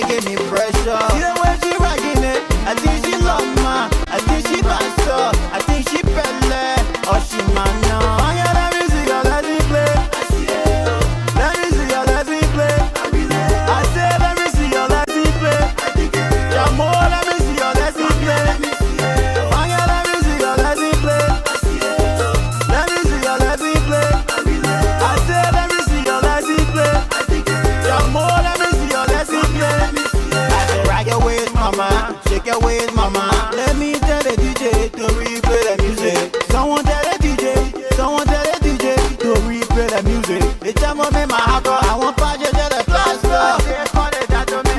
give me pressure. See the way she rocking it. I think she love ma. I think she pastor. I think she pele. Or she man now. I got that music, I let it play. Let me see your let it play. I said let me see your let it play. Jamo, let me see your let it play. I got that music, I let it play. Let me see your let it play. I said let me see your let it play. Jamo, let me see your let it play. I said rock your waist, mama. Shake your waist, mama. Let me tell the DJ to replay the music. Someone tell the DJ to replay the music. The time of me, my heart, I want Paja to the plaster.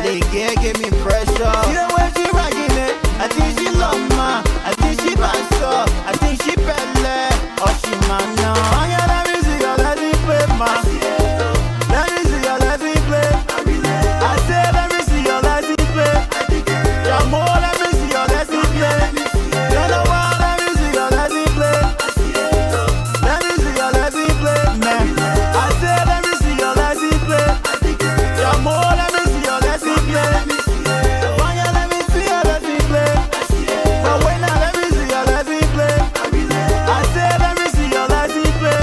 They can't give me pressure. See the way she rocking it. I think she love ma. I think she pastor. I think she pele. Or she man now. I got that music, I let it play, ma. Let me see your let it play. I said let me see your let it play. Jamo, let me see your let it play. You know what? Let me see your let it play. Let me see your let it play, man. I said let me see your let it play. Jamo, let me see your let it play. Vanya, let me see your let it play. But wait now, let me see your let it play. I said let me see your let it play.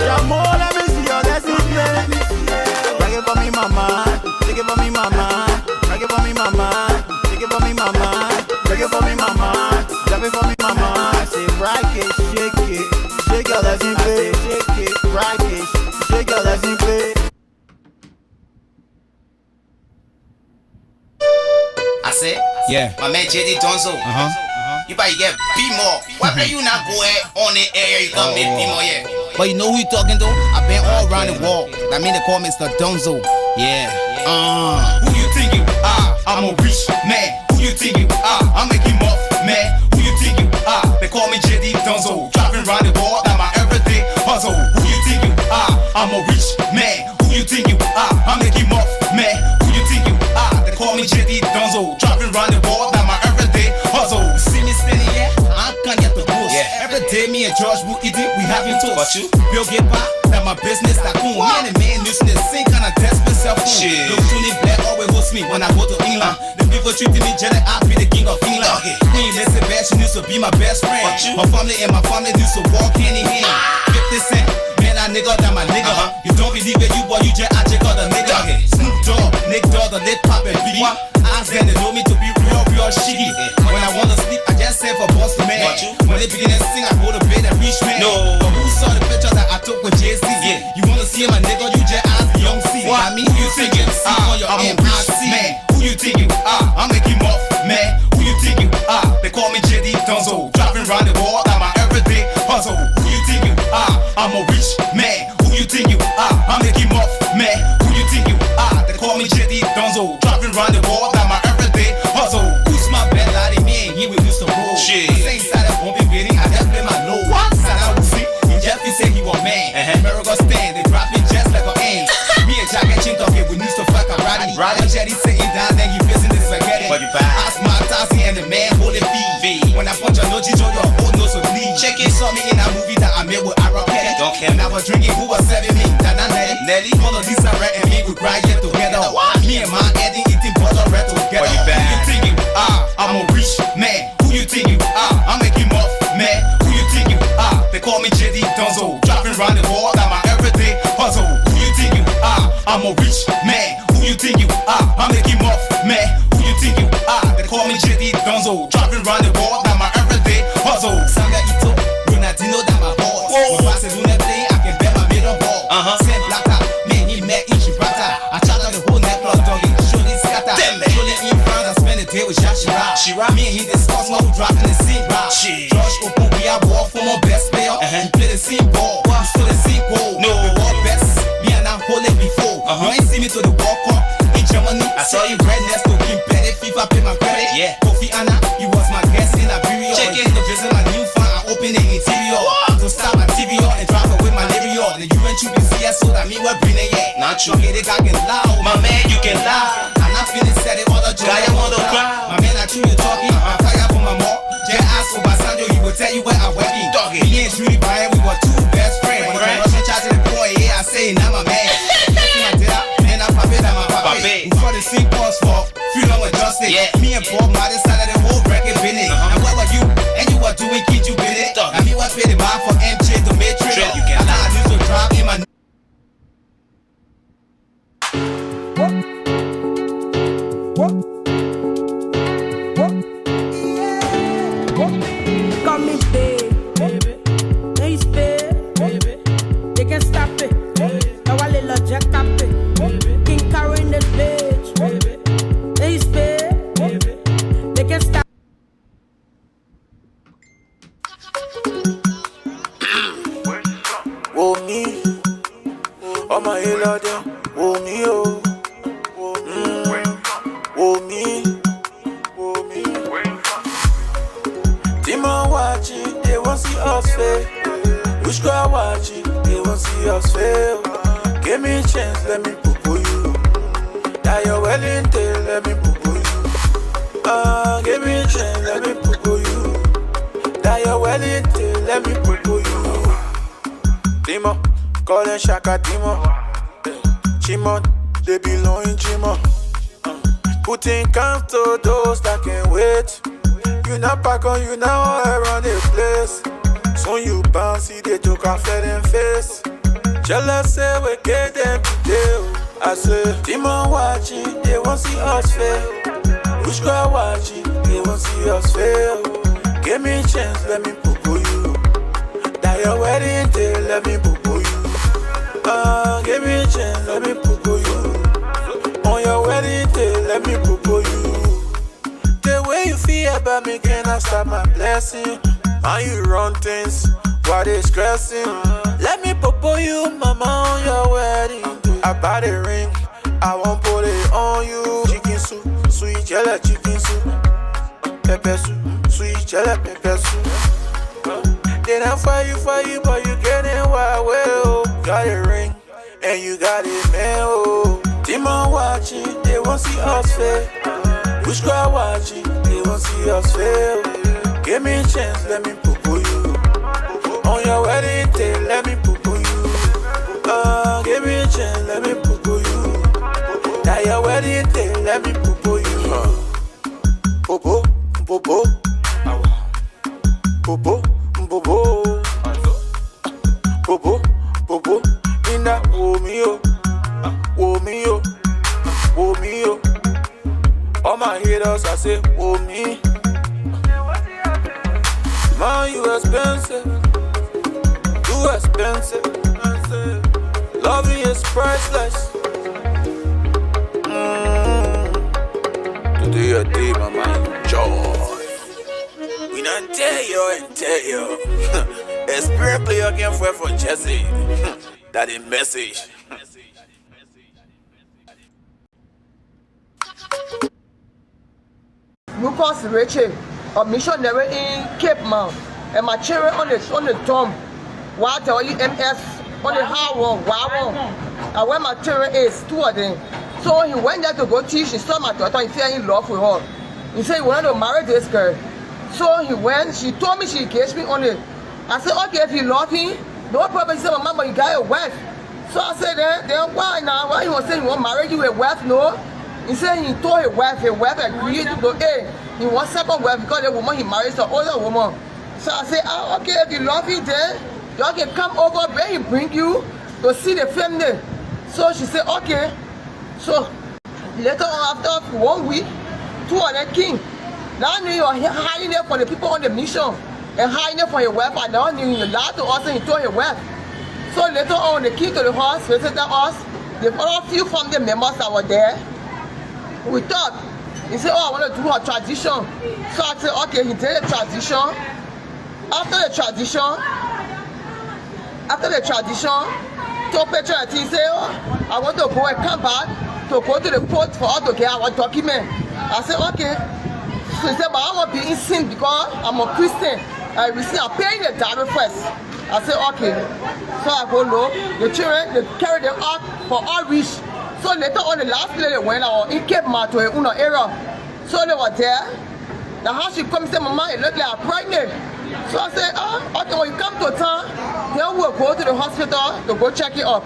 Jamo, let me see your let it play. Rock it for me, mama. Take it for me, mama. Rock it for me, mama. Take it for me, mama. Rock it for me, mama. Drop it for me, mama. I say rock it, shake your let it play. Shake it, rock it, shake your let it play. I said, Yeah. my man JD Donzo. You better get B-more. Why can you not go ahead on the air? You come make B-more, yeah. But you know who you talking to? I've been all around the world. That mean they call me Mr. Donzo. Yeah. Who you think you are? I'm a rich man. Who you think you are? I'm making muff, man. Who you think you are? They call me JD Donzo. Driving around the world, that my everyday puzzle. Who you think you are? I'm a rich man. Who you think you are? I'm making muff, man. Who you think you are? They call me JD Donzo. Driving around the world, that my everyday puzzle. See me standing here, I can't get the boost. Yeah. Every day me and George will eat it, we having toast. But you? Bill get by, that my business, that cool. Man and man, using the same kind of desperate self. Shit. Look, Tony Black always host me when I go to England. The people treating me jelly, I be the king of England. Queen Elizabeth, she used to be my best friend. My family and my family used to walk hand in hand. 50 Cent, man, I nigga, that my nigga. You don't believe it, you boy, you just, I just got a nigga. Snoop Dogg, Nick Dogg, the lit pop and Biggie. Ask them, they know me to be real shitty. When I wanna sleep, I just say for boss man. When they begin to sing, I go to bed and reach man. No. But who saw the picture that I took with Jay-Z? Yeah. You wanna see my nigga, you just ask Young C. I mean, who you think you are? I'm a rich man. Who you think you are? I'm making muff, man. Who you think you are? They call me JD Donzo. Driving around the world, that my everyday puzzle. Who you think you are? I'm a rich man. Who you think you are? I'm making muff, man. Who you think you are? They call me JD Donzo. Driving around the world, that my everyday puzzle. Who's my bad laddie? Me and he we used to roll. Shit. Same side of won't be waiting. I just play my low. What? Side I will see. And Jeffy say he was man. America stand, they drop it just like an aim. Me and Jack and Chin talking, we used to fuck a Roddy. When Jetty sitting down, then he facing the spaghetti. Ask my Tassie and the man holding feet. When I punch a no Jijo, your whole nose will bleed. Check it, saw me in a movie that I made with Aaron Petty. When I was drinking, who was serving me? Dana Nelly. One of these are right and me, we cry get together. Me and my Eddie eating butter red together. Who you think you are? I'm a rich man. Who you think you are? I'm making muff, man. Who you think you are? They call me JD Donzo. Driving around the world, that my everyday puzzle. Who you think you are? I'm a rich man. Who you think you are? I'm making muff, man. Who you think you are? They call me JD Donzo. Driving around the world, that my everyday puzzle. Sanga Ito, Ronaldinho, that my boss. When Barcelona play, I can bet my middle ball. Send Blacker, man, he met in Gibraltar. I shot out the whole necklace, doggy. Surely scatter. Surely in France, I spend a day with Jacques Chirac. Me and he discuss what we dropping the scene, rap. Josh open, we are war for my best player. We play the scene ball, we still the scene goal. No, we war best. Me and I hold it before. You ain't see me to the World Cup in Germany. I saw you red next to Kim Petty. FIFA pay my credit. Yeah. Kofi Anna, he was my guest in Liberia. Check it. To visit my new fan, I open the interior. To start my TV and drive away my Liberia. The UN should be CS, so that me we're bringing it. Not true. Get it, I can loud. My man, you can loud. I'm not feeling set it all the joy. I want to cry. My man, I true you talking. I'm tired for my mom. Just ask for Basanjo, he will tell you where I'm working. Doggy. Me and Trudy Brian, we were two best friends. When I Russian chat to the boy, yeah, I say, now my man. Man, I pop it, I'm a pop it. We for the scene. Paul's fault. Feel long adjusted. Yeah. Me and Paul Martin started the whole record business. And where were you? And you were doing kid you bid it. And me was paid the bar from MJ to Matrix. I used to drop in my Come in, baby. Hey, baby. They can stop it. Now I little jack up it. King Karo in this bitch. Hey, baby. They can stop. Oh me, oh my halo them. Oh me, oh. Oh me. Demon watching, they won't see us fail. Which girl watching, they won't see us fail. Give me a chance, let me poo you. That your wedding day, let me poo you. Give me a chance, let me poo you. That your wedding day, let me poo you. Demon, call them Shaka Demon. Chimon, they belong in Chimon. Putting count to those that can't wait. You not back on, you now around the place. So you bounce, they took off them face. Jealous say we get them today. I say, demon watching, they won't see us fail. Which girl watching, they won't see us fail. Give me a chance, let me poo you. That your wedding day, let me poo you. Give me a chance, let me poo you. On your wedding day, let me poo you. The way you feel about me, can I stop my blessing? And you run things, why they stressing? Let me pop you, mama, on your wedding day. I buy the ring, I won't put it on you. Chicken soup, sweet jelly, chicken soup. Pepper soup, sweet jelly, pepper soup. Then I fight you, but you getting wild, well. Got a ring, and you got it, man, oh. Demon watching, they won't see us fail. Which girl watching, they won't see us fail. Give me a chance, let me poo you. On your wedding day, let me poo you. Give me a chance, let me poo you. That your wedding day, let me poo you. Popo, popo, popo, popo, popo, popo. Inda, oh me, oh, oh me, oh, oh me, oh. All my haters, I say, oh me. Man, you expensive. You expensive. Loving is priceless. Today your day, my mind, joy. We not tell you. Experience play again for Jesse. That is message. Lucas Rachel, a missionary in Cape Mount, and my children on the tomb. While the only MS on the hard one, and where my children is, 2 of them. So he went there to go teach. He saw my daughter. He fell in love with her. He said he wanted to marry this girl. So he went. She told me she engaged me on it. I said, okay, if you love me, no problem. He said, Mama, you got a wife. So I said, then why now? Why he was saying he want to marry you with a wife? No. He said he told his wife agreed to go, hey, he wants second wife because the woman he married is an older woman. So I said, okay, if you love me then, y'all can come over, where he bring you to see the family. So she said, okay. So later on, after 1 week, 2 of them came. Now knew you were hiding there for the people on the mission and hiding there for his wife. And now knew he lied to us and he told his wife. So later on, they came to the house, visited us. The other few family members that were there, we thought, he said, oh, I want to do her tradition. So I said, okay, he did the tradition. After the tradition, told Petra and he said, oh, I want to go and come back to go to the court for us to get our document. I said, okay. So he said, but I want to be in sin because I'm a Christian. I'm paying the dowry first. I said, okay. So I go low. The children, they carry them out for outreach. So later on, the last day they went out in Cape Mount to a area. So they were there. The house she come and said, Mama, it looked like I'm pregnant. So I said, okay, when you come to town, then we'll go to the hospital to go check it up.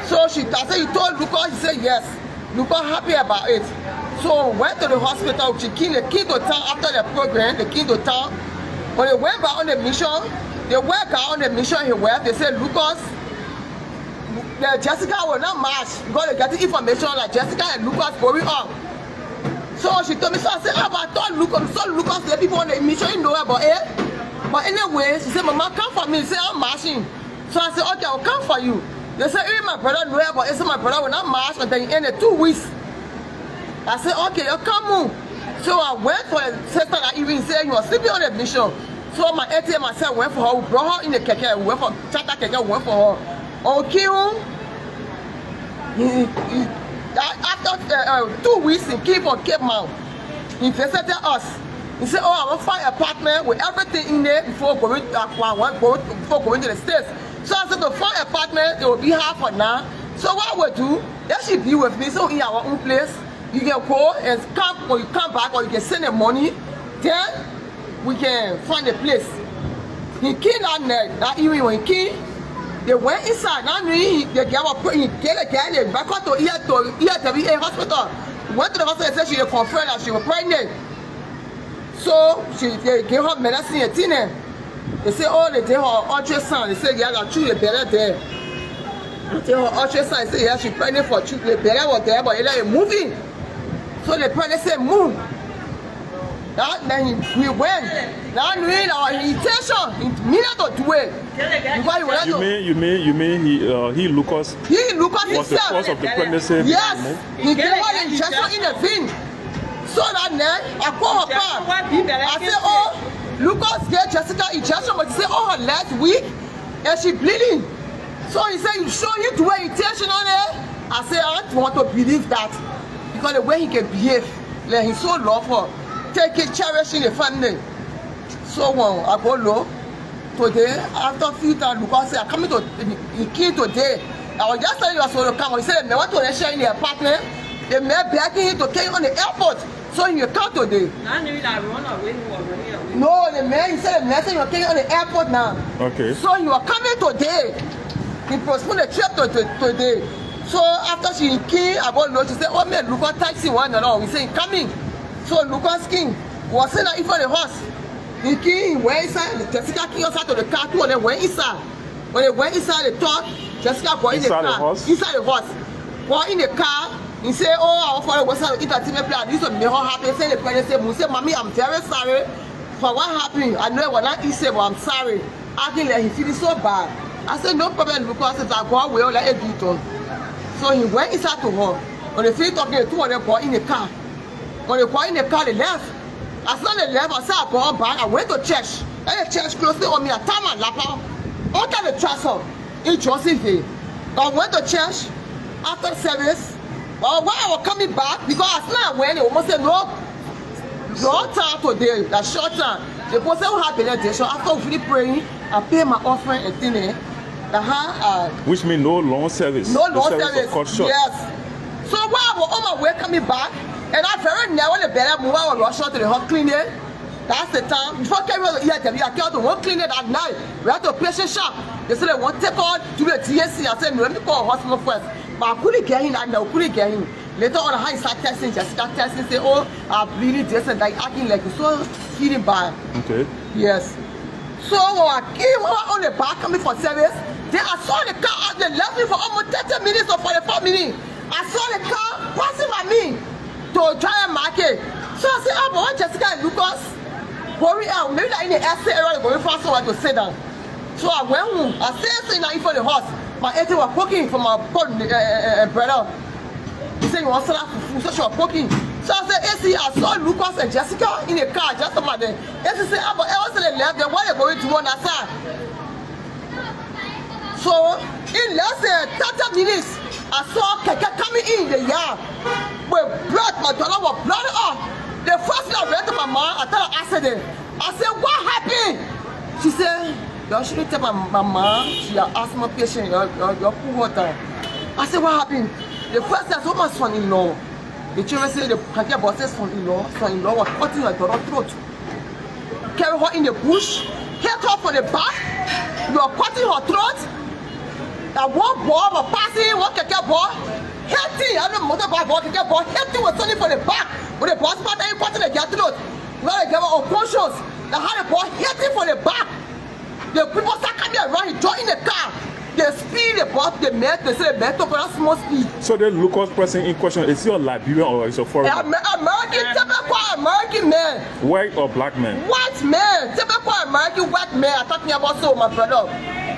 So I said, you told Lucas? He said, yes. Lucas happy about it. So went to the hospital. She came to town after the program. They came to town. When they went back on the mission, they went back on the mission. They said, Lucas, Jessica will not march because they get the information like Jessica and Lucas going up. So she told me, so I said, but I thought Lucas, the people on the mission, you know about it. But anyway, she said, Mama, come for me. She said, I'm marching. So I said, okay, I'll come for you. They said, hey, my brother know about it. So my brother will not march until the end of 2 weeks. I said, okay, you come on. So I went for a sister that even said you was sleeping on the mission. So my ATM myself went for her, we brought her in the keke, we went for Chata keke, we went for her. Okay, after 2 weeks, he came from Cape Mount. He visited us. He said, oh, I want to find an apartment with everything in there before going to the States. So I said, to find an apartment, it will be hard for now. So what we do, let she be with me, so in our own place. You can go and come, or you come back, or you can send the money. Then we can find a place. He came that night, that evening when he came, they went inside. Now they get a guy, they back out to ERWA hospital. Went to the hospital and said she was confirmed that she was pregnant. So they gave her medicine and thing. They said, oh, they did her ultrasound. They said, yeah, that true, they better there. They did her ultrasound. They said, yeah, she's pregnant for true. The better was there, but they're moving. So the pregnant said, move. Then we went. Now we made our intention. He needed to do it. You mean he Lucas? He Lucas was himself. The cause of the pregnancy. Yes. He gave her the injection in the vein. So that night, I called her back. I said, oh, Lucas gave Jessica injection, but he said, oh, her legs weak and she bleeding. So he said, you sure you do an intention on it? I said, I don't want to believe that. Because the way he can behave, like he's so lawful, taking, cherishing the family. So I go low. Today, after a few times, Lucas said, I'm coming to the key today. I was just telling you I was going to come. He said, they want to share in the apartment. They may begging him to take you on the airport. So he will come today. No, the man, he said, the man said, you're taking on the airport now. Okay. So you are coming today. He postponed the trip today. So after she came, I got notice, she said, oh man, Lucas taxi one and all. He said, coming. So Lucas came, was saying that in front of the horse. He came, he went inside, Jessica came outside to the car too, and they went inside. When they went inside the talk, Jessica got in the car. Inside the horse. Got in the car, he said, oh, our father was having entertainment plan. This would make her happy. He said, the pregnant said, Mommy, I'm very sorry for what happened. I know it was not easy, but I'm sorry. Acting like he feeling so bad. I said, no problem, because if I go away, I'll let it be done. So he went inside to her. When they finished talking, the two of them got in the car. When they got in the car, they left. As soon as they left, I said, I go back. I went to church. And the church closely on me. I tied my lap out. Under the transfer in Josephine. I went to church after service. But while I was coming back, because as soon as I went, they almost said, no time today, that short time. The person who had benediction, after we finish praying, I pay my offering and thing. Which means no long service. No long service. Yes. So while I was on my way coming back, and I very never when the better move, I was rushing to the hot cleaning. That's the time. Before I came out here, I came to one clinic at night. We had to patient shop. They said they want to take on to the TSC. I said, no, let me call a hospital first. But I couldn't get in, and I couldn't get in. Later on, I started testing, just start testing, say, oh, I'm bleeding this and like acting like it's so feeling bad. Okay. Yes. So when I came on the back coming for service, then I saw the car, they left me for almost 30 minutes or 45 minutes. I saw the car passing by me to Giant Market. So I said, oh, but Jessica and Lucas going out, maybe like in the essay area, going fast so I could sit down. So I went home, I stayed sitting in front of the house. My auntie was poking from my brother. He said, you want to for food, so she was poking. So I said, AC, I saw Lucas and Jessica in the car just about there. AC said, oh, but I was left, then why are you going to one outside? So in less than 30 minutes, I saw Keke coming in the yard with blood. My daughter was blood off. The first thing I read to my mom, I told her accident. I said, what happened? She said, you shouldn't tell my mom. She an asthma patient. You're poor water. I said, what happened? The first thing I saw my son-in-law. The children said the can't about his son-in-law was cutting her daughter's throat. Carry her in the bush, hit her from the back. You are cutting her throat. That one boy was passing, one keke boy. hitting. I don't know motorbike boy can get ball hitting with something from the back. When the boss part that you got to the get throat. Well, they were unconscious. They had the ball hitting from the back. The people start coming around, he join the car. They speed the bus, they met, they say the met over that small speed. So the local person in question, is he a Liberian or is he a foreigner? American, typical American man. White or black man? White man, typical American white man. I'm talking about so, my brother.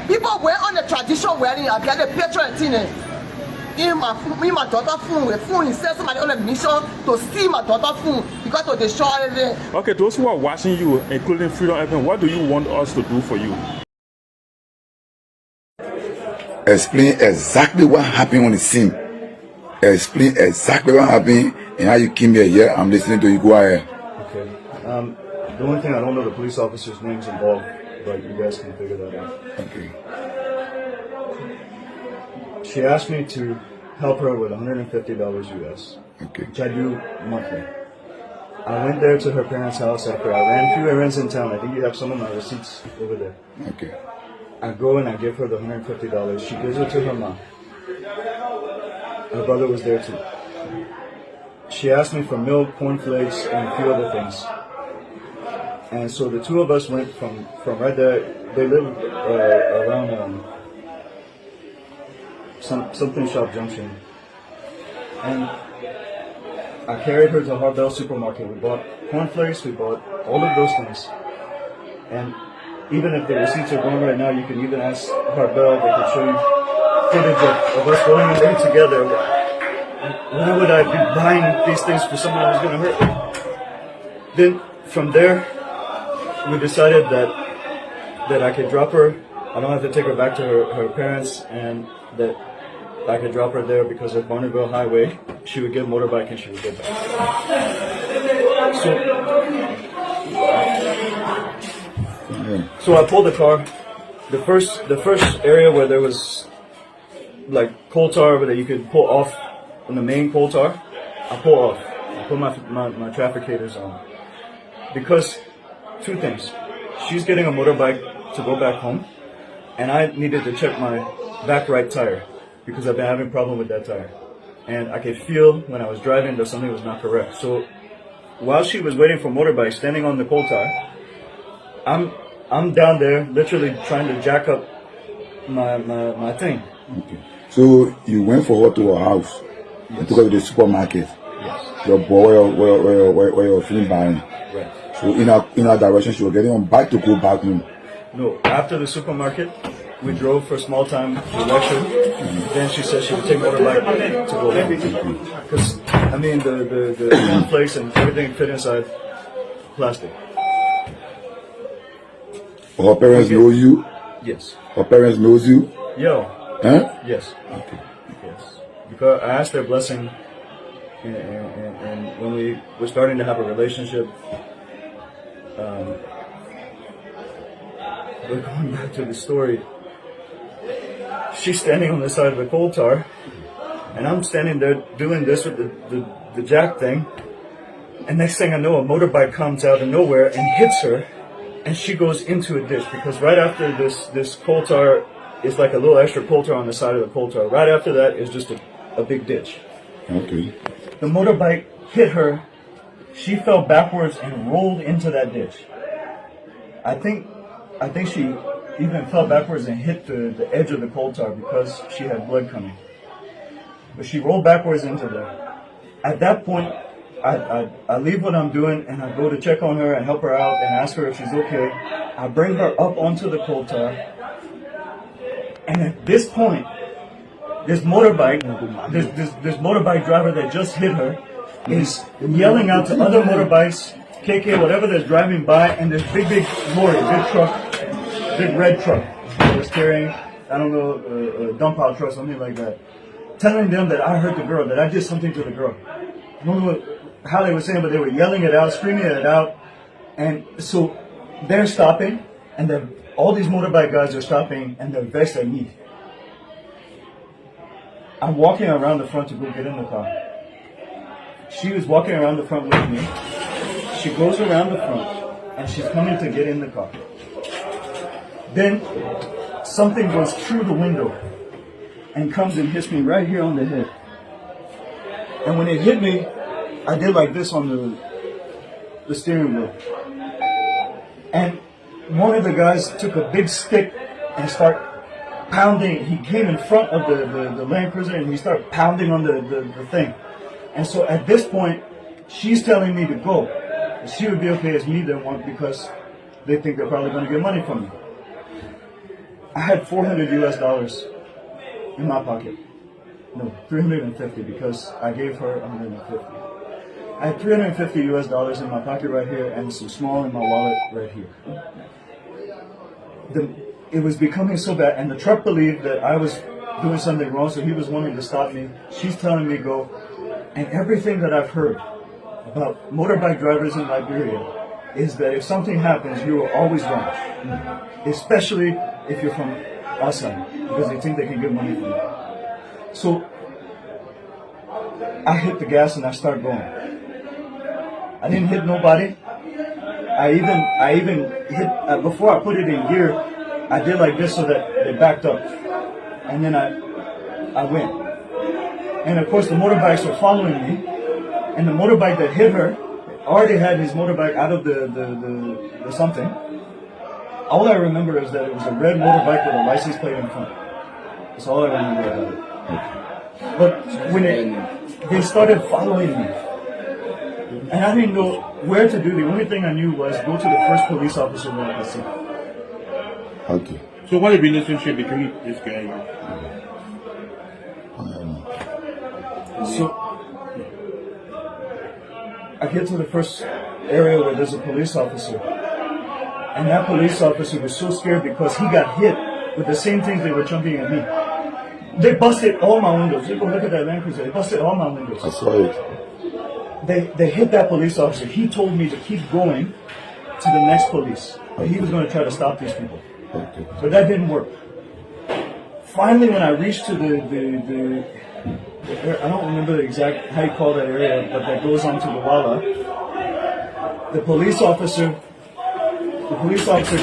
People wear on the traditional wedding, I get the picture and thing. My daughter phone, he said somebody on a mission to see my daughter phone because of the show everything. Okay, those who are watching you, including Freedom FM, what do you want us to do for you? Explain exactly what happened on the scene. Explain exactly what happened and how you came here. Yeah, I'm listening to you. Go ahead. Okay. The only thing I don't know the police officer's names involved, but you guys can figure that out. Okay. She asked me to help her with $150 US, Okay. which I do monthly. I went there to her parents' house after I ran a few errands in town. I think you have some of my receipts over there. Okay. I go and I give her the $150. She gives it to her mom. Her brother was there too. She asked me for milk, cornflakes, and a few other things. And so the two of us went from right there. They live around something shop junction. And I carried her to Harbell supermarket. We bought cornflakes, we bought all of those things. And even if the receipts are going right now, you can even ask Harbell, they can show you footage of us going in there together. Why would I be buying these things for someone who's going to hurt me? Then from there, we decided that I could drop her. I don't have to take her back to her parents, and that I could drop her there because of Barnardville Highway. She would get a motorbike and she would get back. So I pulled the car. The first area where there was like coal tar that you could pull off on the main coal tar, I pull off. I put my trafficators on. Because two things. She's getting a motorbike to go back home, and I needed to check my back right tire because I've been having a problem with that tire. And I could feel when I was driving that something was not correct. So while she was waiting for motorbike, standing on the coal tire, I'm down there literally trying to jack up my thing. Okay. So you went for her to her house and took her to the supermarket. Yes. Your boy where you're feeling buying. Right. So in our direction, she was getting on bike to go back home. No, after the supermarket, we drove for a small time to lecture. Then she said she would take motorbike to go home. Because, I mean, the cornflakes and everything fit inside plastic. Her parents know you? Yes. Her parents knows you? Yo. Huh? Yes. Okay. Yes. Because I asked their blessing, and when we were starting to have a relationship, but going back to the story, she's standing on the side of the coal tar, and I'm standing there doing this with the jack thing, and next thing I know, a motorbike comes out of nowhere and hits her, and she goes into a ditch, because right after this coal tar is like a little extra coal tar on the side of the coal tar. Right after that is just a big ditch. Okay. The motorbike hit her. She fell backwards and rolled into that ditch. I think she even fell backwards and hit the edge of the coal tar because she had blood coming. But she rolled backwards into there. At that point, I leave what I'm doing and I go to check on her and help her out and ask her if she's okay. I bring her up onto the coal tar. And at this point, this motorbike driver that just hit her is yelling out to other motorbikes, KK, whatever that's driving by, and this big lorry, big truck, big red truck that was carrying, I don't know, a dump out truck, something like that, telling them that I hurt the girl, that I did something to the girl. I don't know how they were saying, but they were yelling it out, screaming it out, and so they're stopping, and all these motorbike guys are stopping, and they're vexed at me. I'm walking around the front to go get in the car. She was walking around the front with me. She goes around the front, and she's coming to get in the car. Then something goes through the window and comes and hits me right here on the head. And when it hit me, I did like this on the steering wheel. And one of the guys took a big stick and started pounding. He came in front of the Land Cruiser and he started pounding on the thing. And so at this point, she's telling me to go. She would be okay as me then one because they think they're probably going to get money from me. I had $400 US in my pocket. No, 350 because I gave her 150. I had $350 US in my pocket right here and some small in my wallet right here. It was becoming so bad, and the truck believed that I was doing something wrong, so he was wanting to stop me. She's telling me go, and everything that I've heard about motorbike drivers in Liberia is that if something happens, you are always wrong, especially if you're from outside, because they think they can get money from you. So I hit the gas and I started going. I didn't hit nobody. I even hit before I put it in gear. I did like this so that they backed up, and then I went. And of course, the motorbikes were following me, and the motorbike that hit her already had his motorbike out of the something. All I remember is that it was a red motorbike with a license plate in front. That's all I remember about it. But when they started following me, and I didn't know where to do. The only thing I knew was go to the first police officer that I could see. Okay. So what is the relationship between this guy and you? So I get to the first area where there's a police officer. And that police officer was so scared because he got hit with the same things they were jumping at me. They busted all my windows. You go look at that Land Cruiser. They busted all my windows. I saw it. They hit that police officer. He told me to keep going to the next police. He was going to try to stop these people. Okay. But that didn't work. Finally, when I reached to the I don't remember the exact how you call that area, but that goes onto the Walla. The police officer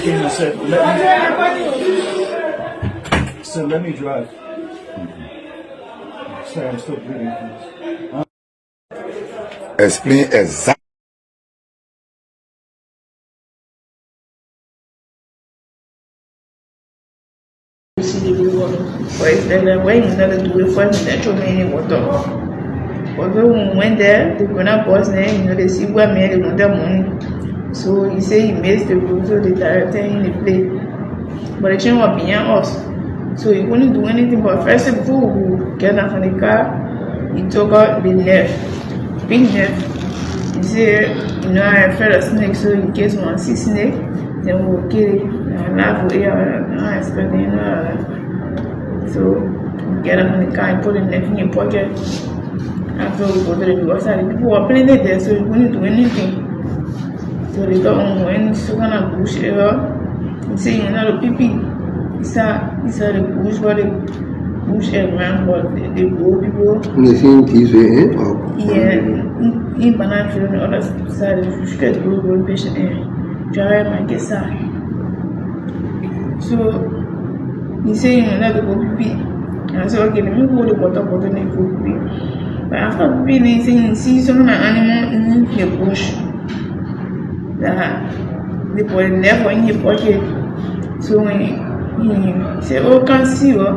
came and said, let me drive. Sorry, I'm still bleeding from this. Explain exactly. Pues the way another do it for me that you mean what up. Although when we went there, the gonna boss name, they see where me they want their money. So he say he missed the road, so the director in the play. But the chain was behind us. So he couldn't do anything but first before we get out from the car, he took out the net, big net. He said, I fed a snake, so in case one see snake, then we'll kill it. And laugh with it, I expect so we get up in the car and put the net in your pocket. After we go to the door side, people were playing it there, so we couldn't do anything. So they thought, when so gonna push it up, he said, the people, he said the bush, but the bush around, but the poor people. The same thing, yeah, in banana field on the other side, you straight to go patient and drive my guess. So he said, let the go pee. And I said, okay, let me go to the water bottle and go pee. But after peeing, he said, he sees some animal in the bush. That they put it there in his pocket. So when he said, oh, can't see her.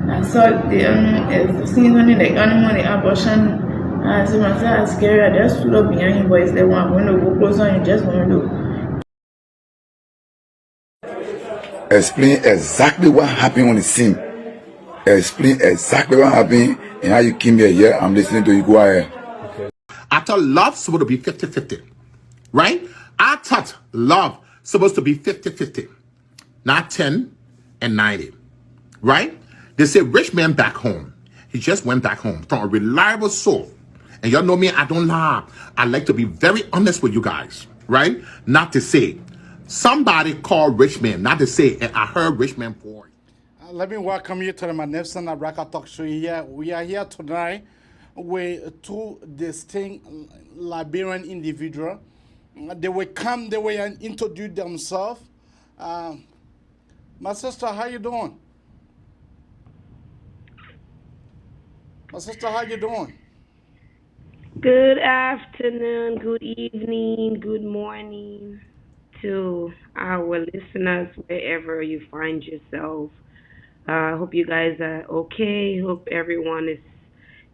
I saw the animal, seeing only the animal, the abortion. I said, myself, I'm scary. I just stood up behind him, but it's the one going to go closer and just want to. Explain exactly what happened on the scene. Explain exactly what happened and how you came here. Yeah, I'm listening to you. Go ahead. I thought love supposed to be 50-50, right? I thought love supposed to be 50-50, not 10 and 90, right? They say rich man back home. He just went back home from a reliable source. And y'all know me, I don't lie. I like to be very honest with you guys, right? Not to say somebody called rich man, not to say, and I heard rich man for it. Let me welcome you to the Magnificent Abraka Talk Show here. We are here tonight with two distinct Liberian individuals. They will come, they will introduce themselves. My sister, how you doing? My sister, how you doing? Good afternoon, good evening, good morning to our listeners wherever you find yourself. I hope you guys are okay. Hope everyone is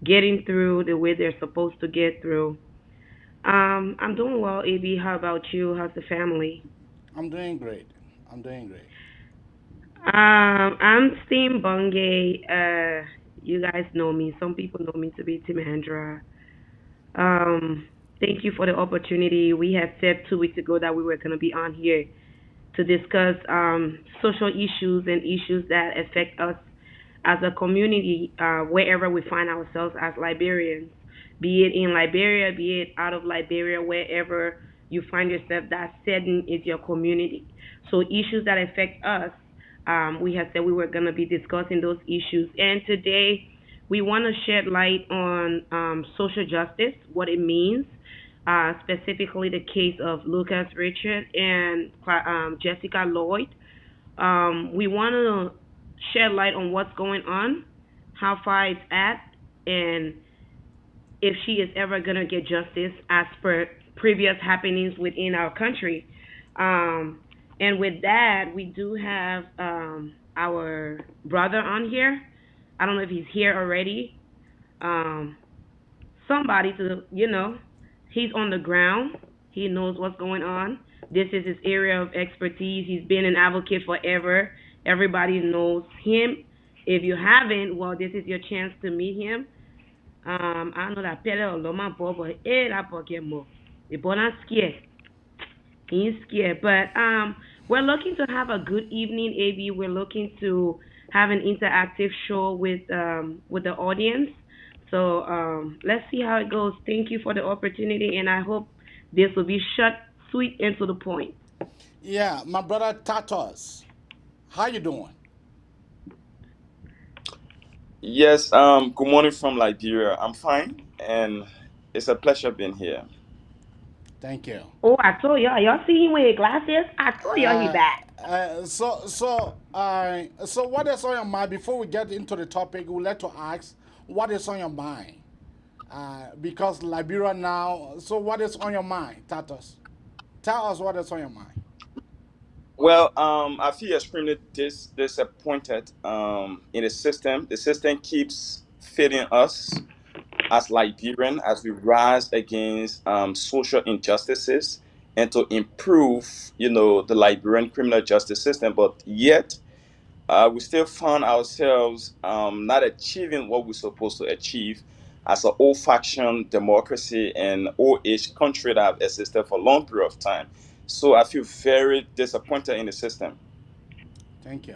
getting through the way they're supposed to get through. I'm doing well, AB. How about you? How's the family? I'm doing great. I'm doing great. I'm Steam Bungay. You guys know me. Some people know me to be Timandra. Um, Thank you for the opportunity. We had said 2 weeks ago that we were going to be on here to discuss social issues and issues that affect us as a community, wherever we find ourselves as Liberians, be it in Liberia, be it out of Liberia, wherever you find yourself, that setting is your community. So issues that affect us, we have said we were going to be discussing those issues. And today we want to shed light on social justice, what it means, specifically the case of Lucas Richard and Jessica Lloyd. We want to shed light on what's going on, how far it's at, and if she is ever going to get justice as per previous happenings within our country. Um, and with that, we do have our brother on here. I don't know if he's here already. Um, Somebody to, he's on the ground. He knows what's going on. This is his area of expertise. He's been an advocate forever. Everybody knows him. If you haven't, well, this is your chance to meet him. I know that Pele Oloma Bobo, that boy get more. The boy not scared. He's scared. But we're looking to have a good evening, AB. We're looking to have an interactive show with the audience. So let's see how it goes. Thank you for the opportunity, and I hope this will be short, sweet, and to the point. Yeah, my brother Tatos. How you doing? Yes, good morning from Liberia. I'm fine, and it's a pleasure being here. Thank you. Oh, I told y'all. Y'all see him with his glasses? I told y'all he Uh, back. so what is on your mind? Before we get into the topic, we'd like to ask what is on your mind. Because Liberia now. So what is on your mind, Tatos? Tell us what is on your mind. Well, I feel extremely disappointed in the system. The system keeps failing us as Liberian as we rise against social injustices and to improve, the Liberian criminal justice system. But yet, we still found ourselves not achieving what we're supposed to achieve as an old faction democracy and old age country that have existed for a long period of time. So I feel very disappointed in the system. Thank you.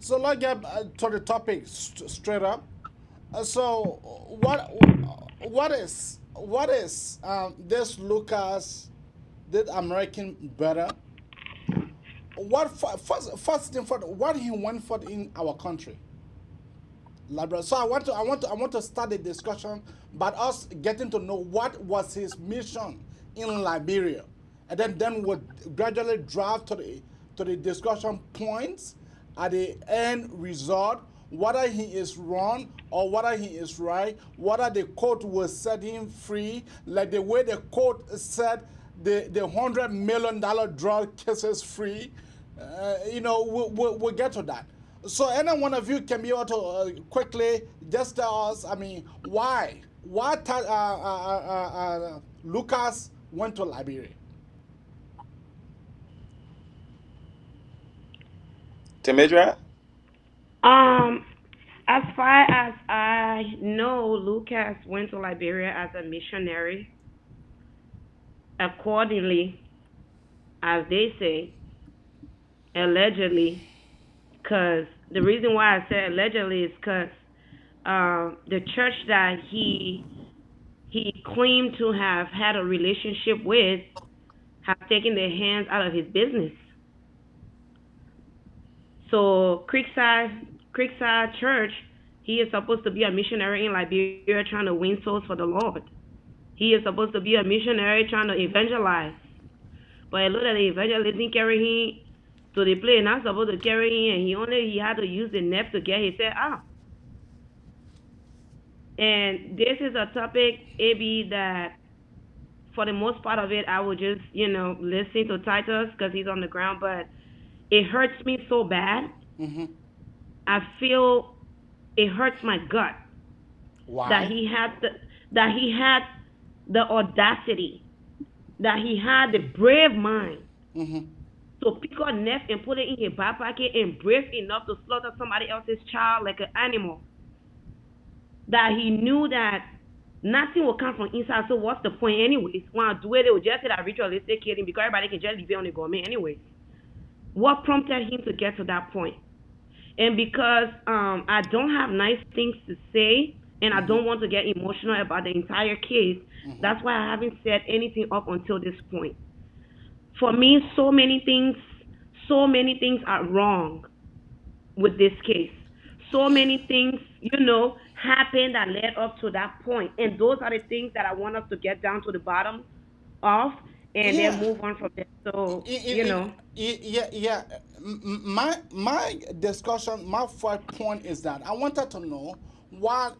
So let's get to the topic straight up. So what is this Lucas did American better? First thing for what he went for in our country? Liberia. So I want to start the discussion by us getting to know what was his mission in Liberia, and then we'll gradually drive to the discussion points at the end result, whether he is wrong or whether he is right, whether the court will set him free, like the way the court set the $100 million drug cases free. We'll get to that. So any one of you can be able to quickly just tell us, I mean, why Lucas went to Liberia? Temedra? Um, as far as I know, Lucas went to Liberia as a missionary. Accordingly, as they say, allegedly, because the reason why I say allegedly is because the church that he claimed to have had a relationship with have taken their hands out of his business. So Creekside Church, he is supposed to be a missionary in Liberia trying to win souls for the Lord. He is supposed to be a missionary trying to evangelize. But a lot of the evangelism carry him to the place not supposed to carry him, and he had to use the net to get himself out. And this is a topic, AB, that for the most part of it, I would just, listen to Titus because he's on the ground. But it hurts me so bad. I feel it hurts my gut Why? that he had the audacity, that he had the brave mind to pick up Neff and put it in his back pocket and brave enough to slaughter somebody else's child like an animal. That he knew that nothing will come from inside, so what's the point anyways? When I do it, they will just say that ritualistic killing because everybody can just leave it on the government anyways. What prompted him to get to that point? And because I don't have nice things to say and I don't want to get emotional about the entire case, that's why I haven't said anything up until this point. For me, so many things are wrong with this case. So many things, happened that led up to that point. And those are the things that I want us to get down to the bottom of and then move on from there. So, Yeah. My discussion, my first point is that I wanted to know why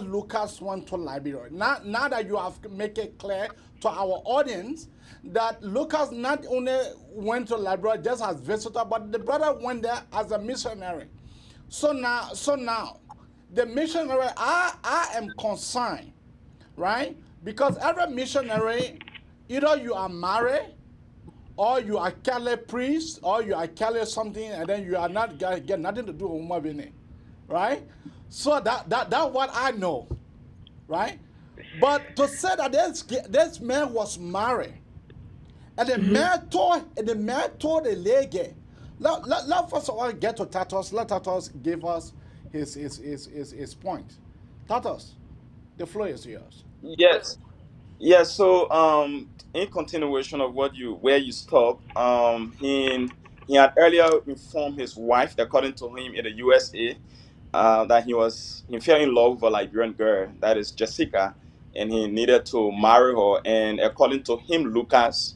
Lucas went to Liberia. Now that you have made it clear to our audience that Lucas not only went to Liberia just as visitor, but the brother went there as a missionary. So now, the missionary, I am concerned, right? Because every missionary, either you are married, or you are Catholic priest, or you are Catholic something, and then you are not get nothing to do with woman, right? So that's what I know, right? But to say that this man was married, and the man told the lady, let first of all get to Tatos. Let Tatos give us his point. Tatos, the floor is yours. Yes. Yeah, so in continuation of where you stopped, he had earlier informed his wife, according to him in the USA, that he fell in love with a Liberian girl, that is Jessica, and he needed to marry her. And according to him, Lucas,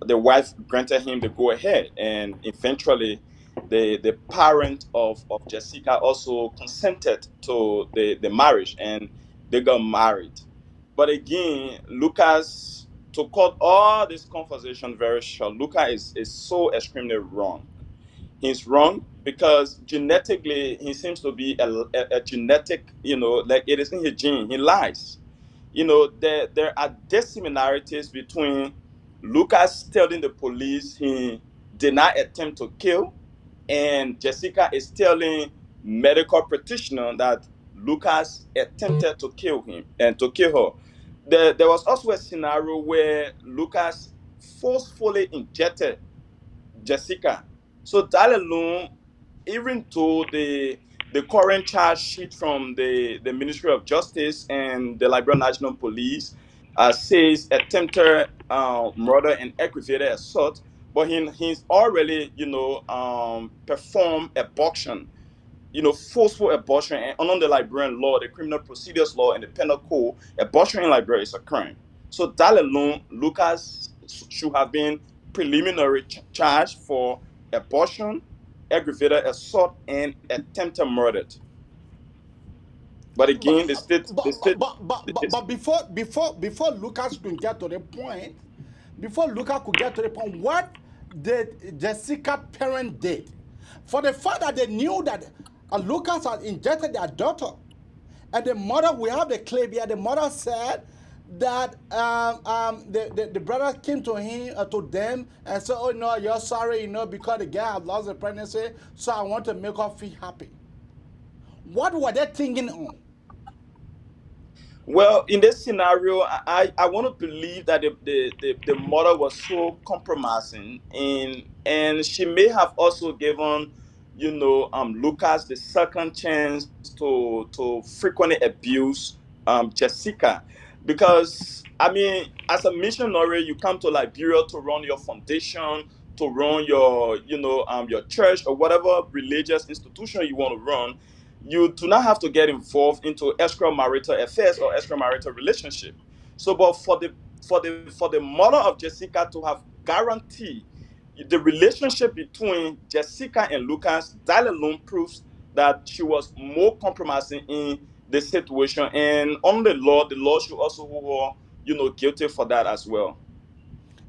the wife granted him the go ahead, and eventually the parent of Jessica also consented to the marriage, and they got married. But again, Lucas, to cut all this conversation very short, Lucas is so extremely wrong. He's wrong because genetically he seems to be a genetic, like it is in his gene. He lies. There are dissimilarities between Lucas telling the police he did not attempt to kill, and Jessica is telling medical practitioner that Lucas attempted to kill him and to kill her. There was also a scenario where Lucas forcefully injected Jessica. So that alone, even though the current charge sheet from the Ministry of Justice and the Liberian National Police says attempted murder and aggravated assault, but he's already performed abortion, forceful abortion, and under the Liberian law, the criminal procedures law and the penal code, abortion in Liberia is a crime. So that alone, Lucas should have been preliminary charged for abortion, aggravated assault, and attempted murder. But again, the state, But before Lucas could get to the point, what did Jessica parent did? For the fact that they knew that Lucas had injected their daughter, and the mother, we have the clip here, the mother said that the brother came to him, to them, and said, oh no, you're sorry, because the girl had lost the pregnancy, so I want to make her feel happy. What were they thinking on? well, in this scenario, I want to believe that the mother was so compromising, and she may have also given, Lucas the second chance to frequently abuse Jessica, because I mean, as a missionary, you come to Liberia to run your foundation, to run your your church or whatever religious institution you want to run. You do not have to get involved into extramarital affairs or extramarital relationship. So, but for the mother of Jessica to have guaranteed the relationship between Jessica and Lucas, that alone proves that she was more compromising in the situation, and on the law should also hold her, guilty for that as well.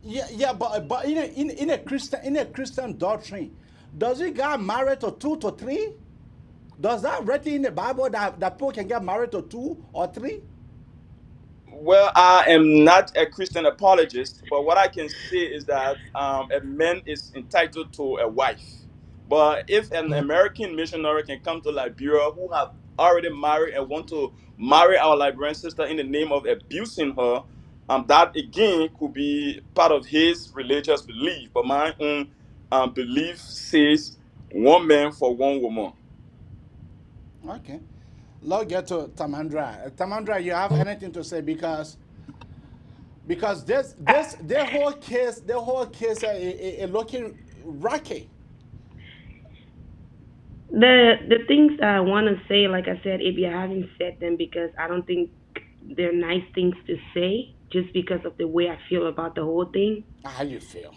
Yeah, but in a Christian doctrine, does it get married to 2 to 3? Does that written in the Bible that people can get married to 2 or 3? Well, I am not a Christian apologist, but what I can say is that a man is entitled to a wife. But if an American missionary can come to Liberia who have already married and want to marry our Liberian sister in the name of abusing her, that again could be part of his religious belief. But my own belief says one man for one woman. Okay. Let's get to Tamandra. Tamandra, you have anything to say because this the whole case is looking rocky. The things I want to say, like I said, maybe I haven't said them because I don't think they're nice things to say, just because of the way I feel about the whole thing. How you feel?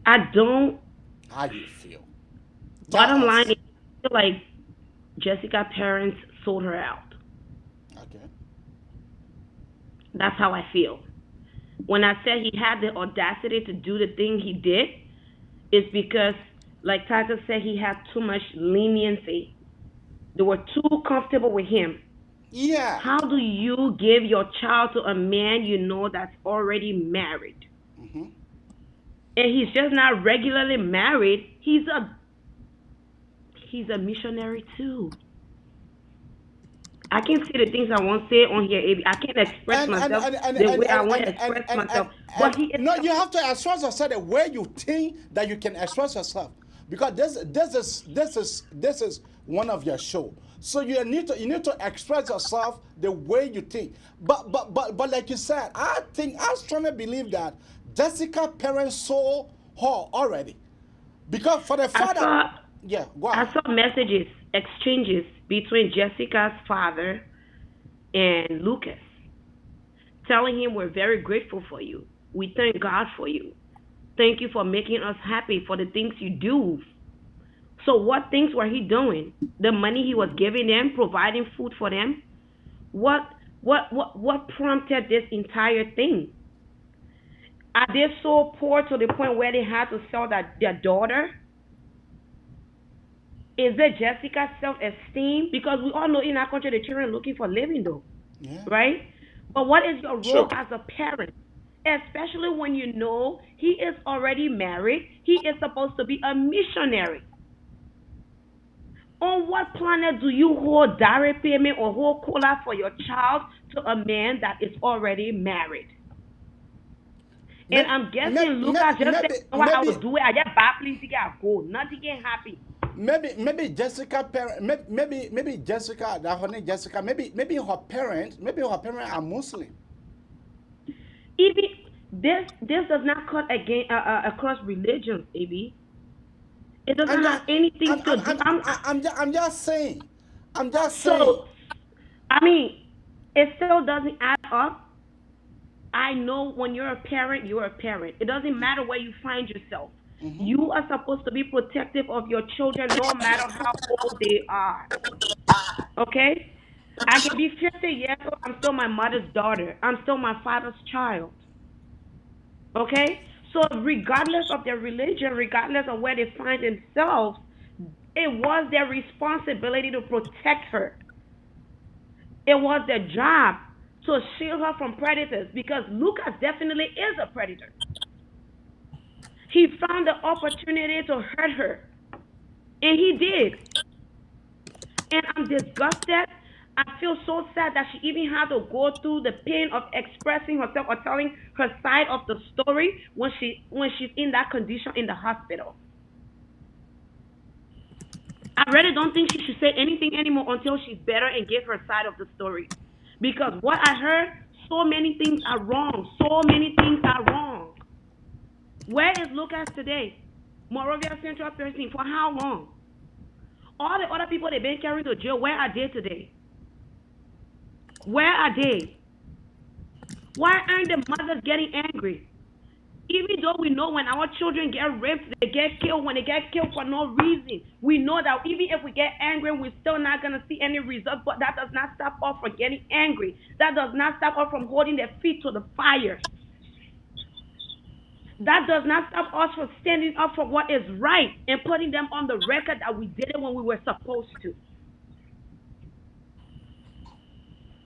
I don't. How you feel? Bottom line is, I feel like Jessica's parents sold her out. Okay. That's how I feel. When I said he had the audacity to do the thing he did, it's because, like Titus said, he had too much leniency. They were too comfortable with him. Yeah. How do you give your child to a man you know that's already married? Mm-hmm. And he's just not regularly married. He's a missionary too. I can say the things I want to say on here. I can't express myself the way I want to express myself. But he is no, you have to express yourself the way you think that you can express yourself, because this is one of your show. So you need to express yourself the way you think. But like you said, I strongly believe that Jessica parents saw her already, because for the father. Yeah, go on. I saw messages, exchanges between Jessica's father and Lucas, telling him, we're very grateful for you. We thank God for you. Thank you for making us happy for the things you do. So what things were he doing? The money he was giving them, providing food for them? What prompted this entire thing? Are they so poor to the point where they had to sell their daughter? Is it Jessica's self-esteem? Because we all know in our country the children are looking for living though, right? But what is your role as a parent? Especially when you know he is already married, he is supposed to be a missionary. On what planet do you hold direct payment or hold cola for your child to a man that is already married? And I'm guessing Lucas just said, I will do it. I just buy please to get go. Nothing can happen. Maybe Jessica parent, maybe Jessica, that her name Jessica, maybe her parents are Muslim. Even this does not cut against across religions, AB. It doesn't have anything to do. I'm just saying. So, I mean, it still doesn't add up. I know when you're a parent, you're a parent. It doesn't matter where you find yourself. Mm-hmm. You are supposed to be protective of your children no matter how old they are. Okay? I can be 50 years old. I'm still my mother's daughter. I'm still my father's child. Okay? So regardless of their religion, regardless of where they find themselves, it was their responsibility to protect her. It was their job to shield her from predators, because Lucas definitely is a predator. He found the opportunity to hurt her, and he did. And I'm disgusted. I feel so sad that she even had to go through the pain of expressing herself or telling her side of the story when she's in that condition in the hospital. I really don't think she should say anything anymore until she's better and give her side of the story. Because what I heard, so many things are wrong. So many things are wrong. Where is Lucas today? Morovia Central Prison, for how long? All the other people they've been carried to jail, where are they today? Where are they? Why aren't the mothers getting angry? Even though we know when our children get raped, they get killed, when they get killed for no reason, we know that even if we get angry, we're still not going to see any result. But that does not stop us from getting angry. That does not stop us from holding their feet to the fire. That does not stop us from standing up for what is right and putting them on the record that we did it when we were supposed to.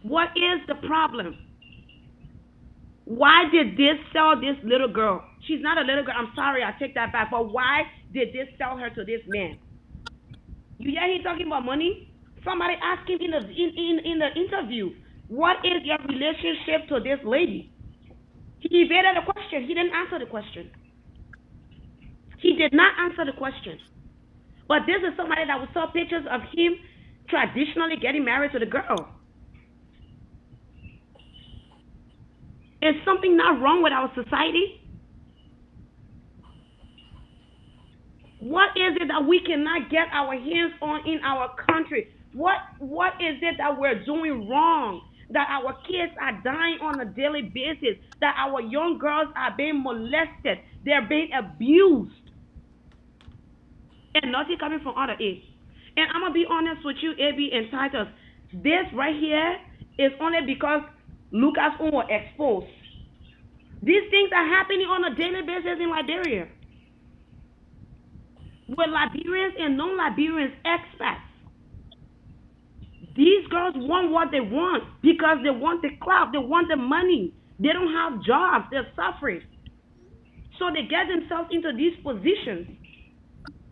What is the problem? Why did this sell this little girl? She's not a little girl. I'm sorry, I take that back. But why did this sell her to this man? You hear him talking about money? Somebody asked him in the interview, what is your relationship to this lady? He evaded the question. He didn't answer the question. He did not answer the question. But this is somebody that we saw pictures of him traditionally getting married to the girl. Is something not wrong with our society? What is it that we cannot get our hands on in our country? What is it that we're doing wrong? That our kids are dying on a daily basis, that our young girls are being molested, they're being abused, and nothing coming from other age. And I'm going to be honest with you, AB and Titus, this right here is only because Lucas was exposed. These things are happening on a daily basis in Liberia. With Liberians and non-Liberians expats. These girls want what they want because they want the clout, they want the money. They don't have jobs, they're suffering. So they get themselves into these positions.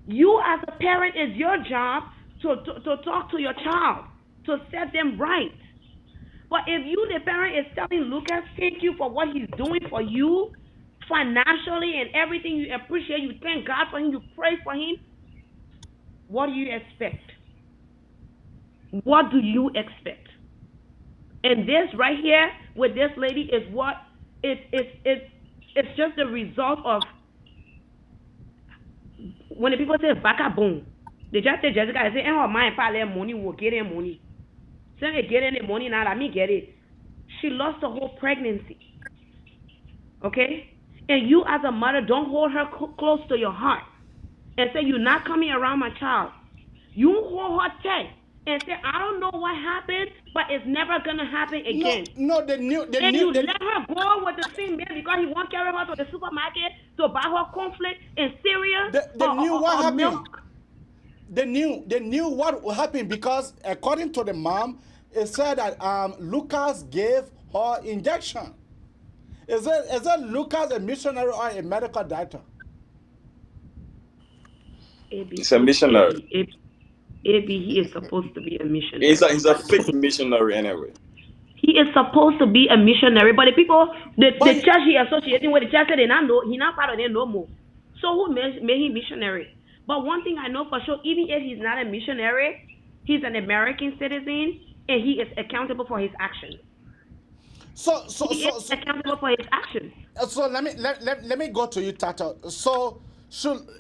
You as a parent, it's your job to talk to your child, to set them right. But if you, the parent, is telling Lucas, thank you for what he's doing for you, financially and everything, you appreciate, you thank God for him, you pray for him, what do you expect? What do you expect? And this right here with this lady is what it's just the result of when the people say baka boom. They just say Jessica, they say, oh my father money will get him money. So they get any money now, let me get it. She lost the whole pregnancy. Okay? And you as a mother, don't hold her close to your heart and say, you're not coming around my child. You hold her tight and say, I don't know what happened, but it's never going to happen again. No, let her go with the same man because he won't carry her to the supermarket to buy her cornflakes and cereal or milk. They knew what would happen because according to the mom, it said that Lucas gave her injection. Is that Lucas a missionary or a medical doctor? He's a missionary. He is supposed to be a missionary. He's a fake missionary anyway. He is supposed to be a missionary, but the people, the church he associating with, the church said they not know, he not part of them no more. So who made him missionary? But one thing I know for sure, even if he's not a missionary, he's an American citizen and he is accountable for his actions. So accountable for his actions. So let me go to you, Tata. So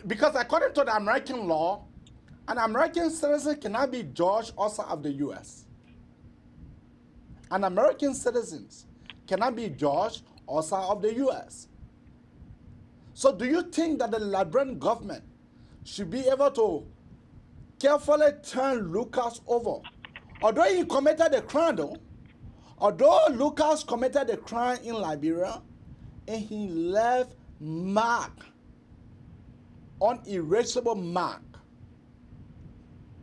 because according to the American law, an American citizen cannot be judged outside of the U.S. An American citizen cannot be judged outside of the U.S. So do you think that the Liberian government should be able to carefully turn Lucas over? Although he committed a crime though, although Lucas committed a crime in Liberia, and he left mark, unerasable mark,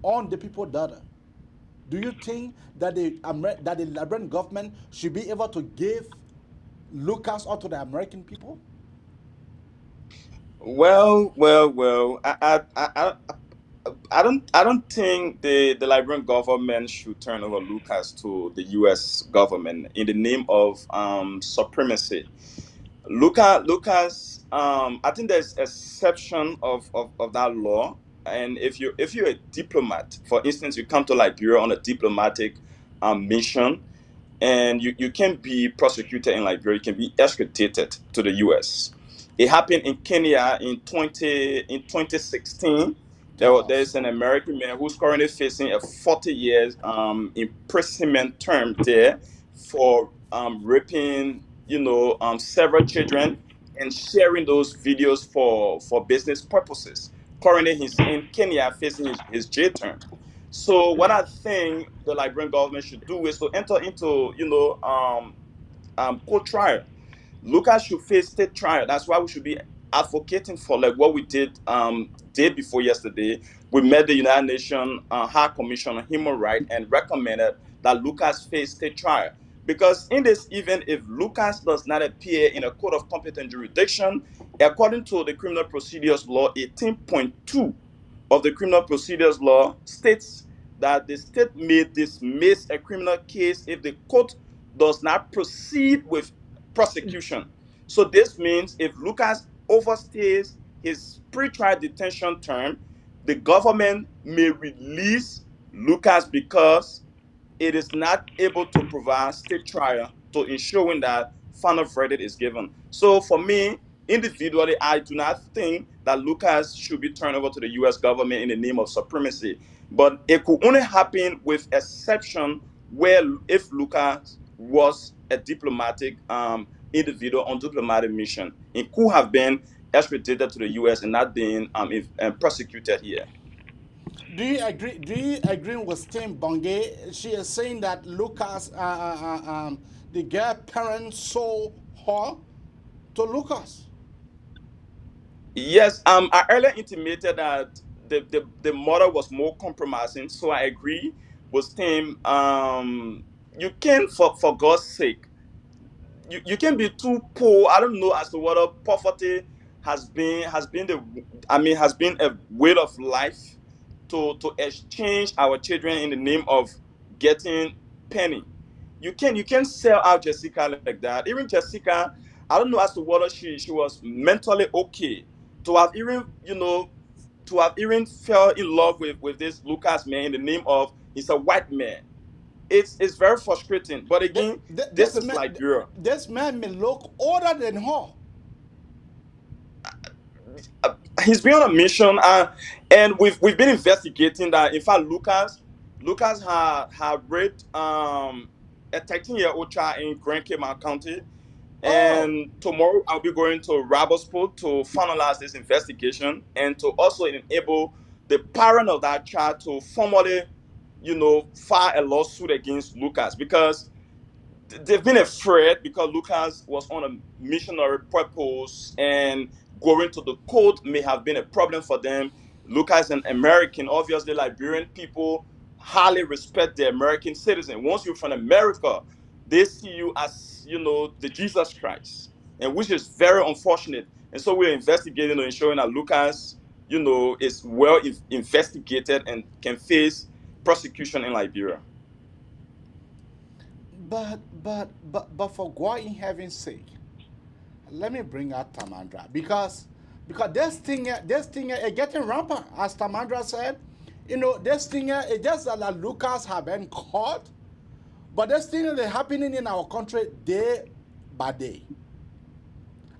on the people's daughter, do you think that the Liberian government should be able to give Lucas out to the American people? Well. I don't think the Liberian government should turn over Lucas to the U.S. government in the name of supremacy. Lucas, I think there's exception of that law, and if you're a diplomat, for instance, you come to Liberia on a diplomatic mission, and you can be prosecuted in Liberia, you can be extradited to the U.S. It happened in Kenya in 2016. There's an American man who's currently facing a 40 years imprisonment term there for raping, several children and sharing those videos for business purposes. Currently, he's in Kenya facing his jail term. So, what I think the Liberian government should do is to enter into, court trial. Lucas should face state trial. That's why we should be advocating for like what we did day before yesterday. We met the United Nations High Commission on Human Rights and recommended that Lucas face state trial. Because in this event, if Lucas does not appear in a court of competent jurisdiction, according to the Criminal Procedures Law 18.2 of the Criminal Procedures Law states that the state may dismiss a criminal case if the court does not proceed with prosecution. So this means if Lucas overstays his pre-trial detention term, the government may release Lucas because it is not able to provide state trial to ensuring that final verdict is given. So for me, individually, I do not think that Lucas should be turned over to the U.S. government in the name of supremacy. But it could only happen with exception where if Lucas was a diplomatic individual on diplomatic mission, it could have been extradited to the U.S. and not being prosecuted here. Do you agree? Do you agree with Stain Bonge? She is saying that Lucas, the girl parents sold her to Lucas. Yes, I earlier intimated that the mother was more compromising, so I agree with him. You can, for God's sake, you can be too poor. I don't know as to whether poverty has been a way of life to exchange our children in the name of getting penny. You can sell out Jessica like that. Even Jessica, I don't know as to whether she was mentally okay to have even fell in love with this Lucas man in the name of he's a white man. It's very frustrating. But again, this is Liberia. This man may look older than her. He's been on a mission, and we've been investigating that. In fact, Lucas had raped a 13-year-old child in Grand Cayman County. And tomorrow I'll be going to Rabosport to finalize this investigation and to also enable the parent of that child to formally, file a lawsuit against Lucas because they've been afraid because Lucas was on a missionary purpose and going to the court may have been a problem for them. Lucas is an American. Obviously, Liberian people highly respect the American citizen. Once you're from America, they see you as, the Jesus Christ, and which is very unfortunate. And so we're investigating and ensuring that Lucas, is well investigated and can face prosecution in Liberia. But for God in heaven's sake, let me bring out Tamandra because this thing is getting rampant, as Tamandra said. This thing is just that Lucas have been caught, but this thing is happening in our country day by day.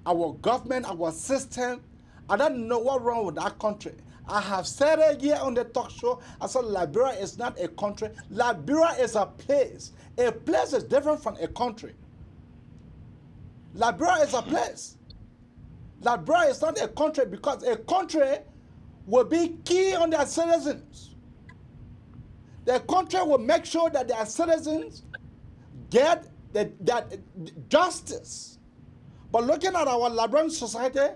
Our government, our system, I don't know what's wrong with that country. I have said it here on the talk show. I said Liberia is not a country. Liberia is a place. A place is different from a country. Liberia is a place. Liberia is not a country because a country will be key on their citizens. The country will make sure that their citizens get that justice. But looking at our Liberian society,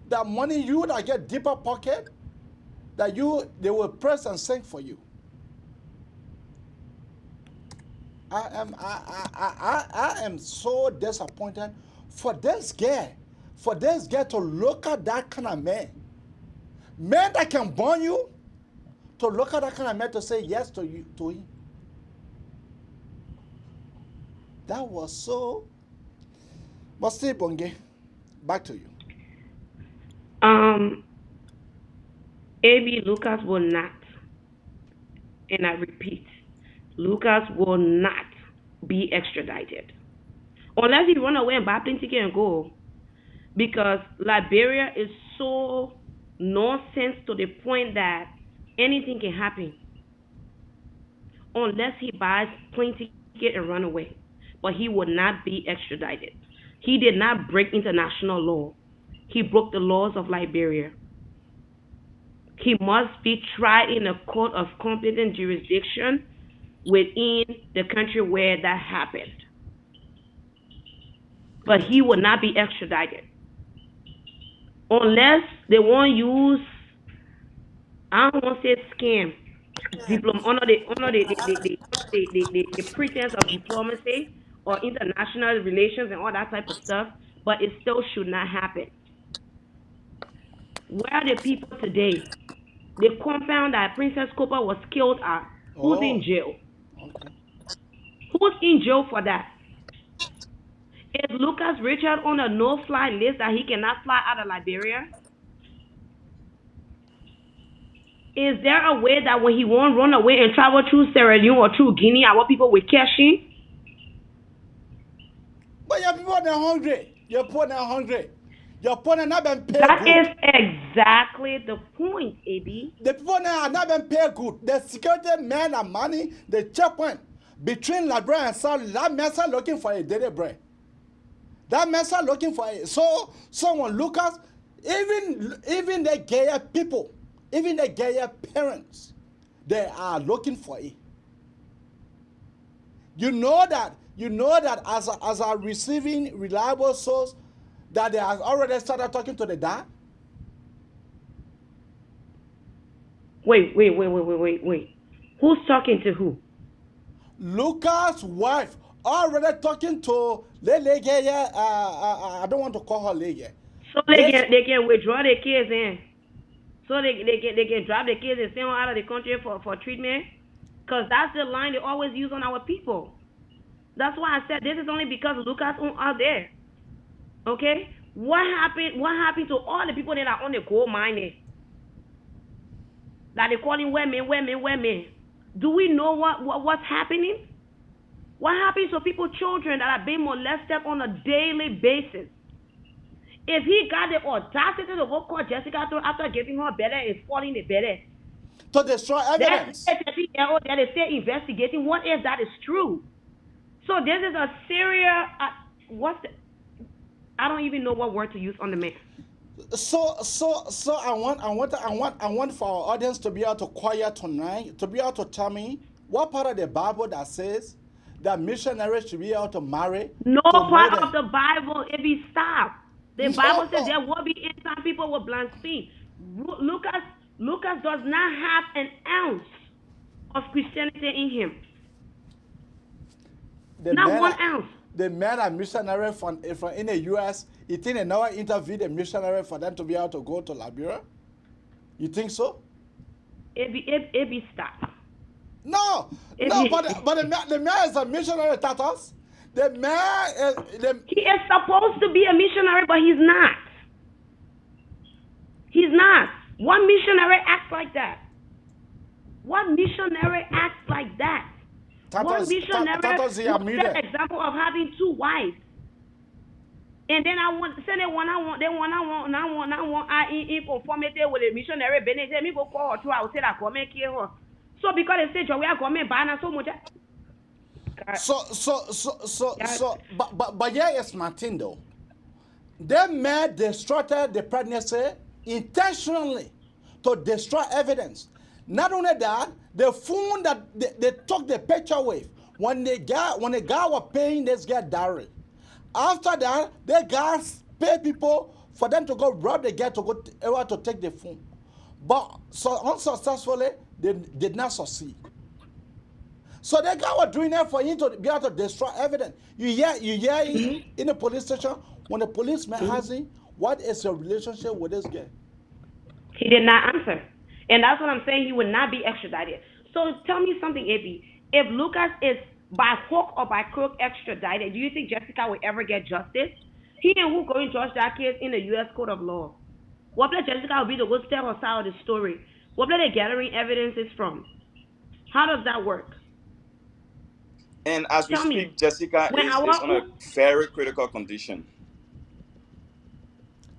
the money you that get deeper pocket, they will press and sing for you. I am so disappointed for this girl to look at that kind of man that can burn you, to look at that kind of man to say yes to him. That was so. But still, Bonge, back to you. AB Lucas will not, and I repeat, Lucas will not be extradited unless he run away and buy plane ticket and go, because Liberia is so nonsense to the point that anything can happen unless he buys plane ticket and run away. But he will not be extradited. He did not break international law. He broke the laws of Liberia. He must be tried in a court of competent jurisdiction within the country where that happened. But he will not be extradited unless they want to use, I don't want to say scam, under the pretense of diplomacy or international relations and all that type of stuff, but it still should not happen. Where are the people today? The compound that Princess Copper was killed at, who's in jail? Okay. Who's in jail for that? Is Lucas Richard on a no-fly list that he cannot fly out of Liberia? Is there a way that when he won't run away and travel through Sierra Leone or through Guinea, our people will catch him? But your people are hungry. Your people are hungry. Your people are not been paid That good. is exactly the point, AB. The people now are not been paid good. The security men and money, the checkpoint between Liberia and South, that man are looking for a daily bread. That man are looking for it. So someone Lucas, even the gayer people, even the gayer parents, they are looking for it. You know that as a receiving reliable source, that they have already started talking to the dad. Wait. Who's talking to who? Lucas' wife already talking to Lele. I don't want to call her Lele. So they can withdraw their kids in. So they can drop the kids and send them out of the country for treatment. Because that's the line they always use on our people. That's why I said this is only because Lucas out there. Okay? What happened to all the people that are on the gold mining? That they calling women. Do we know what's happening? What happens to people's children that are being molested on a daily basis? If he got the audacity to go call Jessica after giving her better and falling the better to destroy evidence, that they say investigating. What if that is true? So this is a serious. I don't even know what word to use on the man. So I want for our audience to be able to quiet tonight, to be able to tell me what part of the Bible that says that missionaries should be able to marry. No part of the Bible. If he stop, the Bible says there will be some people will blaspheme. Lucas does not have an ounce of Christianity in him. Not 1 ounce. The men are missionary from in the U.S. You think they never interviewed a missionary for them to be able to go to Liberia? You think so? It be stop. No, but the man is a missionary, Tatas. The man he is supposed to be a missionary, but he's not. He's not. What missionary acts like that? What missionary acts like that? One missionary was an example of having 2 wives. And then I want send it one I want in conformity with the missionary Benedict. Me go call her too. I will say that come and kill her. So because they say we are coming banana so much. But yeah, it's Martin though. They may destroy the pregnancy intentionally to destroy evidence. Not only that, the phone that they took the picture with, when the guy was paying this guy dowry. After that, the guys pay people for them to go rob the guy to go able to take the phone. But so unsuccessfully, they did not succeed. So the guy was doing that for him to be able to destroy evidence. You hear in the police station, when the policeman asks him, what is your relationship with this guy? He did not answer. And that's what I'm saying, he would not be extradited. So tell me something, AB. If Lucas is by hook or by crook extradited, do you think Jessica will ever get justice? He and who going to judge that case in the U.S. Court of Law? What place Jessica will be to go tell her side of the story? What place they gathering evidences from? How does that work? And as we speak, Jessica is on a very critical condition.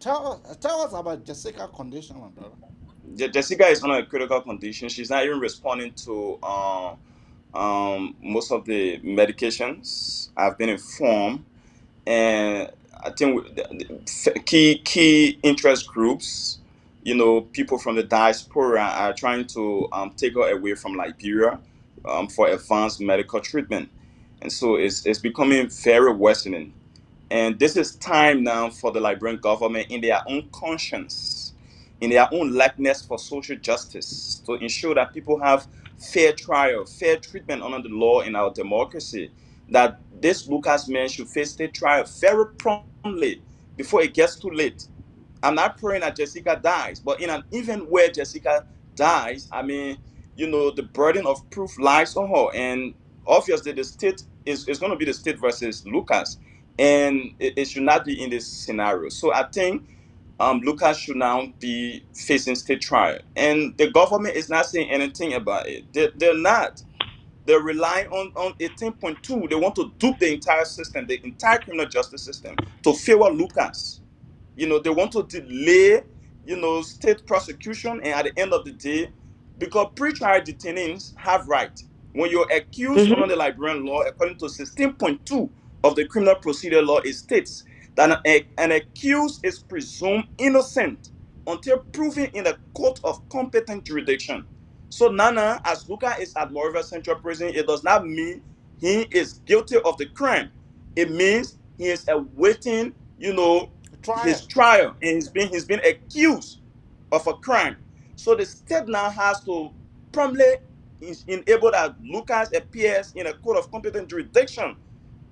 Tell us about Jessica's condition, my brother. Jessica is on a critical condition. She's not even responding to most of the medications. I've been informed, and I think key interest groups, people from the diaspora are trying to take her away from Liberia for advanced medical treatment, and so it's becoming very worsening. And this is time now for the Liberian government, in their own conscience, in their own likeness for social justice, to ensure that people have fair trial, fair treatment under the law in our democracy. That this Lucas man should face state trial very promptly before it gets too late. I'm not praying that Jessica dies, but in an event where Jessica dies, I mean, the burden of proof lies on her. And obviously, the state is going to be the state versus Lucas. And it should not be in this scenario. So I think Lucas should now be facing state trial. And the government is not saying anything about it. They're not. They're relying on 18.2. They want to dupe the entire system, the entire criminal justice system, to favor Lucas. They want to delay, state prosecution, and at the end of the day, because pre-trial detainees have right. When you're accused under the Liberian law, according to 16.2 of the criminal procedure law, it states that an accused is presumed innocent until proven in a court of competent jurisdiction. So Nana, as Luca is at Moreover Central Prison, it does not mean he is guilty of the crime. It means he is awaiting, his trial, and he's been accused of a crime. So the state now has to promptly enable that Lucas appears in a court of competent jurisdiction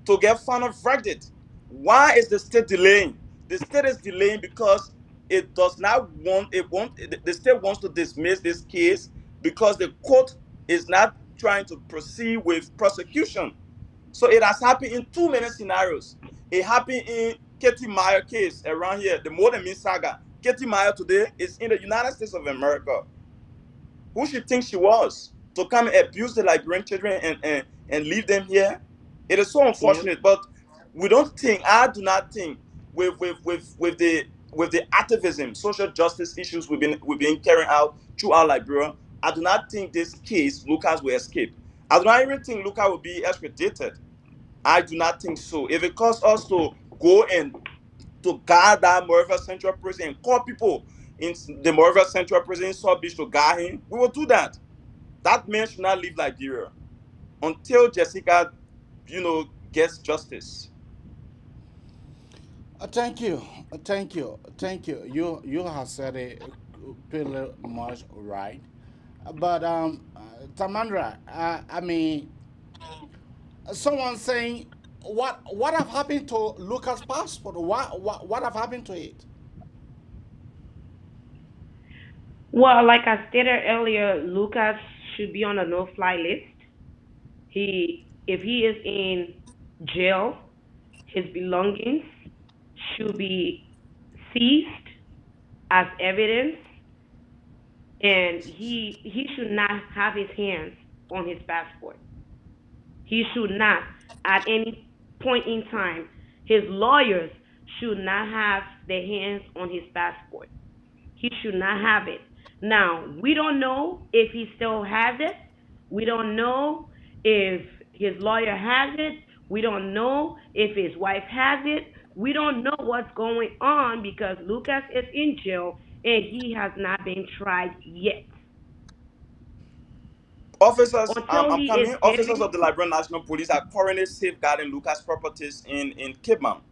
to get final verdict. Why is the state delaying? The state is delaying because it does not want the state wants to dismiss this case because the court is not trying to proceed with prosecution. So it has happened in too many scenarios. It happened in Katie Meyer case around here, the More Than Me saga. Katie Meyer today is in the United States of America. Who she thinks she was to come and abuse the Liberian children and leave them here? It is so unfortunate, but I do not think with the activism, social justice issues we've been carrying out throughout Liberia, I do not think this case Lucas will escape. I do not even think Lucas will be extradited. I do not think so. If it costs us to go and to guard that Moreover Central Prison and call people in the Moreover Central Prison in South Beach to guard him, we will do that. That man should not leave Liberia until Jessica, gets justice. Thank you, thank you, thank you. You have said it pretty much right, but Tamandra, I mean, someone saying what have happened to Lucas' passport? What have happened to it? Well, like I stated earlier, Lucas should be on a no-fly list. If he is in jail, his belongings should be seized as evidence, and he should not have his hands on his passport. He should not, at any point in time, his lawyers should not have their hands on his passport. He should not have it. Now, we don't know if he still has it. We don't know if his lawyer has it. We don't know if his wife has it. We don't know what's going on because Lucas is in jail and he has not been tried yet. Officers, Until I'm he coming. is Officers getting. of the Liberian National Police are currently safeguarding Lucas' properties in Cape Mount.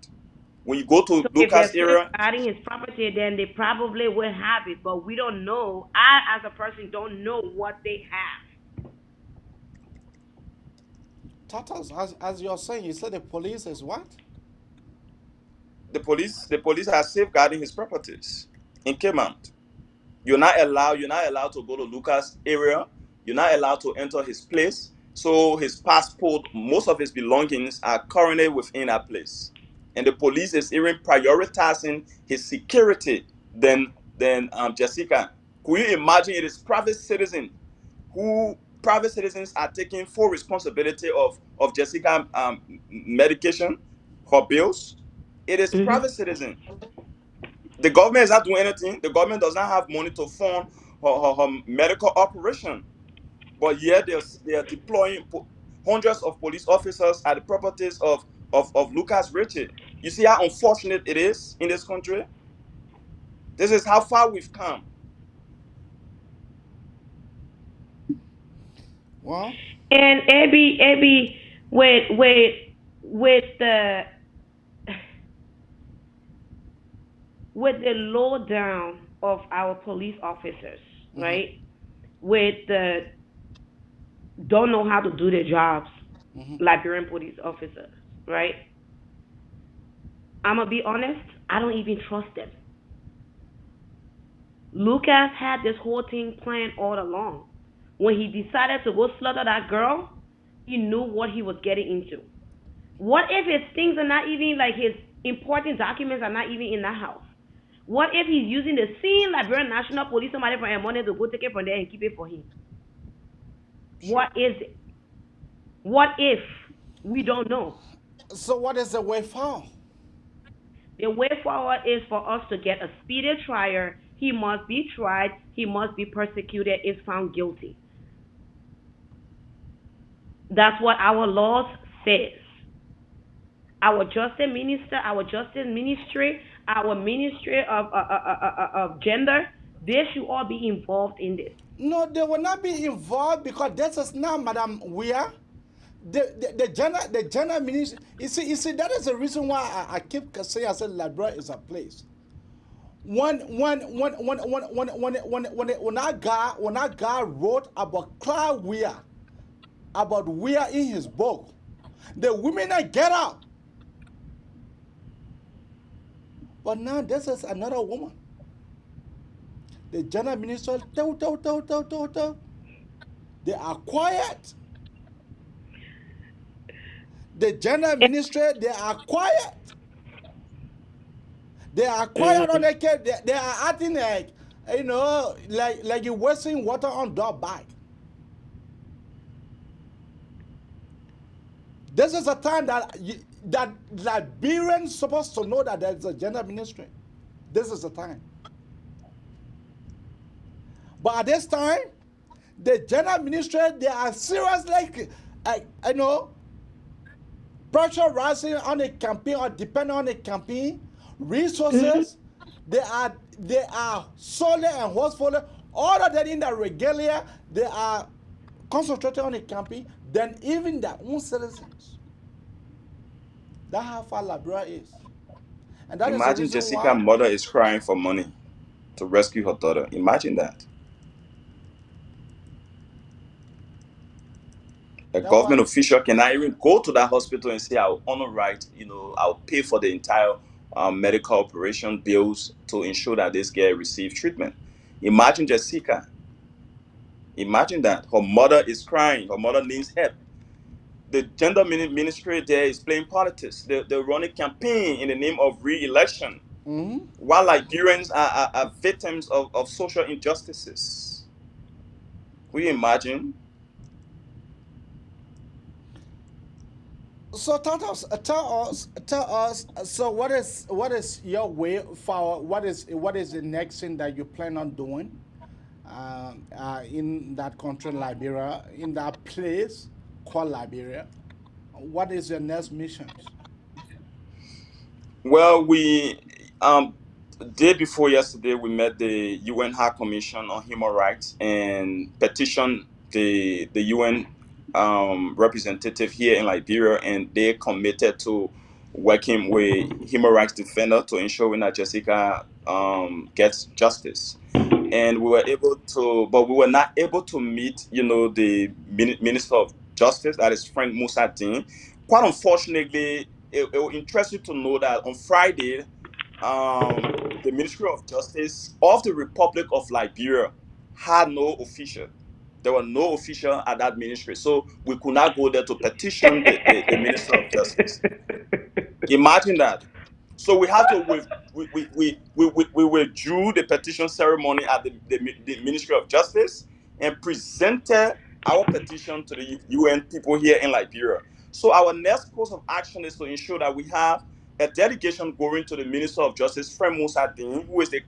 When you go to So if Lucas they're area, safeguarding his property, then they probably will have it, but we don't know. I, as a person, don't know what they have. Tatas, as you're saying, you said the police is what? the police are safeguarding his properties in Cape Mount. You're not allowed to go to Lucas area. You're not allowed to enter his place. So his passport, most of his belongings are currently within that place. And the police is even prioritizing his security than Jessica. Could you imagine it is private citizens are taking full responsibility of Jessica medication, her bills? It is private citizen. The government is not doing anything. The government does not have money to fund her medical operation. But yet they are deploying hundreds of police officers at the properties of Lucas Richie. You see how unfortunate it is in this country? This is how far we've come. Well, And AB, with the with the lowdown of our police officers, right? With the don't know how to do their jobs, Liberian police officers, right? I'm gonna be honest, I don't even trust them. Lucas had this whole thing planned all along. When he decided to go slaughter that girl, he knew what he was getting into. What if his things are not even like his important documents are not even in that house? What if he's using the same Liberian National Police somebody from money to go take it from there and keep it for him? What is it? What if? We don't know. so what is the way forward? The way forward is for us to get a speedy trial. He must be tried. He must be persecuted if found guilty. That's what our laws says. Our justice minister, our justice ministry, our ministry of gender, they should all be involved in this. No, they will not be involved because this is not Madam Weir. The general minister. You see, that is the reason why I keep saying I said Liberia is a place. When that guy wrote about Clyde Weir, about Weir in his book, the women that get up. But now this is another woman. The general minister, they are quiet. The general minister, they are quiet. They are quiet on the case. They are acting like, like you're wasting water on their back. This is a time that Liberians supposed to know that there's a gender ministry. This is the time. But at this time, the gender ministry, they are seriously, pressurizing on the campaign or depending on the campaign, resources, they are solely and forcefully, other than in the regalia, they are concentrating on the campaign than even their own citizens. That's how far Liberia is. And that Imagine is Jessica's mother is crying for money to rescue her daughter. Imagine that. A government official cannot even go to that hospital and say, I'll honor right, I'll pay for the entire medical operation bills to ensure that this girl receives treatment. Imagine Jessica. Imagine that. Her mother is crying. Her mother needs help. The gender ministry there is playing politics. They're running campaign in the name of re-election. While Liberians are victims of social injustices. Will you imagine? So tell us. So what is your way forward? What is the next thing that you plan on doing in that country, Liberia, in that place called Liberia? What is your next mission? Well, we day before yesterday we met the UN High Commission on Human Rights and petitioned the UN representative here in Liberia, and they committed to working with human rights defender to ensuring that Jessica gets justice. And we were able to, but we were not able to meet, the Minister of Justice, that is Frank Musa Dean. Quite unfortunately, it will interest you to know that on Friday, the Ministry of Justice of the Republic of Liberia had no official. There were no official at that ministry, so we could not go there to petition the Minister of Justice. Imagine that. So we had to we withdrew the petition ceremony at the Ministry of Justice and presented our petition to the UN people here in Liberia. So our next course of action is to ensure that we have a delegation going to the Minister of Justice, Frank Musa Dean, who is the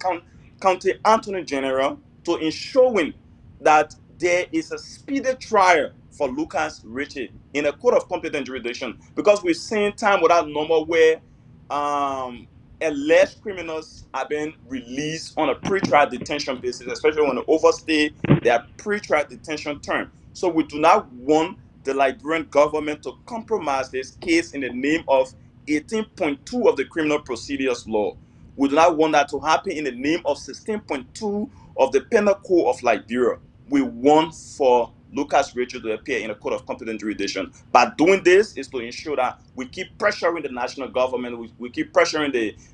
County Attorney General, to ensuring that there is a speedy trial for Lucas Ritchie in a court of competent jurisdiction, because we've seen time without number where um, alleged criminals are being released on a pretrial detention basis, especially when they overstay their pretrial detention term. So we do not want the Liberian government to compromise this case in the name of 18.2 of the Criminal Procedures Law. We do not want that to happen in the name of 16.2 of the Penal Code of Liberia. We want for Lucas Rachel to appear in a court of competent jurisdiction. By doing this is to ensure that we keep pressuring the national government, we keep pressuring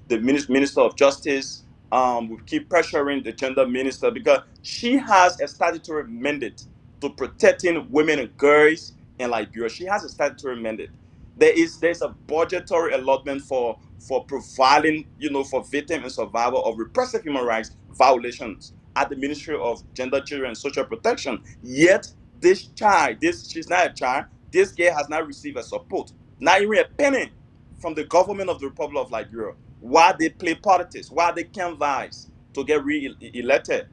the Minister of Justice, we keep pressuring the gender minister, because she has a statutory mandate to protecting women and girls in Liberia. She has a statutory mandate. There's a budgetary allotment for providing, for victims and survivors of repressive human rights violations at the Ministry of Gender, Children, and Social Protection. Yet this child, she's not a child. This girl has not received a support, not even a penny from the government of the Republic of Liberia. Why they play politics? Why they canvass to get re-elected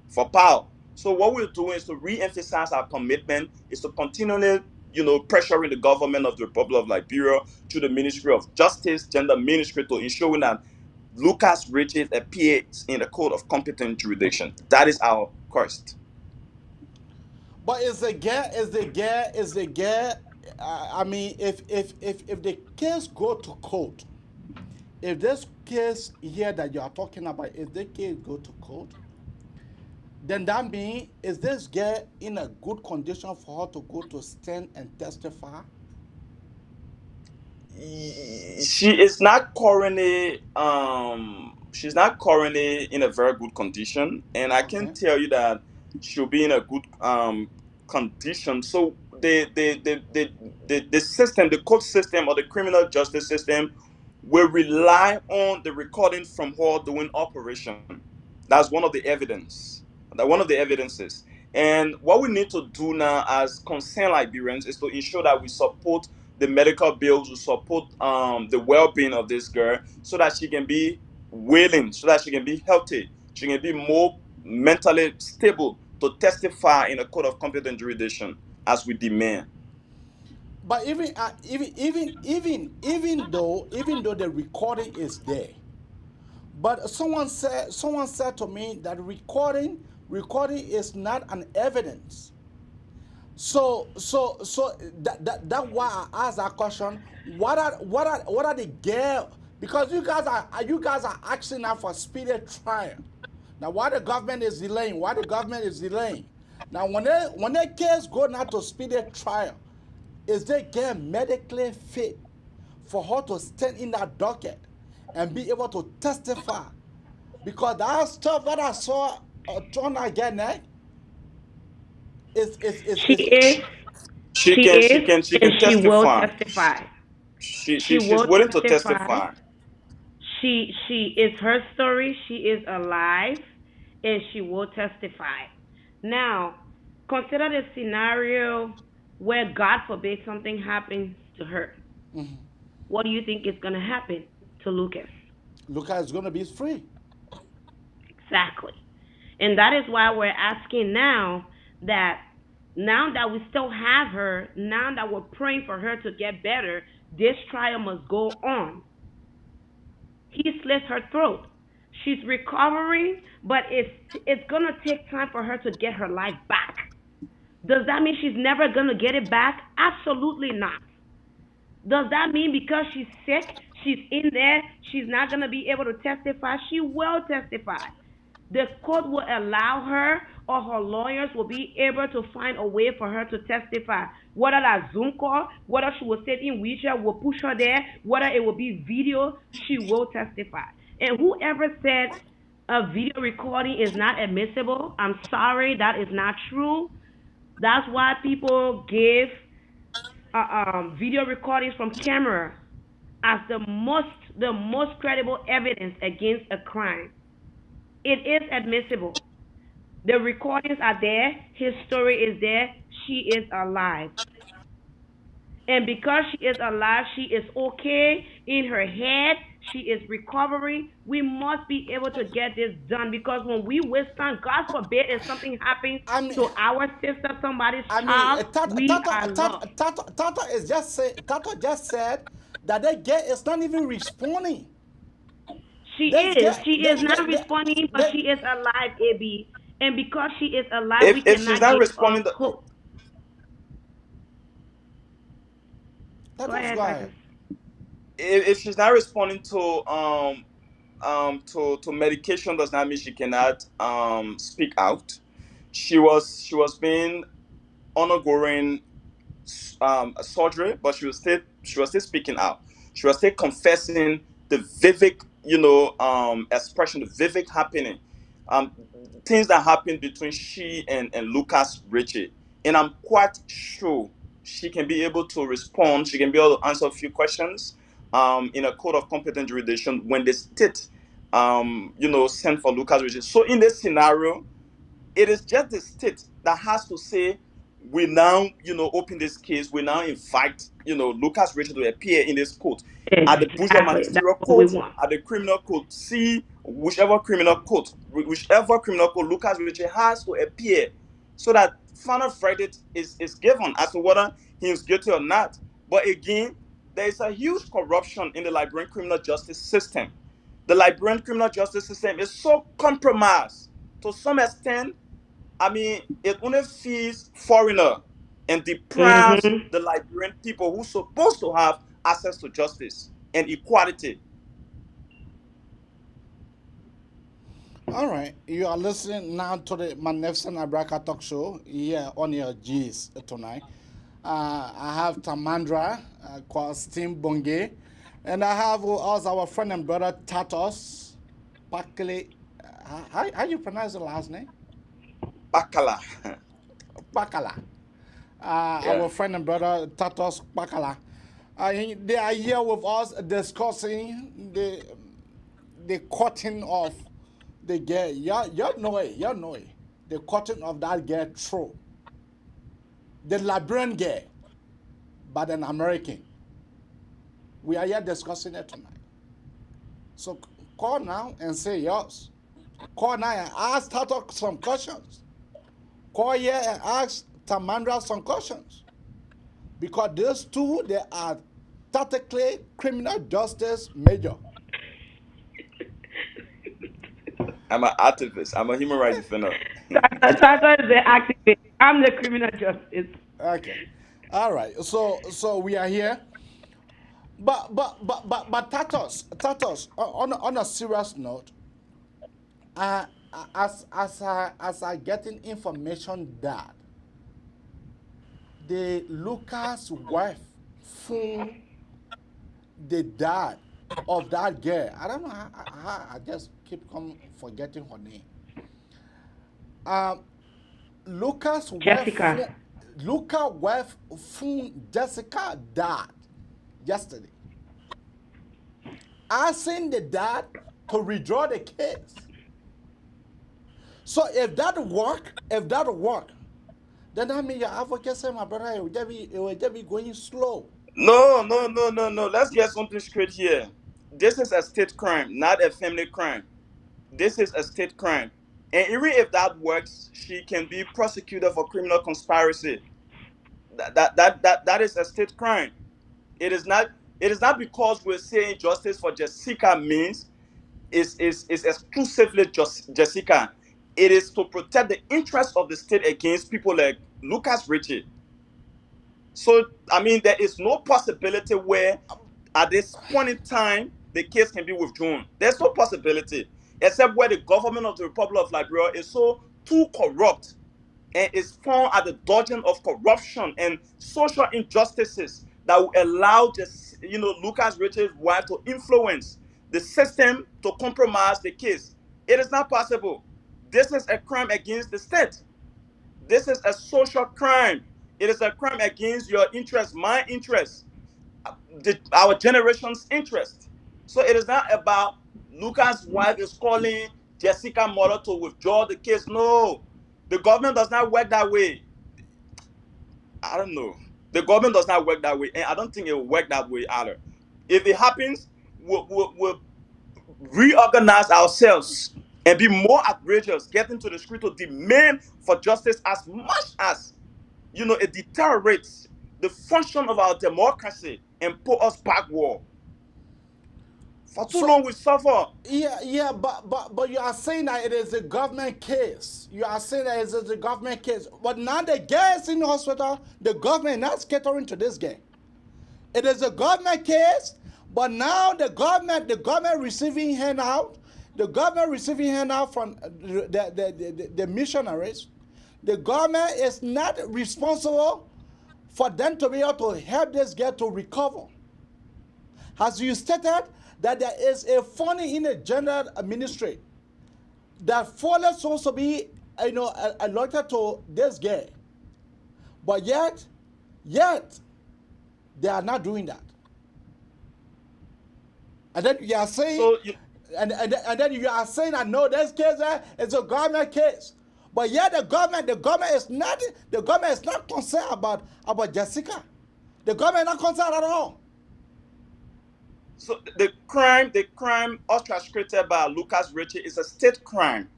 for power? So what we're doing is to re-emphasize our commitment, is to continually, pressuring the government of the Republic of Liberia through the Ministry of Justice, Gender Ministry, to ensuring that Lucas Riches appears in the court of competent jurisdiction. That is our quest. But is the I mean, if the case go to court, if this case here that you are talking about, if the case go to court, then that means, is this girl in a good condition for her to go to stand and testify? She is not currently she's not currently in a very good condition, and I can tell you that she'll be in a good condition. So the system, the court system, or the criminal justice system will rely on the recording from her doing operation. That's one of the evidence. That one of the evidences. And what we need to do now as concerned Liberians is to ensure that we support the medical bills, to support the well-being of this girl, so that she can be willing, so that she can be healthy, she can be more mentally stable to testify in a court of competent jurisdiction as we demand. But even though the recording is there, but someone said to me that recording is not an evidence. So that's why I asked that question. What are the girl? Because you guys are asking now for speedy trial. Now why the government is delaying? Now when the case go now to speedy trial, is the girl medically fit for her to stand in that docket and be able to testify? Because that stuff that I saw on that girl neck She is. She She can is, and she will testify. testify. She She's will willing to testify. testify. She is her story. She is alive, and she will testify. Now, consider the scenario where God forbid something happens to her. Mm-hmm. What do you think is going to happen to Lucas? Lucas is going to be free. Exactly. And that is why we're asking now that we still have her, now that we're praying for her to get better, this trial must go on. He slit her throat. She's recovering, but it's going to take time for her to get her life back. Does that mean she's never going to get it back? Absolutely not. Does that mean because she's sick, she's in there, she's not going to be able to testify? She will testify. The court will allow her, or her lawyers will be able to find a way for her to testify. Whether that's Zoom call, whether she will sit in wheelchair, we'll push her there, whether it will be video, she will testify. And whoever said a video recording is not admissible, I'm sorry, that is not true. That's why people give video recordings from camera as the most credible evidence against a crime. It is admissible. The recordings are there. His story is there. She is alive. And because she is alive, she is okay in her head. She is recovering. We must be able to get this done, because when we waste time, God forbid, if something happens to our sister, somebody's child, we are lost. Tata just said that girl is not even responding. She This is. girl, She is not responding, but she is alive, AB. And because she is alive, we If she's cannot not give responding, hope. Go Tatos, ahead, go Titus. ahead. if she's not responding to medication, does not mean she cannot speak out. She was being undergoing surgery, but she was still speaking out. She was still confessing the vivid, expression, the vivid happening, um, things that happened between she and Lucas Richie. And I'm quite sure she can be able to respond. She can be able to answer a few questions in a court of competent jurisdiction when the state, sent for Lucas Richie. So in this scenario, it is just the state that has to say, we now, open this case, we now invite, Lucas Rachel to appear in this court. At the bourgeois Exactly. That's magisterial what we court, want. at the criminal court, see whichever criminal court Lucas Rachel has to appear, so that final verdict is given as to whether he is guilty or not. But again, there is a huge corruption in the Liberian criminal justice system. The Liberian criminal justice system is so compromised to some extent. I mean, it only feeds foreigner and deprives Mhm. the Liberian people who supposed to have access to justice and equality. All right, you are listening now to the Magnificent Abraka Talk Show here on your G's tonight. I have Tamandra, called Steam Bonge, and I have also our friend and brother Tatos Pakele. How you pronounce the last name? Bakala. Pakala. Yeah. Our friend and brother Tatos Pakala. They are here with us discussing the cutting of the girl. You know it. The cutting of that girl through. The Liberian girl, but an American. We are here discussing it tonight. So call now and say yours. Call now and ask Tato some questions. Call here and ask Tamandra some questions. Because these two, they are tactically criminal justice major. I'm an activist. I'm a human rights defender. Tata is the activist. I'm the criminal justice. Okay. All right. So we are here. But Tatos, on a serious note, as I getting information that the Lucas wife found the dad of that girl. I don't know how I just keep forgetting her name. Lucas Jessica. wife found Jessica dad yesterday. Asking the dad to withdraw the case. So if that work, then that means your advocate say, my brother, it will just be going slow. No, no, no, no, no. Let's get something straight here. This is a state crime, not a family crime. This is a state crime. And even if that works, she can be prosecuted for criminal conspiracy. That is a state crime. It is not. It is not because we're saying justice for Jessica means is exclusively just Jessica. It is to protect the interests of the state against people like Lucas Richie. So I mean, there is no possibility where at this point in time the case can be withdrawn. There's no possibility, except where the government of the Republic of Liberia is so too corrupt and is found at the dodging of corruption and social injustices that will allow just Lucas Richard's wife to influence the system to compromise the case. It is not possible. This is a crime against the state. This is a social crime. It is a crime against your interest, my interest, our generation's interest. So it is not about Lucas' wife is calling Jessica mother to withdraw the case. No, the government does not work that way. I don't know. The government does not work that way, and I don't think it will work that way either. If it happens, we'll reorganize ourselves and be more outrageous, get into the street to demand for justice as much as it deteriorates the function of our democracy and put us backward. For too long we suffer. Yeah, but you are saying that it is a government case. You are saying that it is a government case. But now the guy is in the hospital, the government is not catering to this guy. It is a government case, but now the government receiving handout, from the missionaries. The government is not responsible for them to be able to help this girl to recover. As you stated, that there is a funding in the general ministry that fully supposed to be, allotted to this girl, but yet they are not doing that. And then you are saying, So and then you are saying that no, this case is a government case, but yet the government is not concerned about Jessica. The government is not concerned at all. So the crime orchestrated by Lucas Ritchie is a state crime,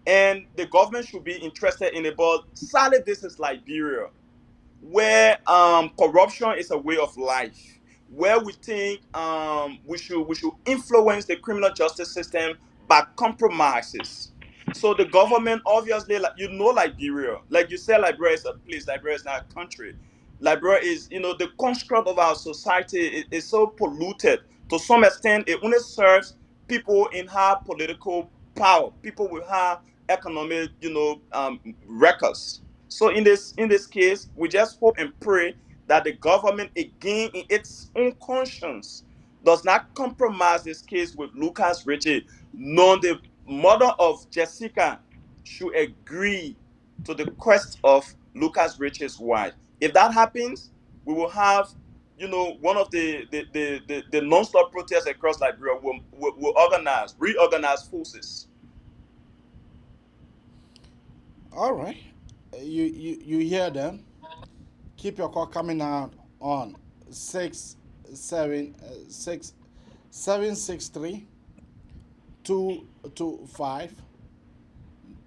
and the government should be interested in it. But sadly, this is Liberia, where corruption is a way of life, where we think we should influence the criminal justice system by compromises. So the government obviously, Liberia, like you said, Liberia is a place. Liberia is not a country. Liberia is, the construct of our society is so polluted. To some extent, it only serves people in high political power, people with high economic, records. So in this case, we just hope and pray that the government, again, in its own conscience, does not compromise this case with Lucas Ritchie. None the mother of Jessica should agree to the quest of Lucas Ritchie's wife. If that happens, we will have, one of the non-stop protests across Liberia will reorganize forces. All right, you hear them. Keep your call coming out on 763 225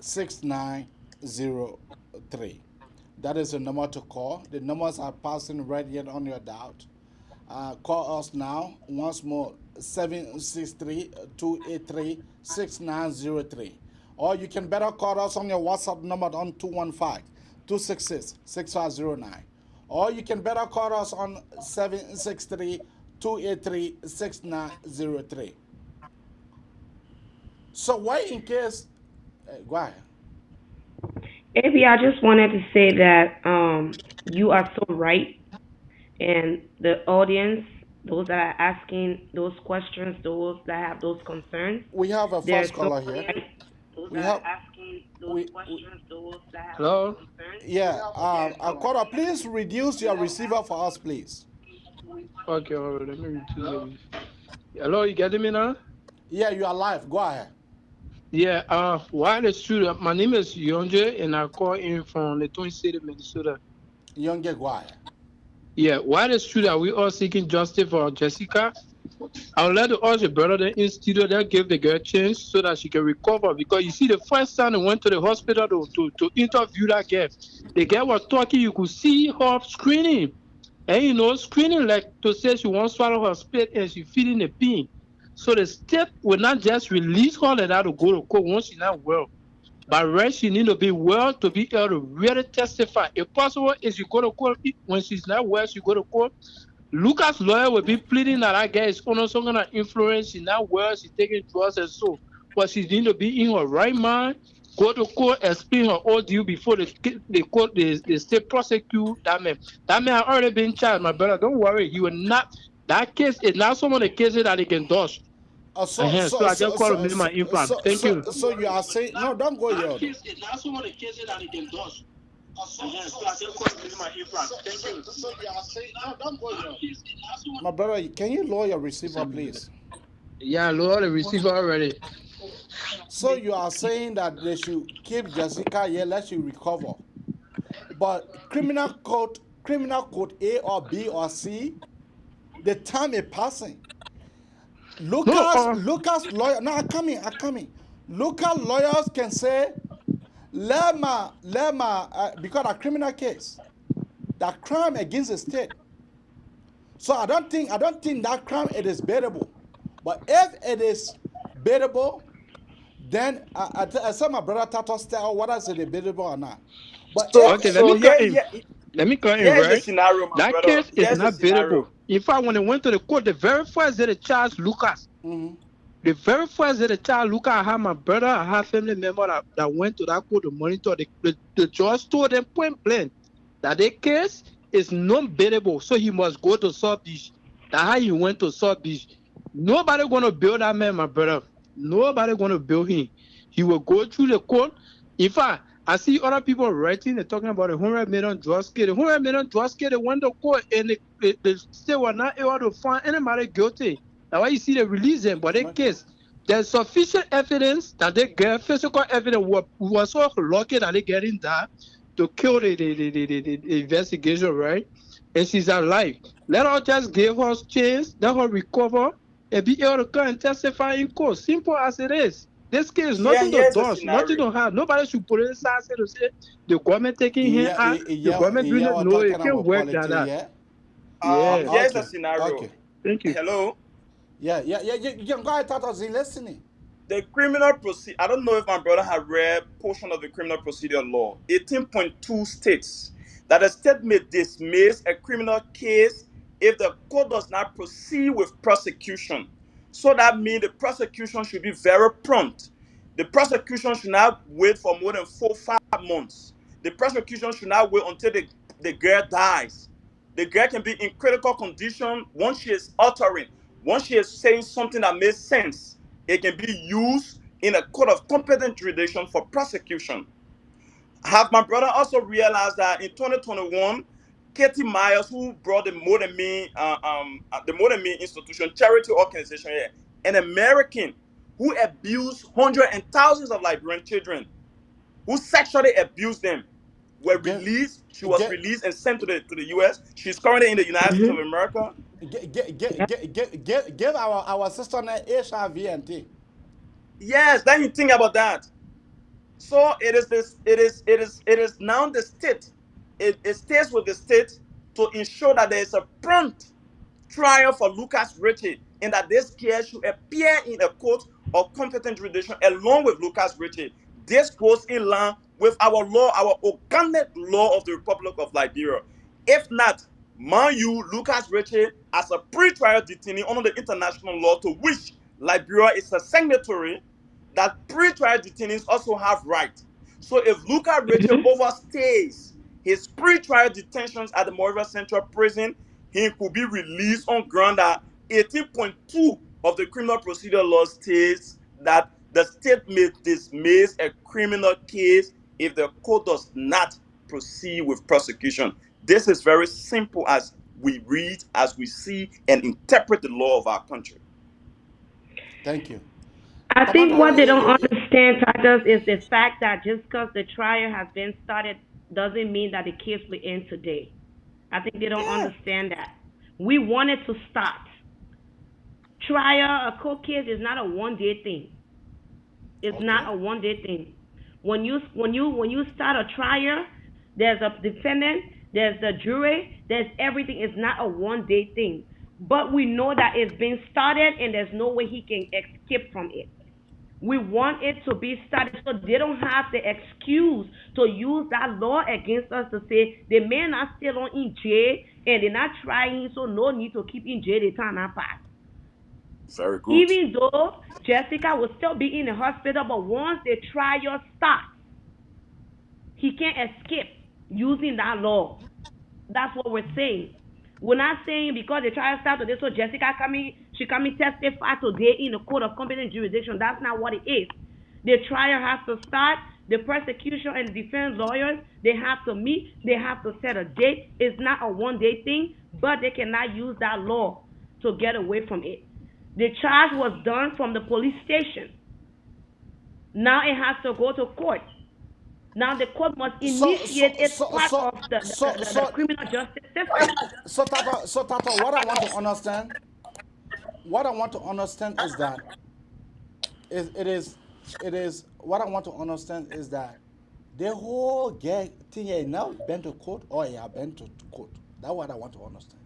6903. That is the number to call. The numbers are passing right here on your doubt. Call us now once more, 763 283 6903. Or you can better call us on your WhatsApp number on 215 266 6509. Or you can better call us on 763 283 6903. So why in case, go ahead. Maybe I just wanted to say that you are so right, and the audience, those that are asking those questions, those that have those concerns, We have a they're first so caller here. right. Those We that have, are asking those we, questions, those that have Hello? those concerns, yeah, they're so caller, please reduce your receiver for us, please. Okay, all right, let me reduce it. Hello, you getting me now? Yeah, you are live. Go ahead. Yeah, while the student, my name is Yonje, and I call in from the Twin City, Minnesota. Yonge, go ahead. Yeah, while the student, we all seeking justice for Jessica. I would like to ask the brother in studio that give the girl a chance so that she can recover. Because you see, the first time they went to the hospital to interview that girl, the girl was talking, you could see her screaming. And screaming like to say she won't swallow her spit and she feeling the pain. So the state will not just release her like that to go to court once she's not well. But right, she need to be well to be able to really testify. If possible, if she go to court, when she's not well, she go to court. Lucas' lawyer will be pleading that guy is under some kind of influence. She's not well, she's taking drugs and so. But she need to be in her right mind, go to court, explain her ordeal before the court, the state prosecute that man. That man already been charged, my brother. Don't worry, he will not. That case is not some of the cases that he can dodge. So I just call him my influence. Thank you. So you are saying, no, don't go here. That case is not some of the cases that he can dodge. My brother, can you lower your receiver, please? Yeah, lower the receiver already. So you are saying that they should keep Jessica here, let she recover. But criminal code A or B or C, the time is passing. Lucas lawyer, no, I'm coming. Lucas lawyers can say, because a criminal case, that crime against the state. So I don't think that crime it is bearable. But if it is bearable, then I said my brother Tato tell what I said it bearable or not. But So if Okay, let so me it, cut in. Let me cut in, here is the right? scenario, my That brother. case is Here's the not scenario. bearable. In fact, when they went to the court, the very first day they charged Lucas. The very first day they charged Lucas, I had my brother, I had family member that went to that court to monitor. The judge told them point blank that the case is non-bearable, so he must go to South Beach. That's how he went to South Beach. Nobody gonna build that man, my brother. Nobody gonna build him. He will go through the court. In fact, I see other people writing and talking about a $100 million drug case. The $100 million drug case, they went to court and they still were not able to find anybody guilty. That's why you see they release them. But that case, there's sufficient evidence that they get, physical evidence. We were so lucky that they get in that to kill the investigation, right? And she's alive. Let her just give her a chance, let her recover, and be able to come and testify in court. Simple as it is. This case, nothing to Here's the dodge, nothing scenario. to hide. Nobody should put it aside to say the government taking him out, the government doing it. we're No, it talking can't about work like politics, that. yeah. Yeah. Here's the Okay. scenario. Okay. Thank you. Hello. Yeah. You can go ahead, Tato, listening. The criminal procedure, I don't know if my brother had read portion of the criminal procedure law. 18.2 states that a state may dismiss a criminal case if the court does not proceed with prosecution. So that means the prosecution should be very prompt. The prosecution should not wait for more than 4-5 months. The prosecution should not wait until the girl dies. The girl can be in critical condition once she is uttering, once she is saying something that makes sense. It can be used in a court of competent jurisdiction for prosecution. Have my brother also realized that in 2021, Katie Myers, who brought the More Than Me, the More Than Me institution, charity organization here, an American who abused hundreds and thousands of Liberian children, who sexually abused them, were released. She was released and sent to the U.S. She's currently in the United States of America. Give our sister HIV and T. Yes, then you think about that. So it is now the state. It stays with the state to ensure that there is a prompt trial for Lucas Ritchie and that this case should appear in a court of competent jurisdiction along with Lucas Ritchie. This goes in line with our law, our organic law of the Republic of Liberia. If not, mind you, Lucas Ritchie as a pre-trial detainee under the international law to which Liberia is a signatory, that pre-trial detainees also have rights. So if Lucas Ritchie overstays his pre-trial detentions at the Monrovia Central Prison, he could be released on ground that 18.2 of the criminal procedure law states that the state may dismiss a criminal case if the court does not proceed with prosecution. This is very simple as we read, as we see, and interpret the law of our country. Thank you. I think what they don't understand, Titus, is the fact that just because the trial has been started doesn't mean that the case will end today. I think they don't understand that. We want it to start. Trial, a court case is not a one-day thing. It's not a one-day thing. When you start a trial, there's a defendant, there's the jury, there's everything. It's not a one-day thing. But we know that it's been started and there's no way he can escape from it. We want it to be started so they don't have the excuse to use that law against us to say the man are still on in jail and they're not trying, so no need to keep in jail the time not pass. Very good. Even though Jessica will still be in the hospital, but once the trial starts, he can't escape using that law. That's what we're saying. We're not saying because the trial starts today, so Jessica she coming testify today in a court of competent jurisdiction. That's not what it is. The trial has to start. The prosecution and the defense lawyers, they have to meet. They have to set a date. It's not a one-day thing, but they cannot use that law to get away from it. The charge was done from the police station. Now it has to go to court. Now the court must initiate it part of the criminal justice system. So Tato, what I want to understand is that it is what I want to understand is that the whole thing has now been to court or it has been to court. That's what I want to understand.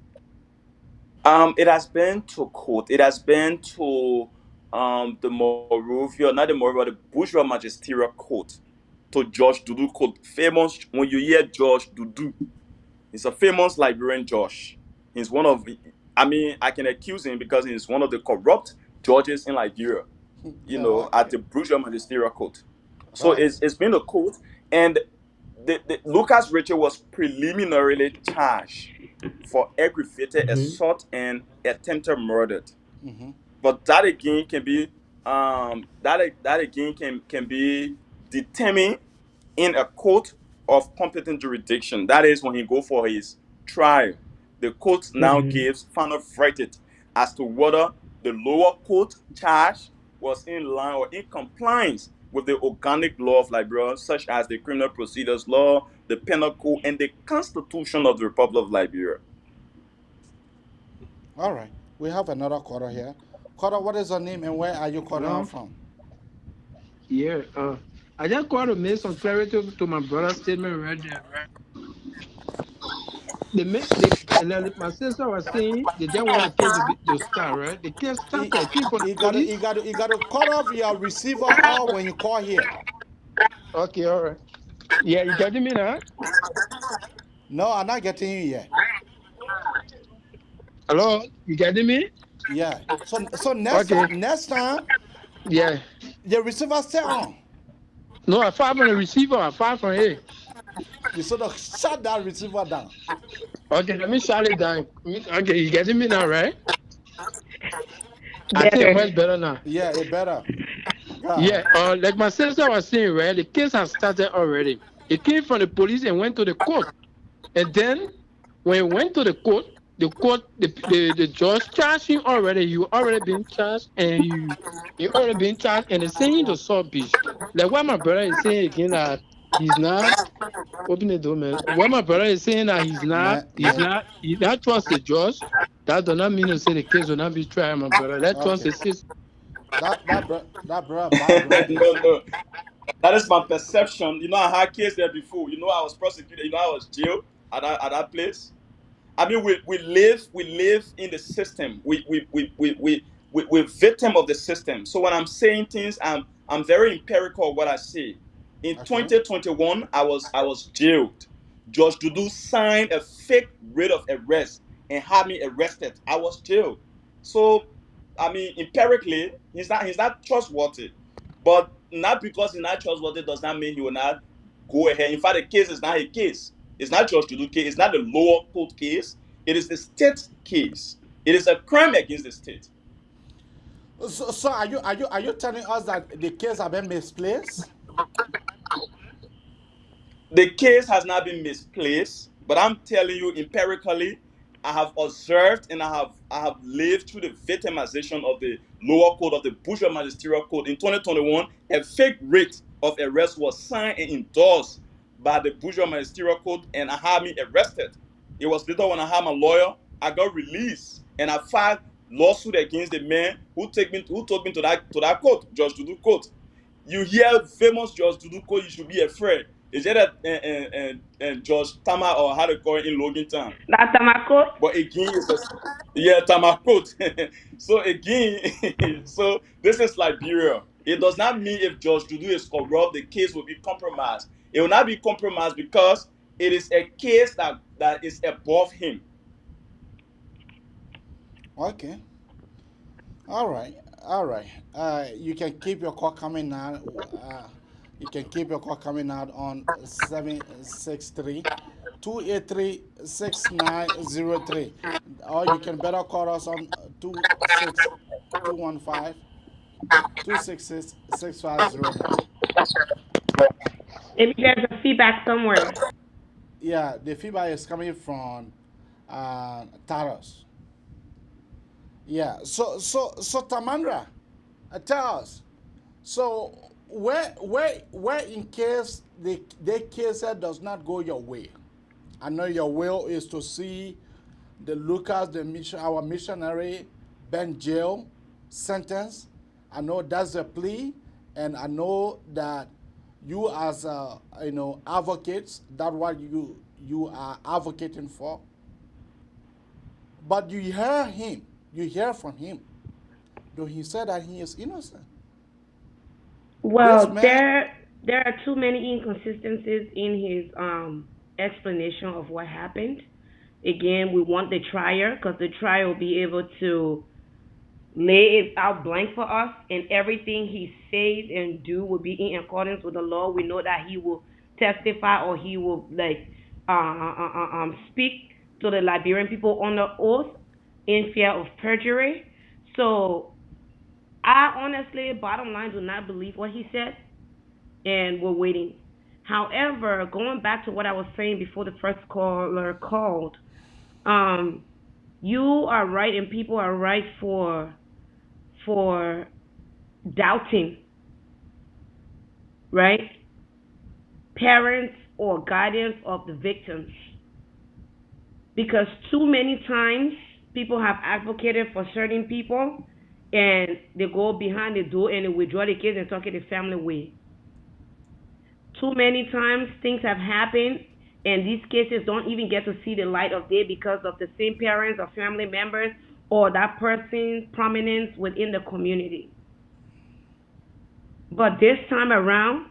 It has been to court. It has been to the Morovia, not the Morovia, the Bourgeois Magisterial Court, to George Dudu Court. Famous when you hear George Dudu, he's a famous Liberian judge. He's one of, I mean, I can accuse him because he's one of the corrupt judges in Liberia. Oh, At okay. the Bourgeois Magisterial Court. So Right. it's been a court, and the Lucas Rachel was preliminarily charged for aggravated assault and attempted murder. Mm-hmm. But that again can be that again can be determined in a court of competent jurisdiction. That is when he go for his trial. The court now gives final verdict as to whether the lower court charge was in line or in compliance with the organic law of Liberia, such as the criminal procedures law, the penal code, and the Constitution of the Republic of Liberia. All right. We have another caller here. Caller, what is your name and where are you calling Hello? us from? Yeah. I just called to make some clarity to my brother's statement right there, right? My sister was saying they just want the case to start, right? The case started. It came from the police. You gotta cut off your receiver or when you call here. Okay, all right. Yeah, you getting me now? No, I'm not getting you yet. Hello? You getting me? Yeah. So Okay. next time Yeah. the receiver stay on. No, I five on the receiver. I five from here. You sort of shut that receiver down. Okay, let me shut it down. Okay, you getting me now, right? I Better. think much better now. Yeah, it better. Yeah, like my sister was saying, right? The case has started already. It came from the police and went to the court. And then when it went to the court, the judge charged him already. You already been charged, and you already been charged, and they're saying the sub bitch. Like what my brother is saying again that he's not open the door, man. What my brother is saying that he's not trust the judge. That does not mean to say the case will not be tried, my brother. That trust is his. That brother background is No. That is my perception. I had case there before. I was prosecuted. I was jailed at that place. I mean, we live in the system. We're victim of the system. So when I'm saying things, I'm very empirical of what I say. In 2021, I was jailed. Judge Dudu signed a fake writ of arrest and had me arrested. I was jailed. So I mean, empirically, he's not trustworthy. But not because he's not trustworthy does not mean he will not go ahead. In fact, the case is not a case. It's not Judge Dudu case. It's not the lower court case. It is the state case. It is a crime against the state. So are you telling us that the case have been misplaced? The case has not been misplaced, but I'm telling you empirically, I have observed and I have lived through the victimization of the lower court of the Bourgeois Magisterial Court in 2021. A fake writ of arrest was signed and endorsed by the Bourgeois Magisterial Court, and I had me arrested. It was later when I had my lawyer, I got released, and I filed lawsuit against the man who took me to that court, Judge Dudu Court. You hear famous Judge Dudu Court, you should be afraid. Is it and George Tama or how they call it in Logan Town? That's Tamako. But again, Tamakot. So again, so this is Liberia. It does not mean if Judge Dudu is corrupt, the case will be compromised. It will not be compromised because it is a case that is above him. Okay. All right. You can keep your call coming now. You can keep your call coming out on 763-283-6903. Or you can better call us on 215-266-6509. Maybe there's a feedback somewhere. Yeah, the feedback is coming from Taros. Yeah, so Tamandra, tell us. So where in case the case does not go your way, I know your will is to see the Lucas, our missionary, Ben jail sentence. I know that's a plea, and I know that you as advocates, that's what you are advocating for. But you hear him, you hear from him, though he said that he is innocent. This Well, man, there are too many inconsistencies in his explanation of what happened. Again, we want the trier because the trier will be able to lay it out blank for us, and everything he says and do will be in accordance with the law. We know that he will testify, or he will speak to the Liberian people under oath in fear of perjury. So I honestly, bottom line, do not believe what he said, and we're waiting. However, going back to what I was saying before the first caller called, um, you are right, and people are right for doubting, right? Parents or guardians of the victims. Because too many times people have advocated for certain people and they go behind the door and they withdraw the kids and talk it the family way. Too many times things have happened and these cases don't even get to see the light of day because of the same parents or family members or that person's prominence within the community. But this time around,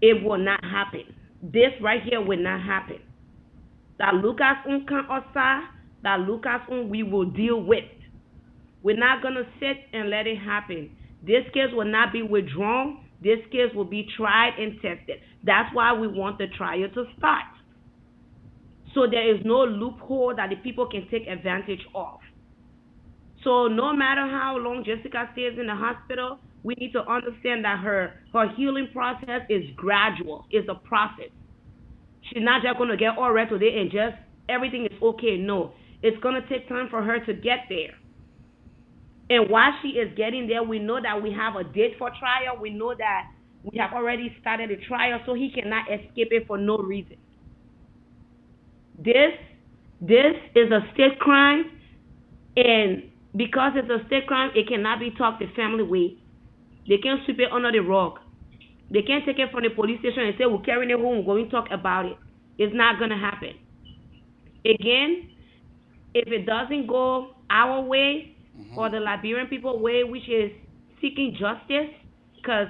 it will not happen. This right here will not happen. That Lucas can osa, that Lucas we will deal with. We're not gonna sit and let it happen. This case will not be withdrawn. This case will be tried and tested. That's why we want the trial to start. So there is no loophole that the people can take advantage of. So no matter how long Jessica stays in the hospital, we need to understand that her healing process is gradual. It's a process. She's not just going to get all right today and just everything is okay. No, it's going to take time for her to get there. And while she is getting there, we know that we have a date for trial. We know that we have already started the trial, so he cannot escape it for no reason. This is a state crime, and because it's a state crime, it cannot be talked the family way. They can't sweep it under the rug. They can't take it from the police station and say, we're carrying it home, we're going to talk about it. It's not going to happen. Again, if it doesn't go our way or the Liberian people way, which is seeking justice, because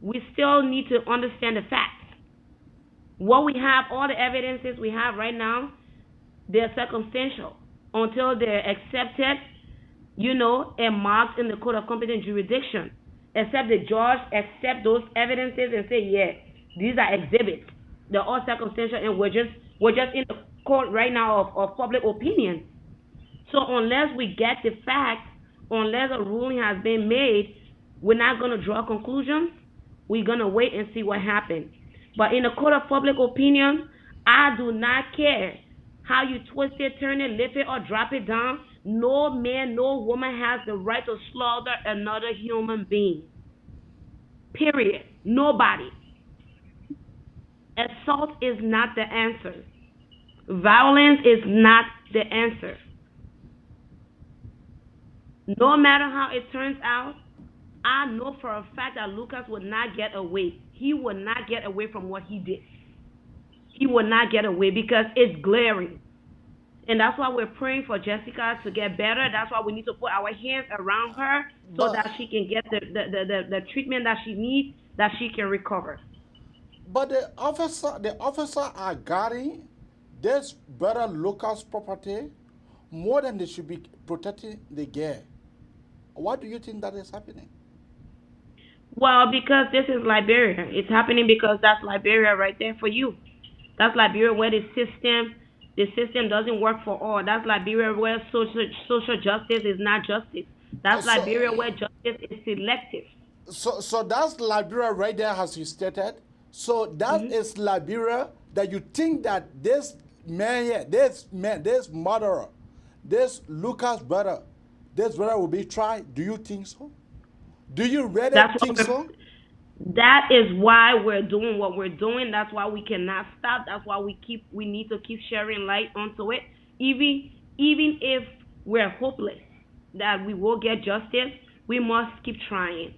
we still need to understand the facts. What we have, all the evidences we have right now, they're circumstantial until they're accepted, and marked in the code of competent jurisdiction. Except the judge accept those evidences and say, yeah, these are exhibits. They're all circumstantial, and we're just in the court right now of public opinion. So unless we get the facts, unless a ruling has been made, we're not going to draw conclusions. We're going to wait and see what happens. But in the court of public opinion, I do not care how you twist it, turn it, lift it, or drop it down. No man, no woman has the right to slaughter another human being. Period. Nobody. Assault is not the answer. Violence is not the answer. No matter how it turns out, I know for a fact that Lucas would not get away. He would not get away from what he did. He will not get away because it's glaring. And that's why we're praying for Jessica to get better. That's why we need to put our hands around her so that she can get the treatment that she needs, that she can recover. But the officer are guarding this brother Lucas' property more than they should be protecting the girl. Why do you think that is happening? Well, because this is Liberia. It's happening because that's Liberia right there for you. That's Liberia where the system doesn't work for all. That's Liberia where social justice is not justice. That's Liberia where justice is selective. So that's Liberia right there, as you stated. So that is Liberia that you think that this man here, this murderer, this Lucas brother, this brother will be tried. Do you think so? Do you really think so? That is why we're doing what we're doing. That's why we cannot stop. That's why we need to keep sharing light onto it. Even if we're hopeless that we will get justice, we must keep trying.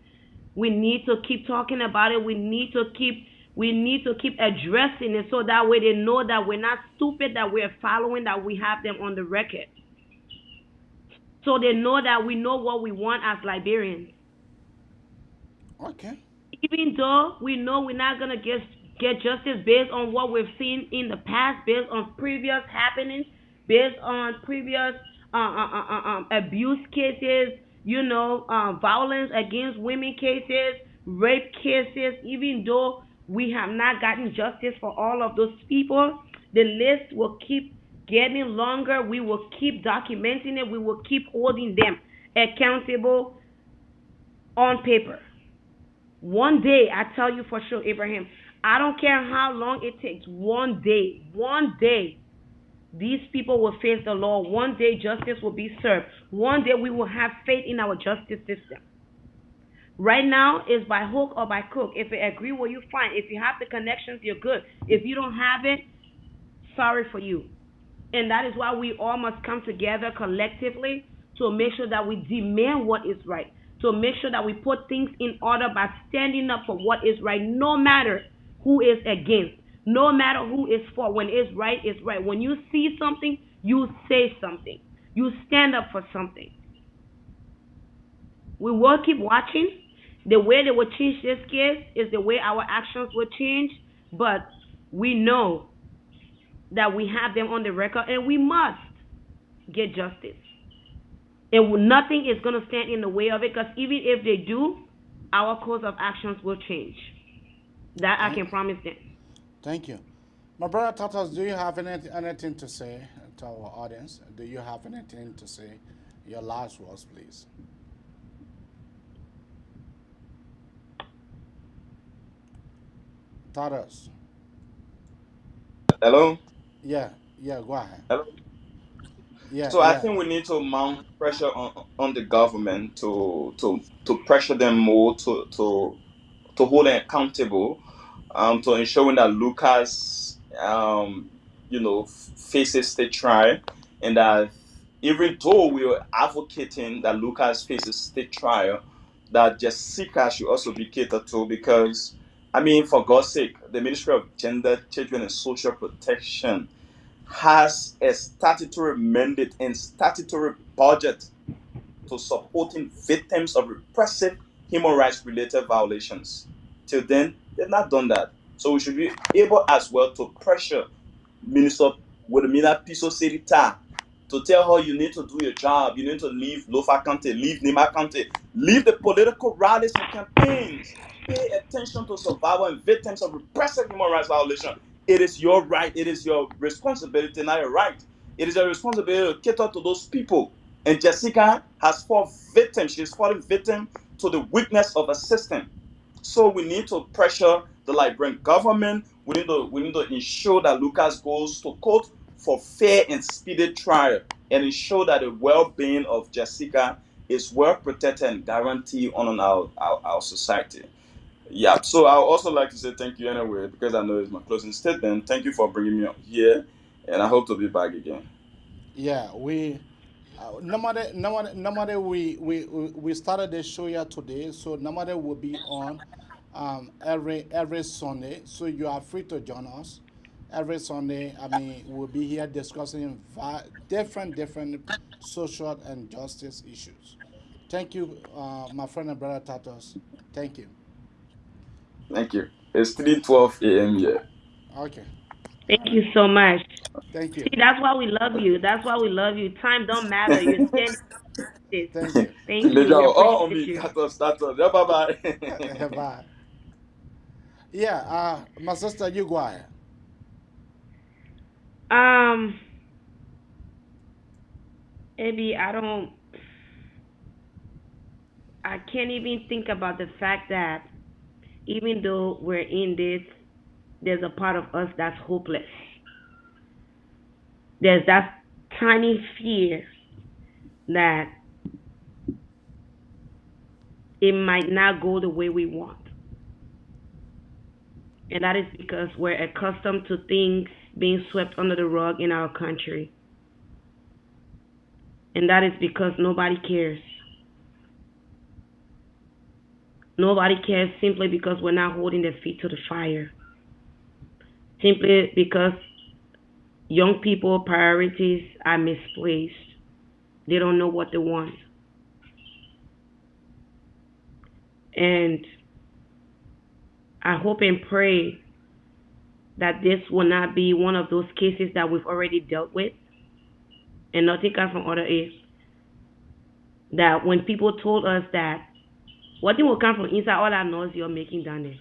We need to keep talking about it. We need to keep addressing it so that way they know that we're not stupid, that we're following, that we have them on the record. so they know that we know what we want as Liberians. Okay. Even though we know we're not gonna get justice based on what we've seen in the past, based on previous happenings, based on previous abuse cases, violence against women cases, rape cases. Even though we have not gotten justice for all of those people, the list will keep getting longer. We will keep documenting it. We will keep holding them accountable on paper. One day, I tell you for sure, Abraham, I don't care how long it takes. One day, these people will face the law. One day, justice will be served. One day, we will have faith in our justice system. Right now, it's by hook or by crook. If you agree with you, fine. If you have the connections, you're good. If you don't have it, sorry for you. And that is why we all must come together collectively to make sure that we demand what is right, to make sure that we put things in order by standing up for what is right, no matter who is against, no matter who is for. When it's right, it's right. When you see something, you say something. You stand up for something. We will keep watching. The way they will change this case is the way our actions will change, but we know that we have them on the record and we must get justice. And nothing is going to stand in the way of it, because even if they do, our course of actions will change. That I can promise them. Thank you. My brother Tatas, do you have anything to say to our audience? Do you have anything to say? Your last words, please. Tatas. Hello? Yeah, go ahead. Hello? Yeah, So I think we need to mount pressure on the government to pressure them more to hold them accountable, to ensuring that Lucas, faces state trial, and that even though we are advocating that Lucas faces state trial, that Jessica should also be catered to, because, I mean, for God's sake, the Ministry of Gender, Children and Social Protection has a statutory mandate and statutory budget to supporting victims of repressive human rights related violations. Till then, they've not done that. So we should be able as well to pressure Minister Wilhelmina Piso Serita to tell her you need to do your job, you need to leave Lofa County, leave Nima County, leave the political rallies and campaigns. Pay attention to survivors and victims of repressive human rights violation. It is your right, it is your responsibility, not your right. It is your responsibility to cater to those people. And Jessica has fallen victim. She's fallen victim to the weakness of a system. So we need to pressure the Liberian government. We need to ensure that Lucas goes to court for fair and speedy trial, and ensure that the well-being of Jessica is well protected and guaranteed on our society. Yeah. So I would also like to say thank you anyway, because I know it's my closing statement. Thank you for bringing me up here, and I hope to be back again. Yeah, normally we started the show here today, so normally we'll be on every Sunday. So you are free to join us every Sunday. I mean, we'll be here discussing different social and justice issues. Thank you, my friend and brother Tatos. Thank you. Thank you. It's 3:12 a.m. here. Okay. Thank you so much. Thank you. See, that's why we love you. That's why we love you. Time don't matter. You're standing this. Thank you. Thank you. Major, We on appreciate me. you. Status. Yeah, bye-bye. Bye. Yeah, my sister, you go ahead. Maybe I can't even think about the fact that even though we're in this, there's a part of us that's hopeless. There's that tiny fear that it might not go the way we want. And that is because we're accustomed to things being swept under the rug in our country. And that is because nobody cares. Nobody cares simply because we're not holding their feet to the fire. Simply because young people priorities are misplaced. They don't know what they want. And I hope and pray that this will not be one of those cases that we've already dealt with and nothing comes from other areas. That when people told us that what thing will come from inside, all that noise you're making down there.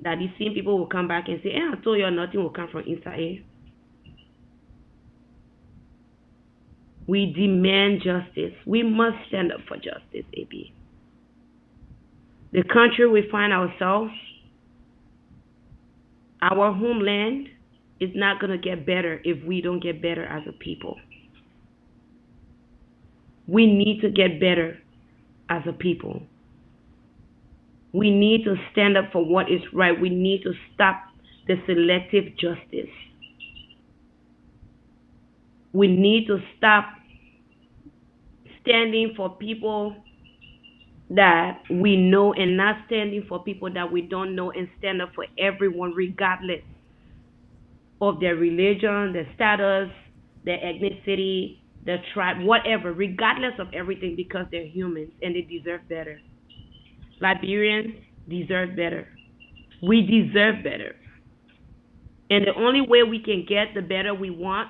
That these same people will come back and say, I told you nothing will come from inside here. We demand justice. We must stand up for justice, AB. The country we find ourselves, our homeland, is not going to get better if we don't get better as a people. We need to get better as a people. We need to stand up for what is right. We need to stop the selective justice. We need to stop standing for people that we know and not standing for people that we don't know, and stand up for everyone regardless of their religion, their status, their ethnicity, their tribe, whatever, regardless of everything, because they're humans and they deserve better. Liberians deserve better. We deserve better. And the only way we can get the better we want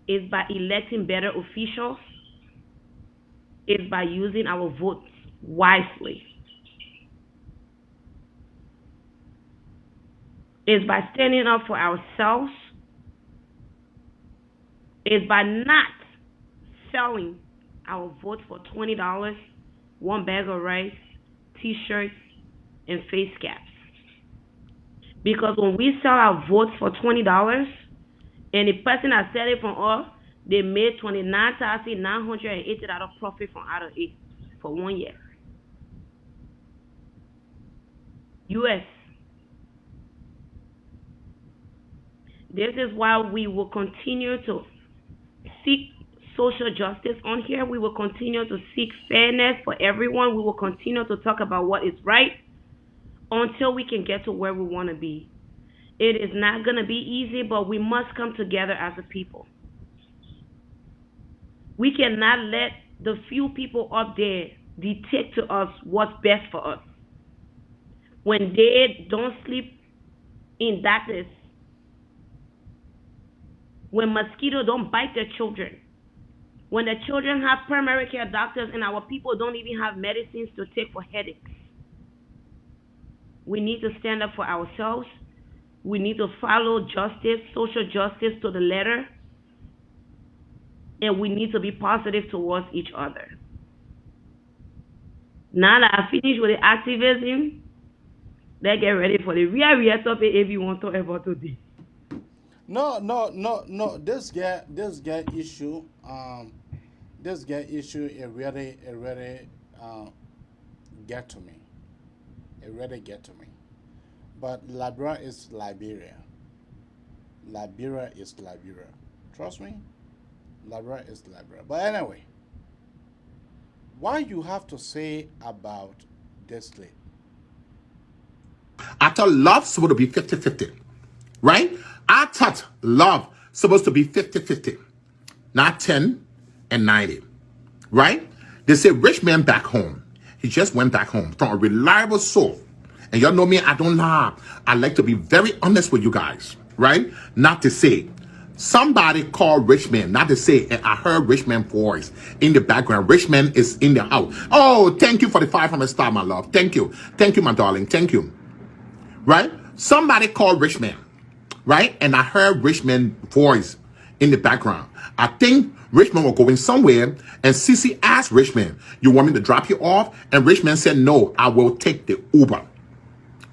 is by electing better officials, is by using our votes wisely. Is by standing up for ourselves. Is by not selling our votes for $20, one bag of rice, t-shirts, and face caps. Because when we sell our votes for $20, and the person that sell it from us, they made $29,980 profit from out of it for 1 year. US. This is why we will continue to seek social justice on here. We will continue to seek fairness for everyone. We will continue to talk about what is right until we can get to where we want to be. It is not going to be easy, but we must come together as a people. We cannot let the few people up there dictate to us what's best for us. When they don't sleep in darkness, when mosquitoes don't bite their children, when the children have primary care doctors and our people don't even have medicines to take for headaches. We need to stand up for ourselves. We need to follow justice, social justice to the letter. And we need to be positive towards each other. Now that I finished with the activism, let's get ready for the real topic if you want to talk about today. No. This guy issue, it really get to me. It really get to me. But Liberia is Liberia. Liberia is Liberia. Trust me, Liberia is Liberia. But anyway, what you have to say about this lady? I thought love's supposed to be 50-50, right? I thought love supposed to be 50-50, not 10 and 90, right? They say rich man back home. He just went back home from a reliable source. And y'all know me, I don't lie. I like to be very honest with you guys, right? Not to say somebody called rich man, not to say, and I heard rich man voice in the background. Rich man is in the house. Oh, thank you for the 500 star, my love. Thank you. Thank you, my darling. Thank you. Right? Somebody called rich man, right? And I heard rich man voice in the background. I think Richmond was going somewhere, and Cece asked Richmond, you want me to drop you off? And Richmond said, no, I will take the Uber.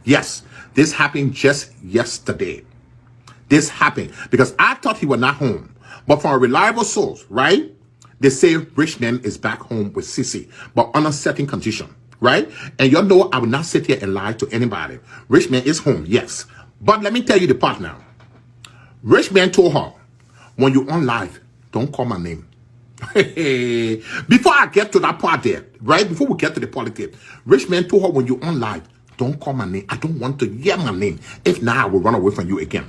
Yes, this happened just yesterday. This happened because I thought he was not home. But from a reliable source, right? They say Richmond is back home with Cece, but on a certain condition, right? And you know I will not sit here and lie to anybody. Richmond is home, yes. But let me tell you the part now. Richmond told her, when you're on live, don't call my name. Before I get to that part there, right? Before we get to the politics, Richmond told her, when you're on live, don't call my name. I don't want to hear my name. If not, I will run away from you again.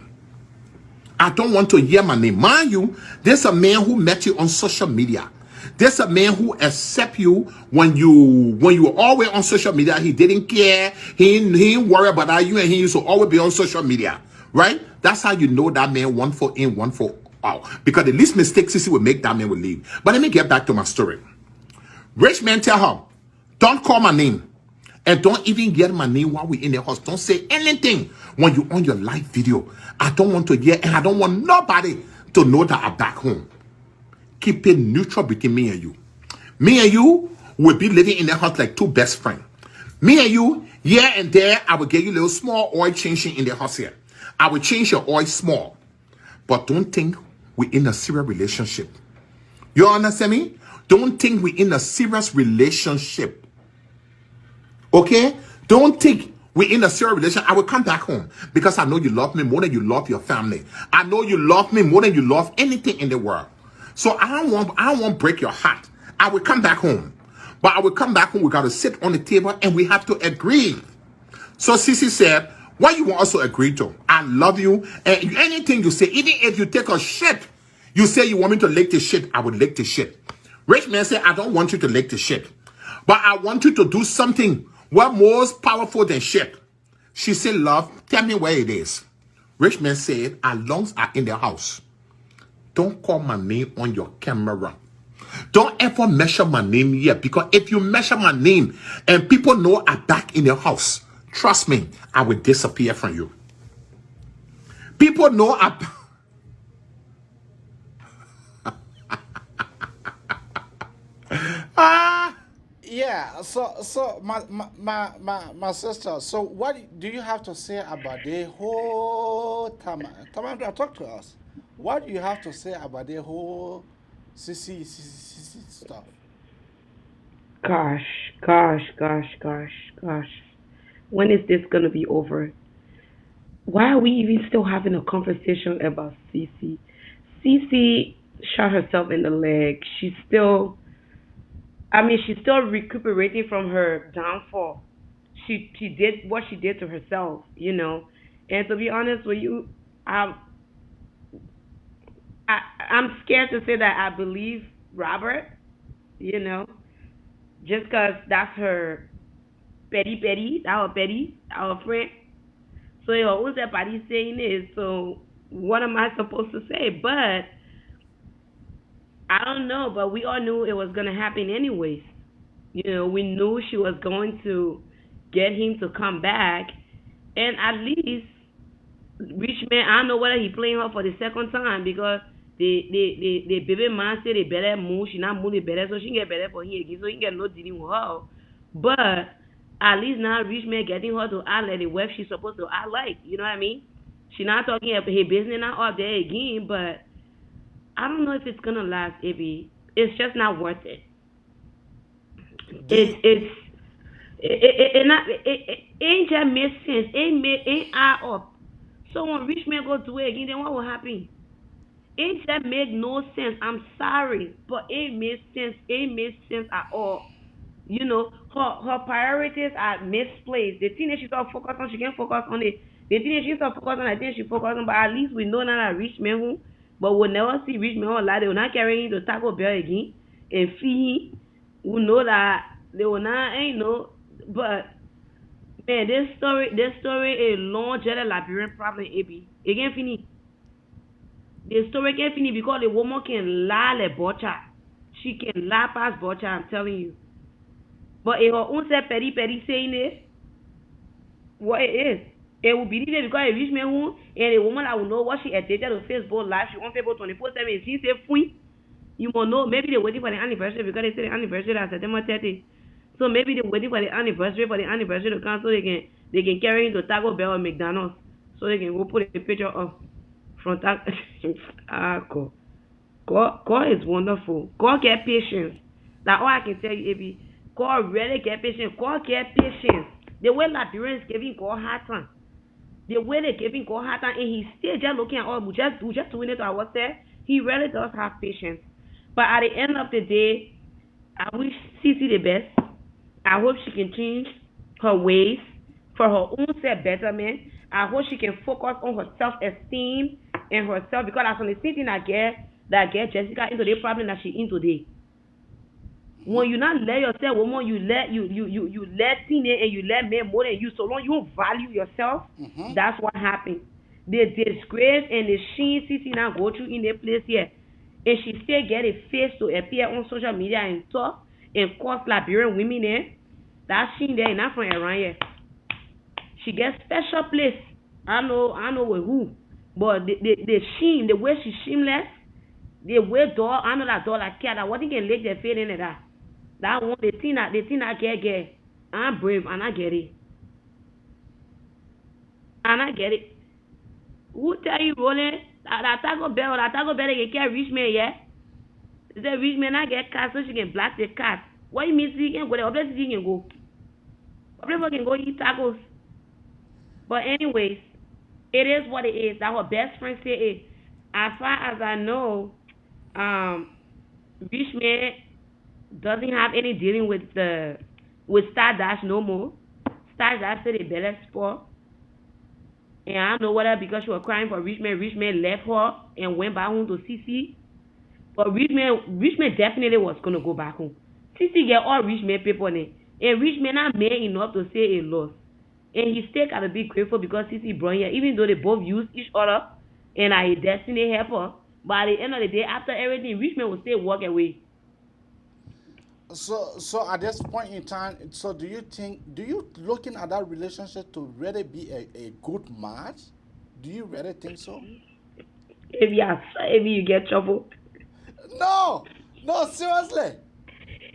I don't want to hear my name. Mind you, there's a man who met you on social media. There's a man who accept you when you were always on social media. He didn't care. He didn't worry about you, and he used to always be on social media. Right? That's how you know that man one for in, one for out. Because the least mistake Sissy would make, that man would leave. But let me get back to my story. Rich man tell her, don't call my name. And don't even get my name while we're in the house. Don't say anything when you're on your live video. I don't want to hear, and I don't want nobody to know that I'm back home. Keep it neutral between me and you. Me and you will be living in the house like two best friends. Me and you, here and there, I will give you a little small oil changing in the house here. I will change your oil small. But don't think we're in a serious relationship. You understand me? Don't think we're in a serious relationship. Okay? Don't think we're in a serious relationship. I will come back home because I know you love me more than you love your family. I know you love me more than you love anything in the world. So I don't want to break your heart. I will come back home. But I will come back home. We got to sit on the table and we have to agree. So Sissy said, what you want us to agree to? I love you. And anything you say, even if you take a shit, you say you want me to lick the shit, I would lick the shit. Rich man said, I don't want you to lick the shit. But I want you to do something what more powerful than shit. She said, love, tell me where it is. Rich man said, our lungs are in the house. Don't call my name on your camera. Don't ever measure my name yet. Because if you measure my name and people know I'm back in the house, trust me, I will disappear from you. People know I'm... Yeah, so my sister, so what do you have to say about the whole Tamandra, talk to us. What do you have to say about the whole CC stuff? Gosh. When is this gonna be over? Why are we even still having a conversation about Cece? Cece shot herself in the leg. She's still recuperating from her downfall. She did what she did to herself, you know. And to be honest with you, I'm I'm scared to say that I believe Robert, you know, just because that's her our Betty, our friend. So you know, who's that body saying this? So what am I supposed to say? But I don't know. But we all knew it was gonna happen anyways. You know, we knew she was going to get him to come back, and at least Richmond. I don't know whether he playing her for the second time because the baby man said they better move. She not move the better, so she get better for him again. So he get no dealing with her. But at least now Richmond getting her to act like the wife she's supposed to act like. You know what I mean? She not talking about her business not up there again, but I don't know if it's gonna last, Abby. It's just not worth it. It ain't just make sense. Ain't add up. So when Richmond go do it again, then what will happen? It just make no sense. I'm sorry, but it makes sense. It makes sense at all. You know, her priorities are misplaced. The thing that she's all focused on, she can't focus on it. The thing that she's all focused on, I think she focus on. But at least we know now that Richmond who, but we'll never see Richmond who like they will not carry him to Taco Bell again and feed him. We know that they will not, ain't no, but man, this story is long jelly Liberian problem, AB. It can't finish. The story can't finish because the woman can lie like butcher. She can lie past butcher, I'm telling you. But if her own self petty saying it, what it is, it will believe it because it reach me home and the woman that will know what she addicted to Facebook Live, she on Facebook 24/7, she say free. You will know, maybe they're waiting for the anniversary because they say the anniversary is September 30th. So maybe they're waiting for the anniversary to come so they can carry him to Taco Bell or McDonald's so they can go put a picture of from Taco. God is wonderful. God get patience. That's all I can tell you, Abby. God really get patience. God get patience. The way Liberians giving God hard time. The way they giving God hard time, and he's still just looking at all, just doing it to ourselves. He really does have patience. But at the end of the day, I wish Cece the best. I hope she can change her ways for her own self betterment. I hope she can focus on her self-esteem and herself because that's the same thing that get Jessica into the problem that she in today. When you not let yourself, woman, you let teenage and you let men more than you. So long you don't value yourself, that's what happened. The disgrace and the shame Sissy now go through in the place here, and she still get a face to appear on social media and talk and cause Liberian women there. That shame there is not from around here. She gets special place. I know with who, but the shame, the way she shameless, the way dog, I know that dog like cat. That what he can lick their face in that. That one, the thing I get. I'm brave and I get it. And I get it. Who tell you rolling? That Taco Bell they can rich man, yeah? The rich man I get cat so she can black the cat. What you mean she can go there? Obviously she can go. Obviously can go eat tacos. But anyways, it is what it is. That her best friend say it. As far as I know, rich man doesn't have any dealing with Stardust no more. Stardust said the better sport. And I don't know whether because she was crying for rich man left her and went back home to CC. But rich man definitely was gonna go back home. CC get all rich man people in it. And rich man not made enough to say a loss. And he still gotta be grateful because CC brought here, even though they both use each other and are a destiny helper. But at the end of the day, after everything, rich man will still walk away. So at this point in time, so do you looking at that relationship to really be a good match? Do you really think so? If you get trouble. No, seriously.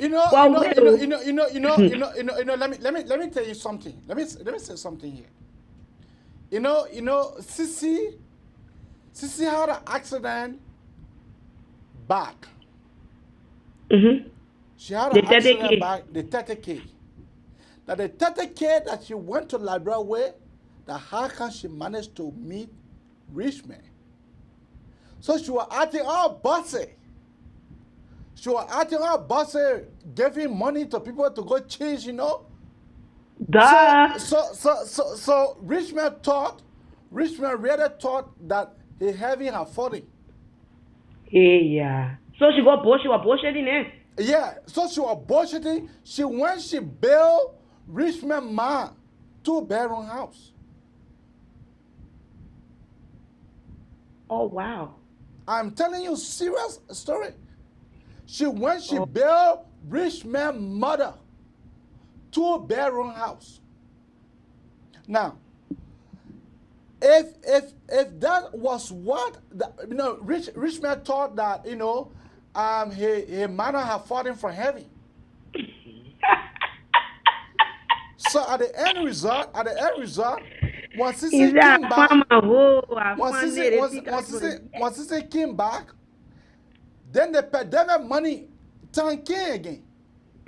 Let me tell you something. Let me say something here. Sissy had an accident back. Mm-hmm. She had an accident back, the 30K. Now the 30K that she went to Liberia with, that how can she manage to meet rich men? So she was acting all bossy. Giving money to people to go change, Duh. So rich man really thought that he having her falling. Yeah. So she was bullshitting it. Yeah, so she was bullshitting. She built rich man 2-bedroom house. Oh wow. I'm telling you serious story. She built rich man mother 2-bedroom house. Now, if that was what rich man thought that he might not have fallen from heaven. So at the end result, when Sissy came back, then the pandemic money turned king again.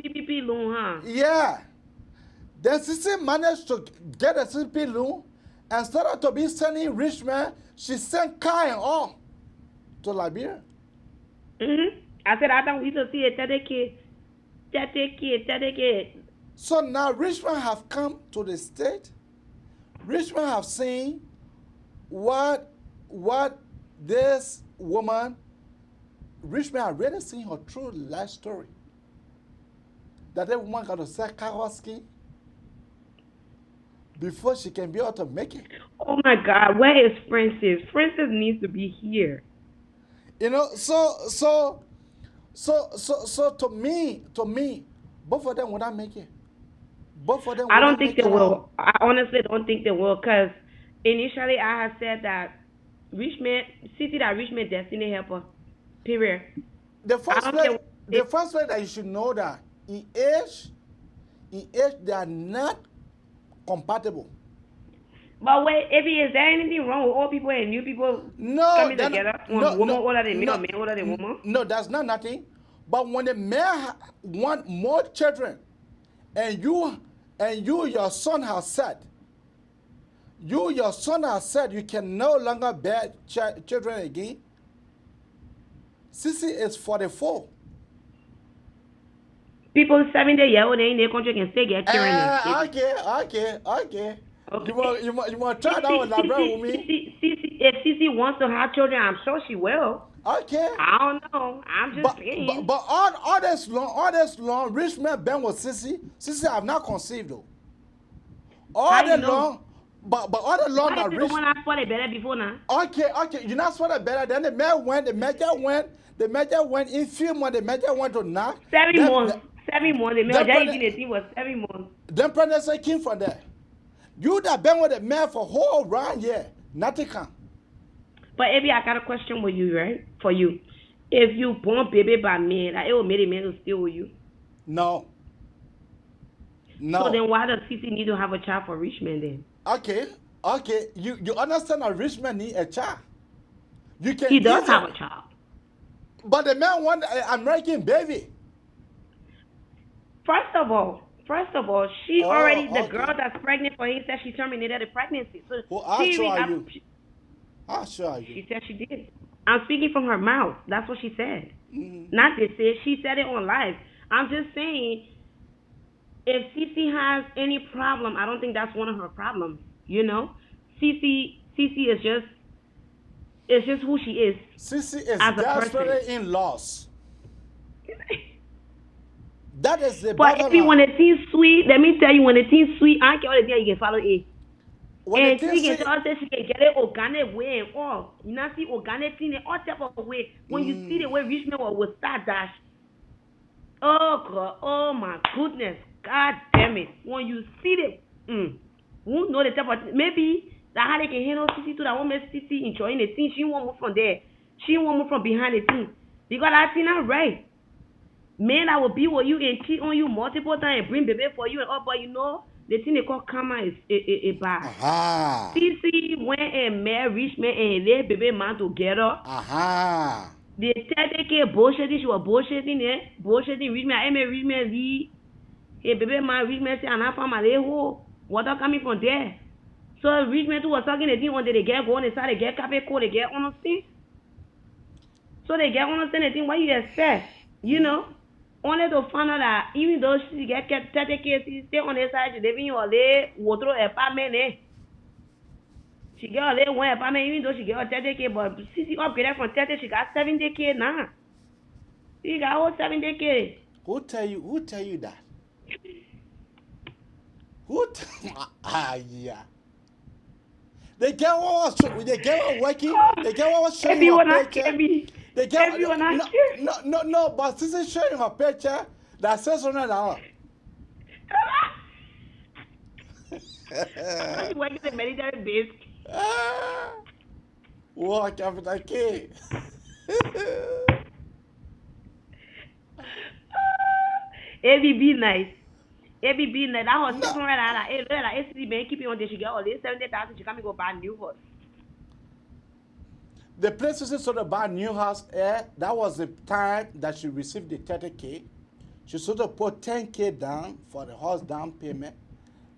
PPP loan, huh? Yeah. Then Sissy managed to get a CP loan and started to be sending rich men. She sent car and all to Liberia. Mm-hmm. I said I don't need to see a 30K. So now rich men have come to the state. Rich men have seen what this woman, rich men have really seen her true life story. That that woman got to sell Kawaski before she can be able to make it. Oh my God, where is Francis? Francis needs to be here. So to me, both of them will not make it. Both of them. I don't think they will. I honestly don't think they will, because initially I had said that rich man destiny helper. Period. The first way that you should know that in age they are not compatible. But wait, is there anything wrong with old people and new people coming together? Woman older than me or man older than woman? No, that's not nothing. But when the man want more children, and your son has said, you can no longer bear children again. Sissy is 44. People 70-year-old in their country can still get children. Okay. You want to try that with Labra with me? if Cece wants to have children, I'm sure she will. Okay. I don't know. I'm just saying. But all this long, rich man been with Sissy. Sissy have not conceived though. All the long, but all the long that rich. When I saw it better before now. Okay. You not saw it better. Then the man went. The major went in few months. The major went to knock. 7 months. 7 months. The major was 7 months. Then pregnancy came from there. You that been with the man for whole round year, nothing come. But Abby, I got a question with you, right? For you. If you born baby by man, like it will make a man to stay with you. No. So then why does Cece need to have a child for rich man then? Okay. You understand a rich man need a child. He does have a child. But the man want an American baby. First of all, she the girl that's pregnant for him said she terminated the pregnancy. So I'll show you. She said she did. I'm speaking from her mouth. That's what she said. Mm-hmm. Not this. She said it on live. I'm just saying, if Cece has any problem, I don't think that's one of her problems. You know, Cece is just who she is. Cece is desperately in loss. That is the but if you want a teen sweet, let me tell you, when a teen sweet, I can't all the day you can follow it. And she can tell us that she can get it organic way and all. You know, see organic thing in all type of way. When you see the way Richmond was start dash. Oh God, oh my goodness, God damn it. When you see the who know the type of maybe that how they can handle CC to that one CC enjoying the thing. She won't move from there. She won't move from behind the thing. Because I think not right. Man, I will be with you and cheat on you multiple times and bring baby for you and all, but you know, the thing they call karma is a bad. CC went and married rich man and let baby man together. The 30K bullshitting, she was bullshitting there. Bullshitting rich man. I made rich man leave. Hey, baby man, rich man say, I'm not from my level. Water coming from there. So rich man too was talking the thing until they get going inside, they get cafe code, they get understand. So they get understand the thing, what you expect, you know? Only to find out that even though she get 30K, she stay on the side, she live in your lay, water apartment, She get a lay one apartment, even though she get a 30K, but she upgraded from 30, she got 70K now. She got all 70K. Who tell you that? Yeah. They get all working. They get all showing her picture. They get no, but this is showing her picture that says $100. I'm working the military base. What capital K? Be nice. Be nice. That was something right now. Like, keep it on there. She get all this 70,000. She can't go buy a new house. The place she sort of buy a new house, that was the time that she received the 30K. She sort of put 10K down for the house down payment,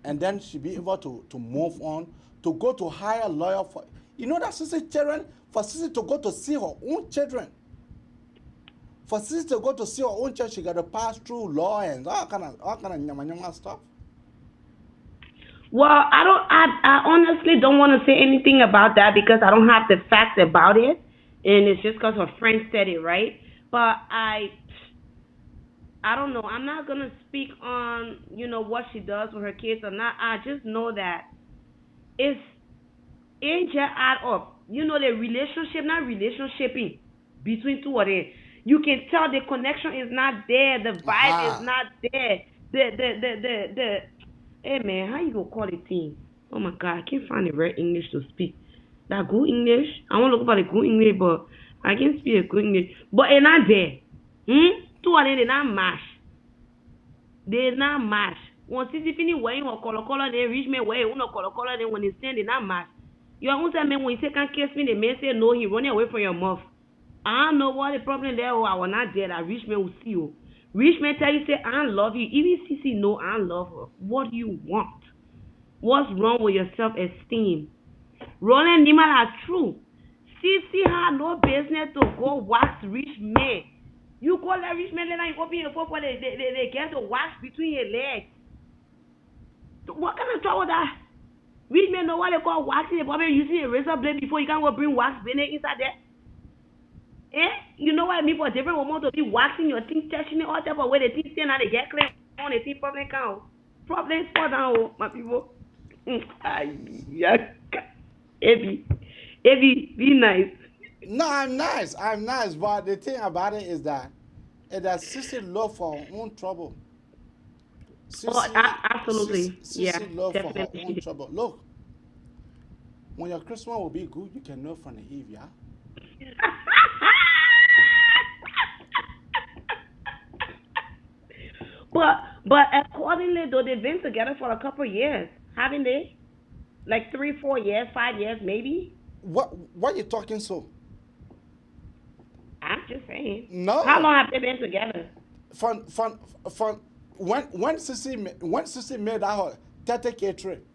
and then she be able to move on, to go to hire a lawyer for, you know that Sissy children, for Sissy to go to see her own children. For Sissy to go to see her own children, she got to pass through law and all kind of nyama stuff. Well, I honestly don't want to say anything about that because I don't have the facts about it. And it's just because her friend said it, right? But I don't know. I'm not going to speak on, you know, what she does with her kids or not. I just know that it's ain't just add up. You know, the relationship, not relationshiping between two of them. You can tell the connection is not there. The vibe is not there. The hey man, how you gonna call it thing? Oh my God, I can't find the right English to speak. That good English? I want to look about the good English, but I can't speak a good English. But it's not there. Two of them, they not match. They not match. Once it's finish wearing her color, they reach me where you know color, then when they stand, they not match. You are tell me when you say can't kiss me, the man say no, he running away from your mouth. I don't know what the problem there. I was not there. That rich man will see you. Rich man tell you, say, I love you. Even Cece know I love her. What do you want? What's wrong with your self-esteem? Roland Nima are true. Cece had no business to go wax rich man. You call that rich man, then you open your phone for they get to wax between your legs. What kind of trouble that? Rich men know what they call waxing. They probably using a razor blade before you can go bring wax blade inside there. Eh? You know what I mean? For different women to be waxing your teeth, touching it, all type of way the teeth stand and they get clean on the teeth problem count. Problem spot down, my people. Yeah. Evie, be nice. No, I'm nice. I'm nice. But the thing about it is that Sissy love for her own trouble. Absolutely. Sissy love for her definitely. own trouble. Look, when your Christmas will be good, you can know from the Eve, yeah? But accordingly, though, they've been together for a couple of years, haven't they? Like 3, 4 years, 5 years, maybe. What you talking so? I'm just saying. No. How long have they been together? From when Sissy made that 30K trip.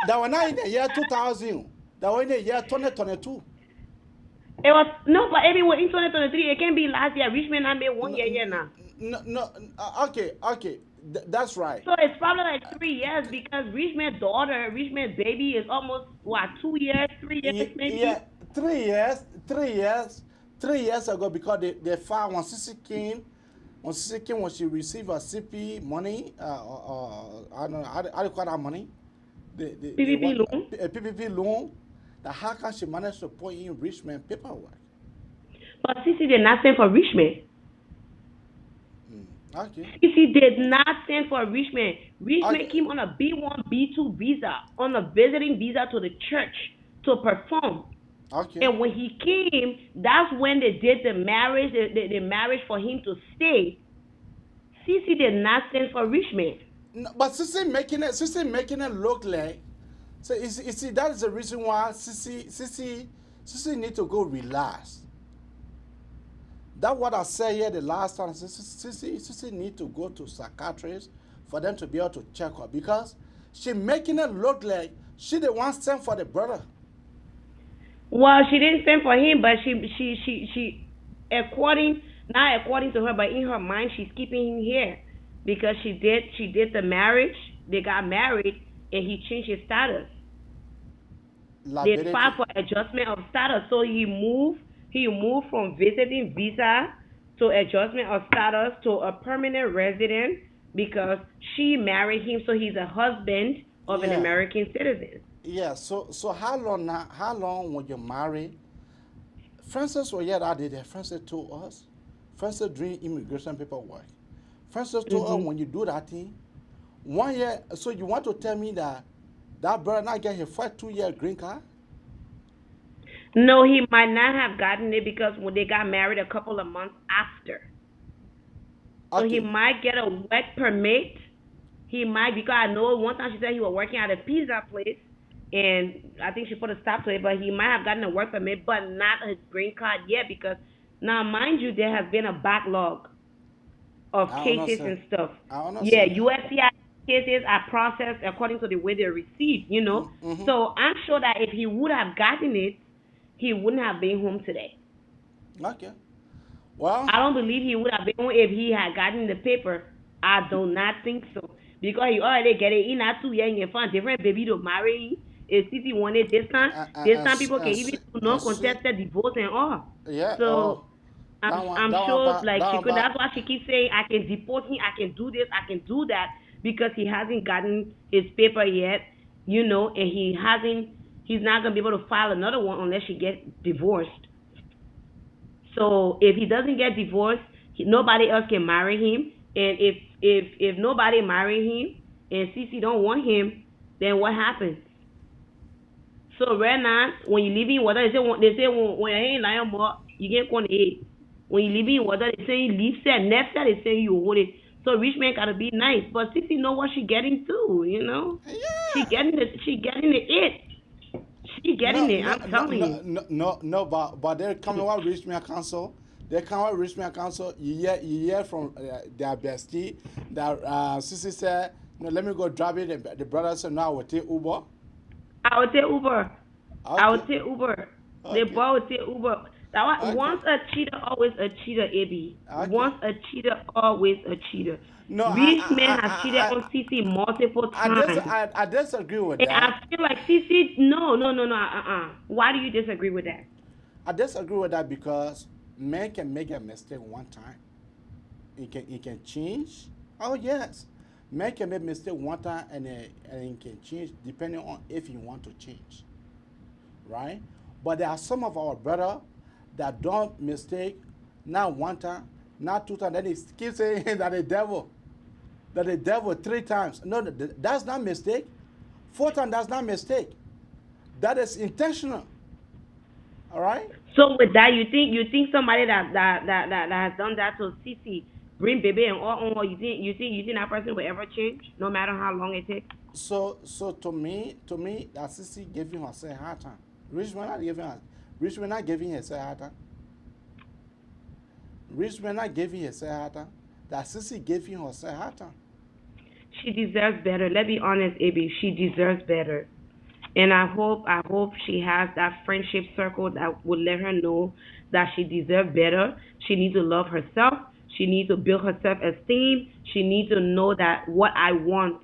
That was not in the year 2000. That was in the year 2022. It was no, but everyone in 2023. It can be last year. Richmond I made 1 year now. No. Okay. That's right. So it's probably like 3 years because Richmond's daughter, Richmond's baby is almost 2 years, 3 years maybe. Yeah, 3 years. 3 years ago because they found when Sissy came when she received her CP money. I don't know how do you call that money? PPP loan. A PPP loan. That how can she manage to put in Richmond paperwork? But Sissy did not send for Richmond. Okay. Sissy did not send for Richmond. Richmond came on a B1, B2 visa, on a visiting visa to the church to perform. Okay. And when he came, that's when they did the marriage, the marriage for him to stay. Sissy did not send for Richmond. No, but Sissy making it look like. So you see that is the reason why Sissy need to go relax. That's what I said here the last time. Sissy need to go to psychiatrist for them to be able to check her because she making it look like she the one sent for the brother. Well, she didn't send for him, but she not according to her, but in her mind she's keeping him here because she did the marriage. They got married and he changed his status. They filed for adjustment of status, so he moved from visiting visa to adjustment of status to a permanent resident because she married him, so he's a husband of an American citizen. Yeah, so how long when you married? Francis was here that day. Francis told us. Francis doing immigration paperwork. Francis told us when you do that thing, 1 year. So you want to tell me that brother not get his first 2-year green card? No, he might not have gotten it because when they got married a couple of months after. So he might get a work permit. He might, because I know one time she said he was working at a pizza place. And I think she put a stop to it, but he might have gotten a work permit, but not a green card yet because now, mind you, there has been a backlog of cases and stuff. Yeah, USCIS cases are processed according to the way they're received, you know. So I'm sure that if he would have gotten it, he wouldn't have been home today. Okay. Well, I don't believe he would have been home if he had gotten the paper. I do not think so because he already get it in at 2 years and find different baby to marry. If Sissy wanted this time people can even do non-contested divorce and all. Yeah. So I'm sure that's why she keeps saying I can deport him, I can do this, I can do that because he hasn't gotten his paper yet, you know, and he's not gonna be able to file another one unless she gets divorced. So if he doesn't get divorced, nobody else can marry him. And if nobody marry him and Sissy don't want him, then what happens? So right now, when you live in water, they say when you ain't lying more, you get one aid. When you live in water, they say you leave set, next set, they say you hold it. So rich man gotta be nice, but Sissy know what she getting to, you know. Yeah. She getting it. She getting it. I'm telling you. No, but they're coming with rich man council. They come with rich man council. You hear from their bestie that Sissy said, no, let me go drive it. The brother said, no, I will take Uber. I would take Uber. Okay. I would take Uber. Okay. The boy would take Uber. Once a cheater, always a cheater, AB. Okay. Once a cheater, always a cheater. No, Rich man has cheated on CC multiple times. I disagree with And that. I feel like CC, no. Why do you disagree with that? I disagree with that because man can make a mistake one time. He can change. Oh yes, man can make mistake one time and he can change depending on if he want to change, right? But there are some of our brother that don't mistake not one time, not two times. Then they keep saying that the devil 3 times. No, that's not mistake. 4 times, that's not mistake. That is intentional. All right. So with that, you think somebody that has done that to CC, bring baby and all, you think that person will ever change, no matter how long it takes? So to me, that Sissy giving herself a hard time. Rich man not giving herself a hard time. Rich man not giving herself a hard time. That Sissy giving herself a hard time. She deserves better. Let's be honest, AB. She deserves better. And I hope she has that friendship circle that would let her know that she deserves better. She needs to love herself. She needs to build her self-esteem. She needs to know that what I want,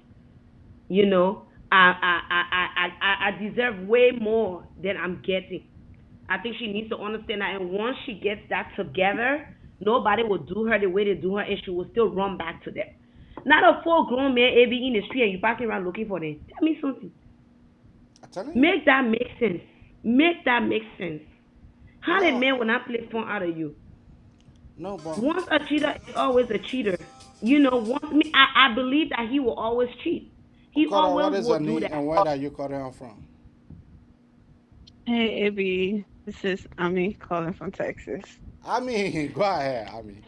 I deserve way more than I'm getting. I think she needs to understand that. And once she gets that together, nobody will do her the way they do her, and she will still run back to them. Not a full-grown man, AB, in the street, and you parking around looking for them. Tell me something. Make that make sense. Make that make sense. How did man will not play fun out of you? No, but once a cheater is always a cheater. I believe that he will always cheat. He always will do that. And where are you calling from? Hey, Abby. This is Ami calling from Texas. Ami, go ahead, Ami.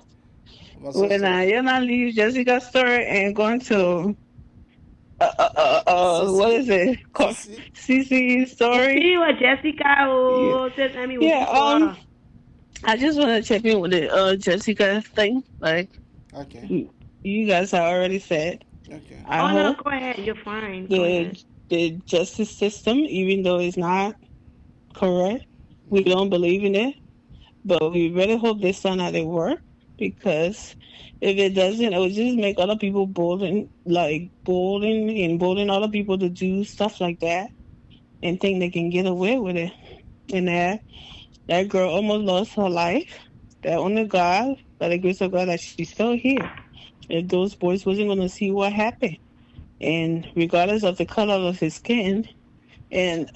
When you're not leave Jessica's story and going to what is it called? CC's story. See what Jessica says. I mean, I just want to check in with the Jessica thing. Like, okay, you guys have already said. Okay. No, go ahead. You're fine. The justice system, even though it's not correct, we don't believe in it, but we really hope this turn out it work, because if it doesn't, it will just make other people bolden other people to do stuff like that and think they can get away with it. And that girl almost lost her life. That only God, by the grace of God, that she's still here. If those boys wasn't going to see what happened, and regardless of the color of his skin, and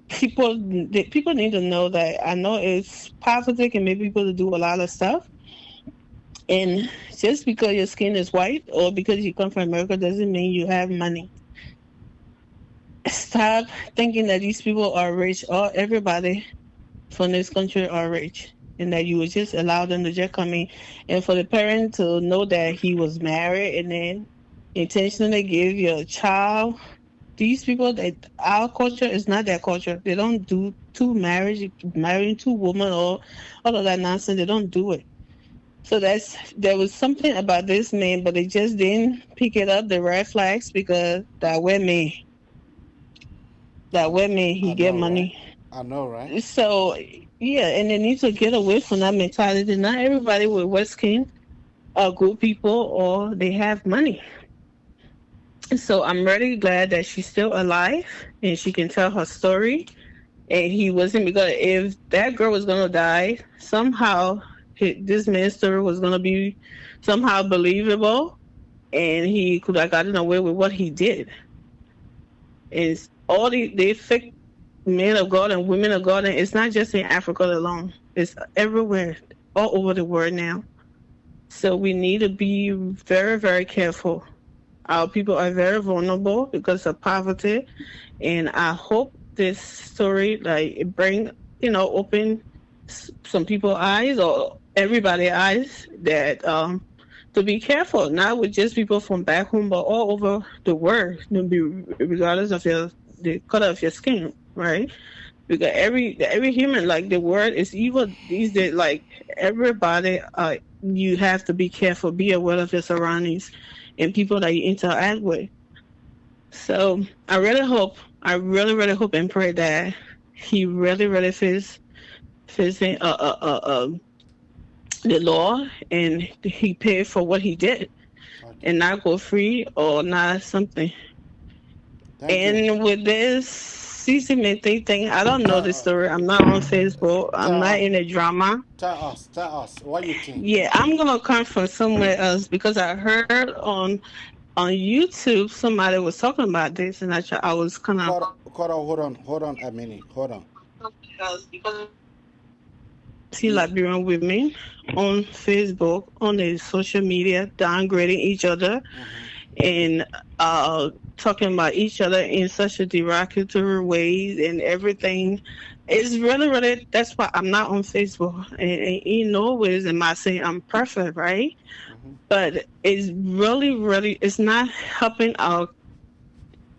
people need to know that I know it's positive and make people to do a lot of stuff. And just because your skin is white or because you come from America doesn't mean you have money. Stop thinking that these people are rich, or everybody from this country are rich, and that you would just allow them to just come in. And for the parent to know that he was married and then intentionally give your child, these people, that our culture is not their culture. They don't do marrying two women or all of that nonsense. They don't do it. So there was something about this man, but they just didn't pick it up, the red flags, because that way me, he get money. Right? I know, right? So yeah, and they need to get away from that mentality. Not everybody with white skin are good people or they have money. So I'm really glad that she's still alive and she can tell her story. And he wasn't, because if that girl was gonna die, somehow this man's story was going to be somehow believable, and he could have gotten away with what he did. It's all the fake men of God and women of God, and it's not just in Africa alone. It's everywhere, all over the world now. So we need to be very, very careful. Our people are very vulnerable because of poverty, and I hope this story, it bring, open some people's eyes, or everybody's eyes, that to be careful, not with just people from back home, but all over the world, regardless of the color of your skin, right? Because every human, the world is evil these days. Everybody, you have to be careful, be aware of your surroundings and people that you interact with. So I really hope and pray that he really, really facing the law, and he paid for what he did, and not go free or not something. Thank you. And with this CC Mente thing, I don't know the story. I'm not on Facebook. I'm Tell not us. in a drama. Tell us what you think. Yeah, I'm gonna come from somewhere else because I heard on YouTube somebody was talking about this, and I was kind of Hold on a minute. Hold on. see Liberian women on Facebook, on the social media, downgrading each other and talking about each other in such a derogatory ways and everything. It's really, really, that's why I'm not on Facebook. And in no ways am I saying I'm perfect, right? But it's really, really, it's not helping our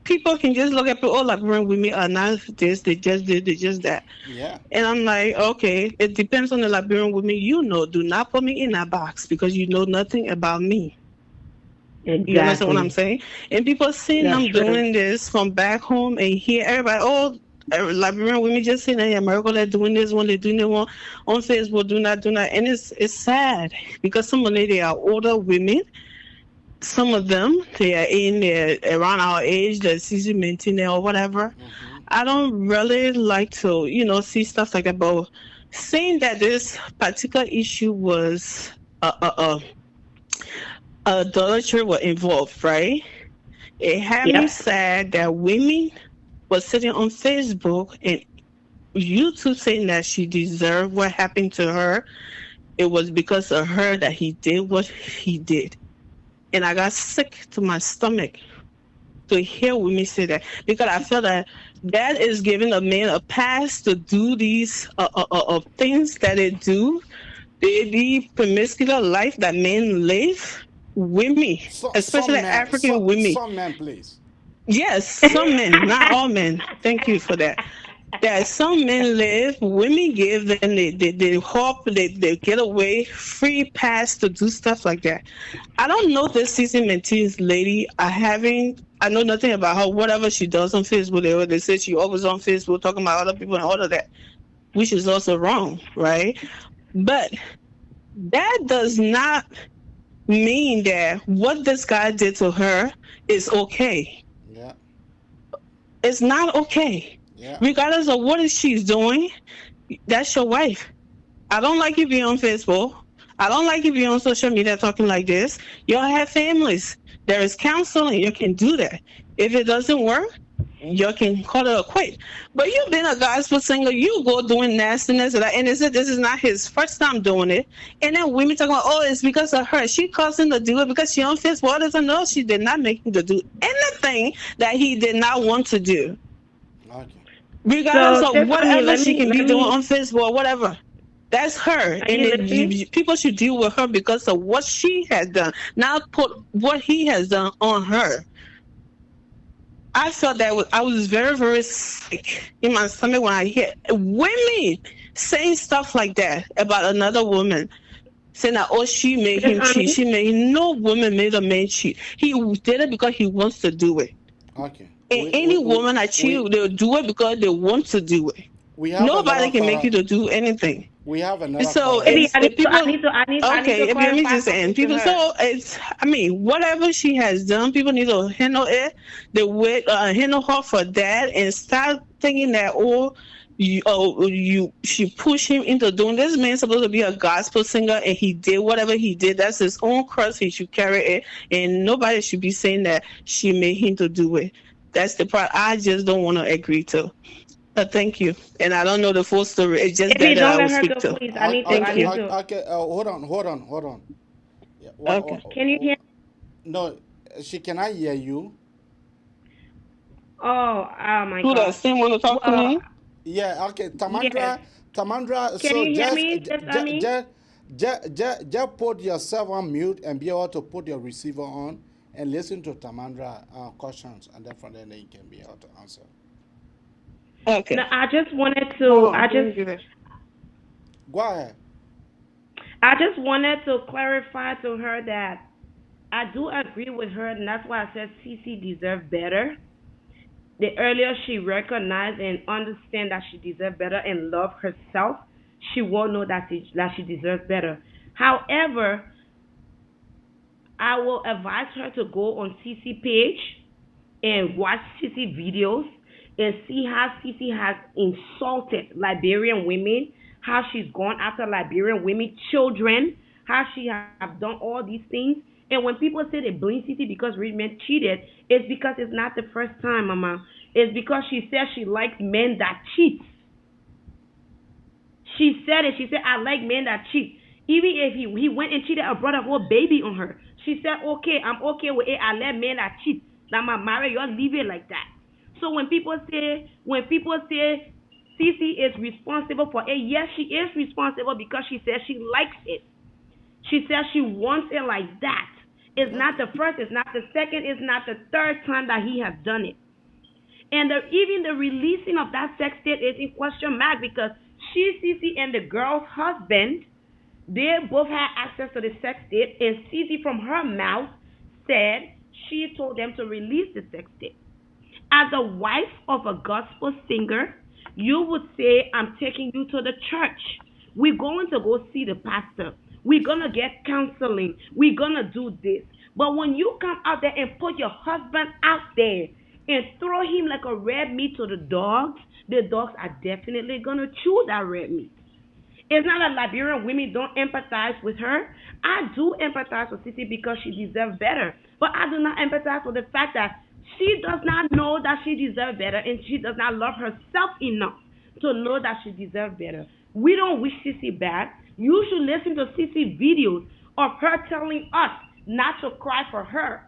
people. Can just look at people, oh, Liberian women are not this, they just did, they just that. Yeah. And I'm like, okay, it depends on the Liberian woman. You know, do not put me in that box because you know nothing about me. Exactly. You understand what I'm saying? And people seeing That's them true. doing this from back home and here, everybody, oh, Liberian women just saying in America they're doing this one, they're doing it one on Facebook, do not. And it's sad because some of them, they are older women. Some of them, they are in there around our age, the season maintainer or whatever. I don't really like to, see stuff like that. But saying that this particular issue was idolatry were involved, right? It had me sad that women were sitting on Facebook and YouTube saying that she deserved what happened to her. It was because of her that he did what he did. And I got sick to my stomach to hear women say that because I feel that is giving a man a pass to do these things that they do. The promiscuous life that men live. Women, especially African women. Some men, please. Yes, some men, not all men. Thank you for that. That some men live, women give them they hope they get away free pass to do stuff like that. I don't know this season Mentees lady. I know nothing about her. Whatever she does on Facebook, they say she always on Facebook talking about other people and all of that, which is also wrong, right? But that does not mean that what this guy did to her is okay. Yeah. It's not okay. Yeah. Regardless of what she's doing, that's your wife. I don't like you being on Facebook. I don't like you being on social media talking like this. Y'all have families. There is counseling. You can do that. If it doesn't work, you can call it a quit. But you've been a gospel singer. You go doing nastiness. And they said this is not his first time doing it. And then women talking about, oh, it's because of her. She caused him to do it because she on Facebook. Doesn't know she did not make him to do anything that he did not want to do. Okay. Regardless So, of whatever Tiffany, she can be doing on Facebook or whatever. That's her. And people should deal with her because of what she has done. Not put what he has done on her. I felt that I was very, very sick in my stomach when I hear women saying stuff like that about another woman. Saying that, oh, she made him cheat. No woman made a man cheat. He did it because he wants to do it. Okay. And any woman that cheat, they'll do it because they want to do it. Nobody can make you to do anything. We have another. So I need to let me just end. People, her. so it's. I mean, whatever she has done, people need to handle it. The way handle her for that, and start thinking that she pushed him into doing this. Man supposed to be a gospel singer, and he did whatever he did. That's his own cross. He should carry it, and nobody should be saying that she made him to do it. That's the part I just don't want to agree to. Thank you. And I don't know the full story. It's just that I will speak to. Please. Okay, hold on. Yeah, okay. Can you hear? No, she cannot hear you. Oh my God. Who does Sam want to talk to me? Yeah, okay. Tamandra, Can so you hear me, just put yourself on mute and be able to put your receiver on and listen to Tamandra questions, and then from there you can be able to answer. Okay. No, I just wanted to. Go ahead. I just wanted to clarify to her that I do agree with her, and that's why I said CC deserves better. The earlier she recognized and understand that she deserves better and love herself, she will know that she deserves better. However, I will advise her to go on CC page and watch CC videos and see how CC has insulted Liberian women, how she's gone after Liberian women, children, how she have done all these things. And when people say they blame CC because rich men cheated, it's because it's not the first time, Mama. It's because she says she likes men that cheat. She said it. She said, I like men that cheat. Even if he went and cheated or brought a whole baby on her, she said, okay, I'm okay with it. I let men that cheat. Now my marriage, y'all leave it like that. So when people say Cece is responsible for it, yes, she is responsible because she says she likes it. She says she wants it like that. It's not the first, it's not the second, it's not the third time that he has done it. And even the releasing of that sex tape is in question mark because Cece and the girl's husband, they both had access to the sex tape, and Cece from her mouth said she told them to release the sex tape. As a wife of a gospel singer, you would say, I'm taking you to the church. We're going to go see the pastor. We're going to get counseling. We're going to do this. But when you come out there and put your husband out there and throw him like a red meat to the dogs are definitely going to chew that red meat. It's not that Liberian women don't empathize with her. I do empathize with Cece because she deserves better. But I do not empathize with the fact that she does not know that she deserves better and she does not love herself enough to know that she deserves better. We don't wish Cece bad. You should listen to Cece videos of her telling us not to cry for her.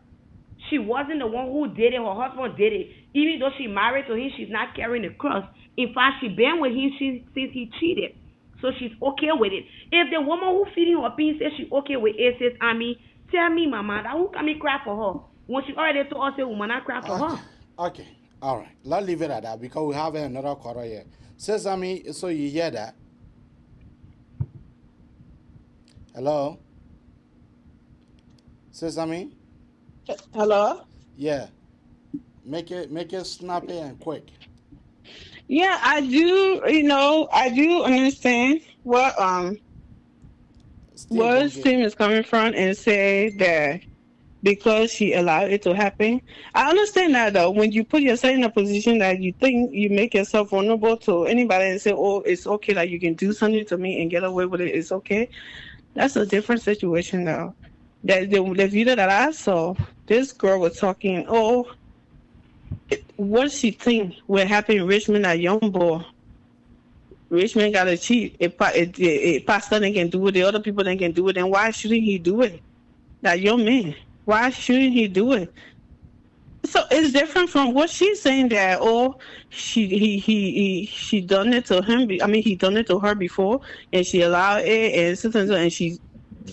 She wasn't the one who did it. Her husband did it. Even though she married to him, she's not carrying the cross. In fact, she been with him since he cheated. So she's okay with it. If the woman who feeding her pee says she's okay with it, says, tell me, Mama, that who come and cry for her? When she already told us, woman, I cry for her. Okay, all right. Let's leave it at that because we have another caller here. Says, so you hear that? Hello? Says, Hello? Yeah. Make it snappy and quick. Yeah, I do. I do understand what Steve is coming from and say that because she allowed it to happen. I understand that though. When you put yourself in a position that you think you make yourself vulnerable to anybody and say, "Oh, it's okay that you can do something to me and get away with it. It's okay." That's a different situation though. The video that I saw, this girl was talking. What she think will happen in Richmond? A young boy, Richmond got to cheat. If pastor they can do it, the other people they can do it, then why shouldn't he do it? That young man, why shouldn't he do it? So it's different from what she's saying that she done it to him. I mean, he done it to her before, and she allowed it, and she's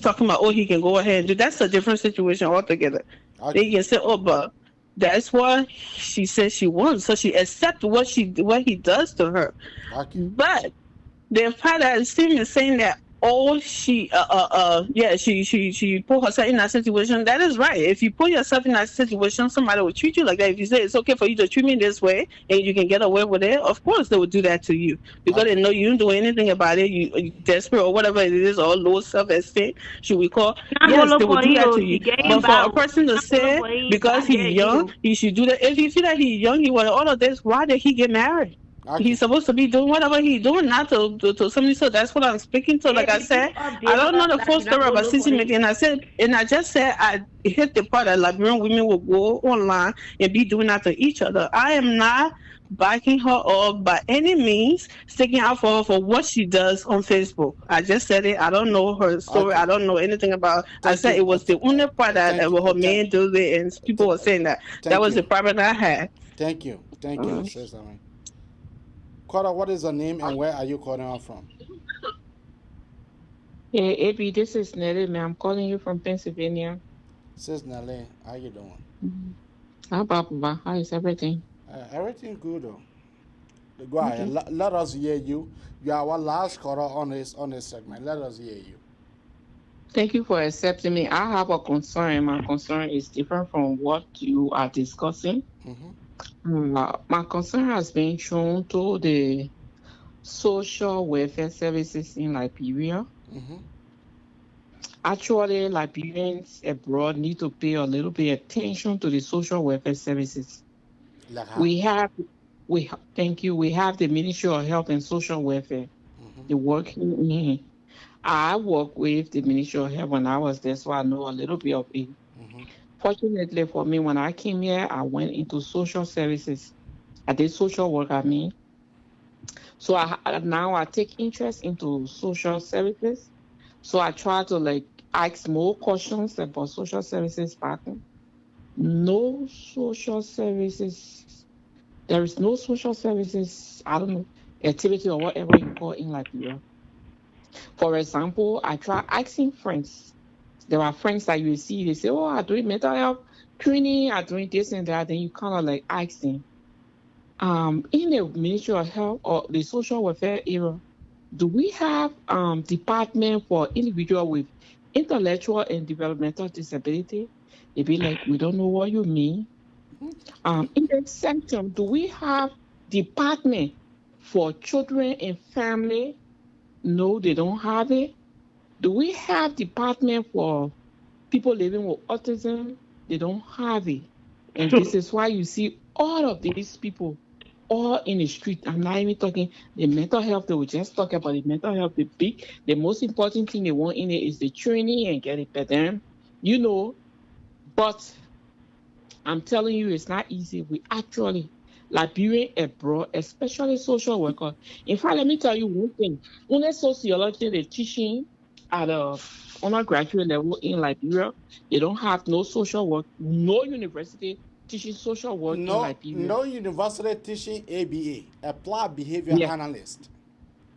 talking about he can go ahead and do. That's a different situation altogether. Okay. They can say but that's what she says she wants, so she accepts what he does to her. Okay. But the part that Steve is saying that she put herself in that situation. That is right. If you put yourself in that situation, somebody will treat you like that. If you say it's okay for you to treat me this way and you can get away with it, of course they would do that to you because they know you don't do anything about it. You desperate or whatever it is, or low self-esteem, should we call? Yes, they would do that to you. But for a person to say because he's young, he should do that. If you feel that he's young, he wanted all of this. Why did he get married? Okay. He's supposed to be doing whatever he's doing, not to somebody. So that's what I'm speaking to. Like I said, I don't know the full story about Cece Making. And I just said I hit the part that Liberian women will go online and be doing that to each other. I am not backing her up by any means, sticking out for her for what she does on Facebook. I just said it. I don't know her story. Okay. I don't know anything about. I said it was the only part that her man did it, and people were saying that was the problem that I had. Thank you. Say something. Cora, what is her name and where are you calling her from? Hey, AB, this is Nelly, man. I'm calling you from Pennsylvania. Sis Nelly, how you doing? Mm-hmm. How about Papa? How is everything? Everything good, though. Go ahead. Let us hear you. You are our last caller on this segment. Let us hear you. Thank you for accepting me. I have a concern. My concern is different from what you are discussing. Mm-hmm. My concern has been shown to the social welfare services in Liberia. Mm-hmm. Actually, Liberians abroad need to pay a little bit attention to the social welfare services. Like how? We have, thank you. We have the Ministry of Health and Social Welfare. Mm-hmm. The working in. I work with the Ministry of Health when I was there, so I know a little bit of it. Mm-hmm. Fortunately for me, when I came here, I went into social services. I did social work, I mean. So now I take interest into social services. So I try to like ask more questions about social services back home. No social services. There is no social services, I don't know, activity or whatever you call in Liberia. For example, I try asking friends. There are friends that you see, they say, oh, I'm doing mental health training, I'm doing this and that. Then you kind of like asking, in the Ministry of Health or the social welfare area, do we have department for individual with intellectual and developmental disability? They be like, we don't know what you mean. In the sanctum, do we have department for children and family? No, they don't have it. Do we have department for people living with autism? They don't have it. And this is why you see all of these people all in the street. I'm not even talking the mental health. They will just talk about the mental health. The most important thing they want in it is the training and get it better. You know, but I'm telling you, it's not easy. We actually, Liberian abroad, especially social worker. In fact, let me tell you one thing. Only sociology they're teaching at a undergraduate level in Liberia, they don't have no social work, no university teaching social work in No, Liberia. no university teaching ABA, applied behavior Yes. analyst.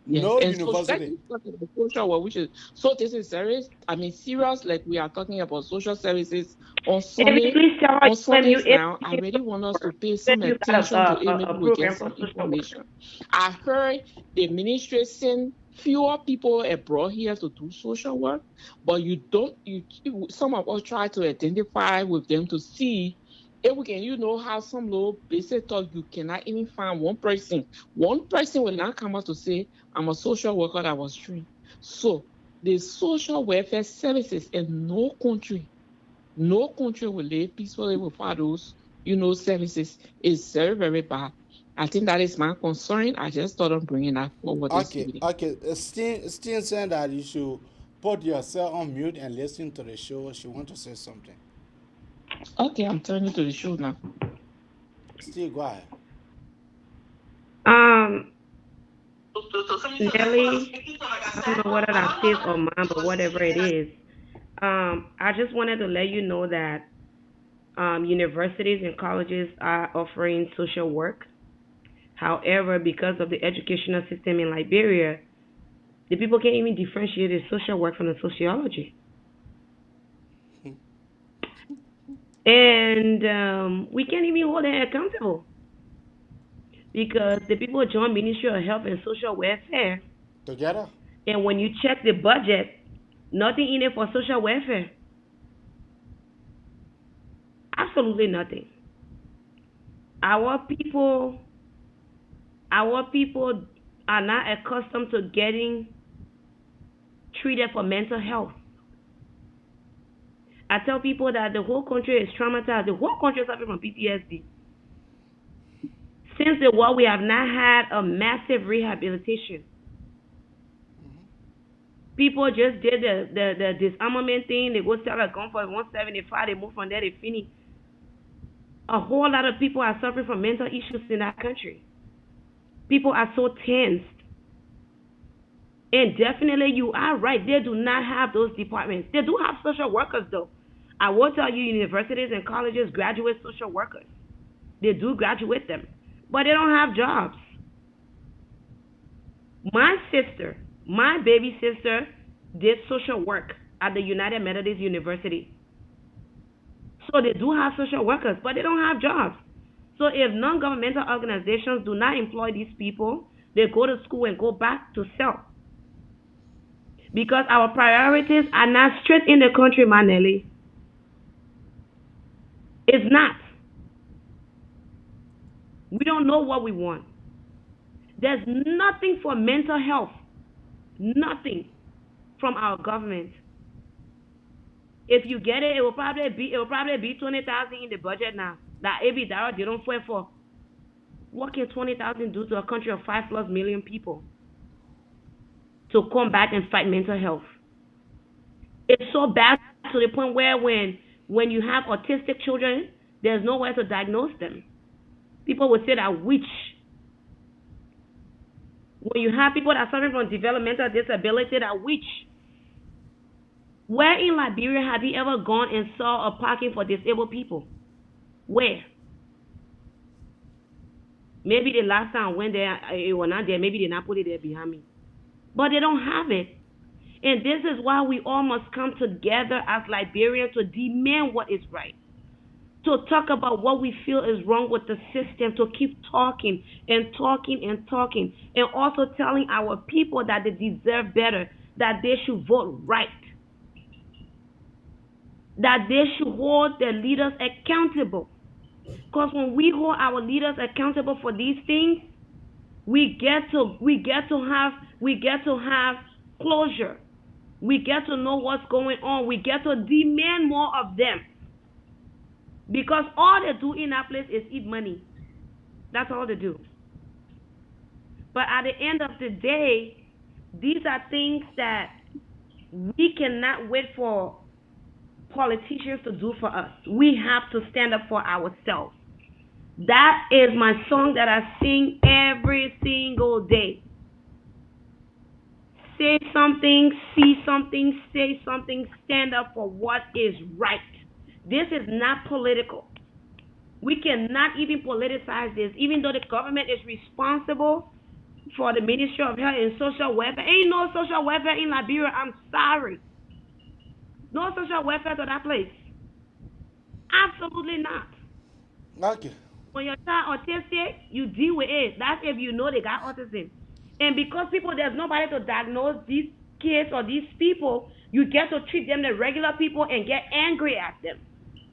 Yes, No and so let's university. talk about social work, which is so this is serious. I mean, serious. Like we are talking about social services on Amy, Sunday. please tell her On when you Sundays now, I really want us to pay some you got attention to it. Maybe a we'll get program for some social work. information. I heard the administration fewer people abroad here to do social work, but you don't. Some of us try to identify with them to see if we can. You know how some little basic talk you cannot even find one person. One person will not come out to say, I'm a social worker that was trained. So the social welfare services in no country will live peacefully without those, services. Is very, very bad. I think that is my concern. I just thought of bringing that forward this Okay, evening. okay. Still saying that you should put yourself on mute and listen to the show. She want to say something. Okay, I'm turning to the show now. Still go ahead. Um, Nelly, I don't know whether that's his or mine, but whatever it is. I just wanted to let you know that universities and colleges are offering social work. However, because of the educational system in Liberia, the people can't even differentiate the social work from the sociology. And we can't even hold them accountable because the people join Ministry of Health and Social Welfare. Together? And when you check the budget, nothing in it for social welfare. Absolutely nothing. Our people, our people are not accustomed to getting treated for mental health. I tell people that the whole country is traumatized. The whole country is suffering from PTSD. Since the war, we have not had a massive rehabilitation. People just did the disarmament thing. They go sell a gun for 175. They move from there. They finish. A whole lot of people are suffering from mental issues in that country. People are so tensed. And definitely, you are right. They do not have those departments. They do have social workers, though. I will tell you, universities and colleges graduate social workers. They do graduate them, but they don't have jobs. My sister, my baby sister, did social work at the United Methodist University. So they do have social workers, but they don't have jobs. So if non-governmental organizations do not employ these people, they go to school and go back to self. Because our priorities are not straight in the country, Manelli. It's not. We don't know what we want. There's nothing for mental health. Nothing from our government. If you get it, it will probably be 20,000 in the budget now. That every dollar they don't fight for. What can 20,000 do to a country of 5+ million people to combat and fight mental health? It's so bad to the point where when you have autistic children, there's nowhere to diagnose them. People would say that witch. When you have people that suffer from developmental disability, that witch. Where in Liberia have you ever gone and saw a parking for disabled people? Where? Maybe the last time I went there, it was not there. Maybe they not put it there behind me. But they don't have it. And this is why we all must come together as Liberians to demand what is right. To talk about what we feel is wrong with the system, to keep talking and talking and talking. And also telling our people that they deserve better, that they should vote right. That they should hold their leaders accountable. Because when we hold our leaders accountable for these things, we get to have closure. We get to know what's going on. We get to demand more of them. Because all they do in that place is eat money. That's all they do. But at the end of the day, these are things that we cannot wait for politicians to do for us. We have to stand up for ourselves. That is my song that I sing every single day. Say something, see something, say something, stand up for what is right. This is not political. We cannot even politicize this, even though the government is responsible for the Ministry of Health and Social Welfare. Ain't no social welfare in Liberia. I'm sorry. No social welfare to that place. Absolutely not. Okay. When your child autistic, you deal with it. That's if you know they got autism. And because there's nobody to diagnose these kids or these people, you get to treat them like regular people and get angry at them.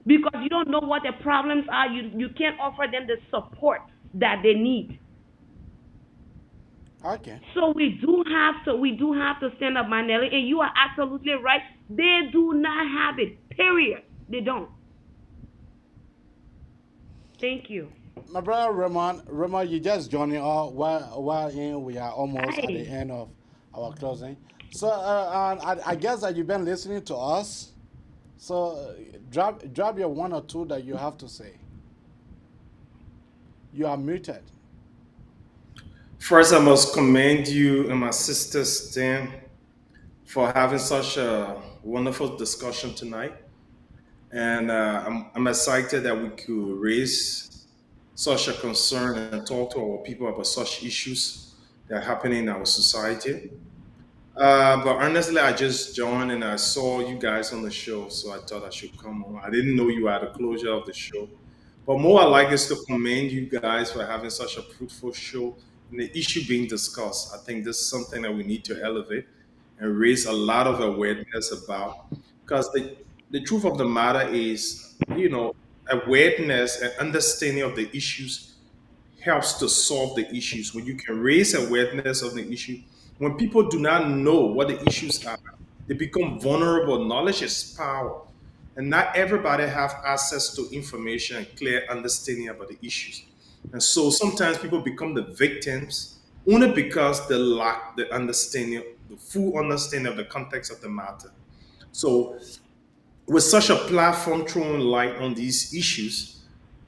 Because you don't know what their problems are. You can't offer them the support that they need. Okay. So we do have to stand up, Manelli, and you are absolutely right. They do not have it. Period. They don't. Thank you. My brother Ramon, you just joining us while we are almost at the end of our closing. So I guess that you've been listening to us. So drop your one or two that you have to say. You are muted. First, I must commend you and my sister Stan for having such a wonderful discussion tonight. And I'm excited that we could raise such a concern and talk to our people about such issues that are happening in our society. But honestly, I just joined and I saw you guys on the show, so I thought I should come on. I didn't know you were at the closure of the show. But more I like is to commend you guys for having such a fruitful show and the issue being discussed. I think this is something that we need to elevate and raise a lot of awareness about. Because the truth of the matter is, awareness and understanding of the issues helps to solve the issues. When you can raise awareness of the issue, when people do not know what the issues are, they become vulnerable. Knowledge is power. And not everybody have access to information and clear understanding about the issues. And so sometimes people become the victims only because they lack the understanding, the full understanding of the context of the matter. So with such a platform throwing light on these issues,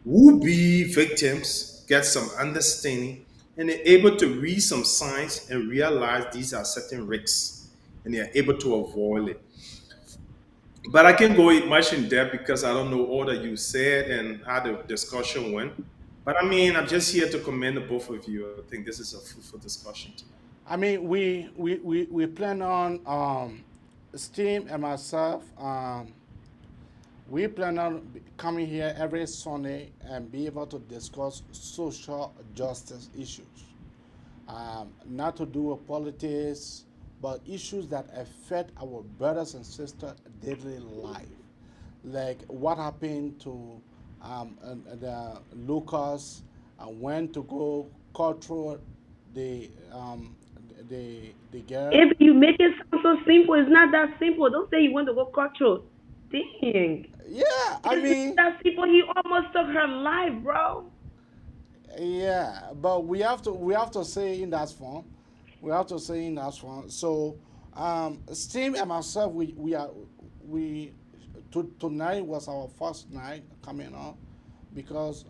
we'll be victims, get some understanding, and they're able to read some signs and realize these are certain risks, and they're able to avoid it. But I can't go much in depth because I don't know all that you said and how the discussion went. But I mean, I'm just here to commend the both of you. I think this is a fruitful discussion tonight. I mean, we plan on Steve and myself. We plan on coming here every Sunday and be able to discuss social justice issues. Not to do with politics, but issues that affect our brothers and sisters' daily life. Like what happened to the locusts, when to go cultural the um the girl. If you make it sound so simple, it's not that simple. Don't say you want to go control. Dang. Yeah, I It's not mean, that simple. He almost took her life, bro. yeah, but we have to say in that form. We have to say in that form. So, Steam and myself, we tonight was our first night coming on because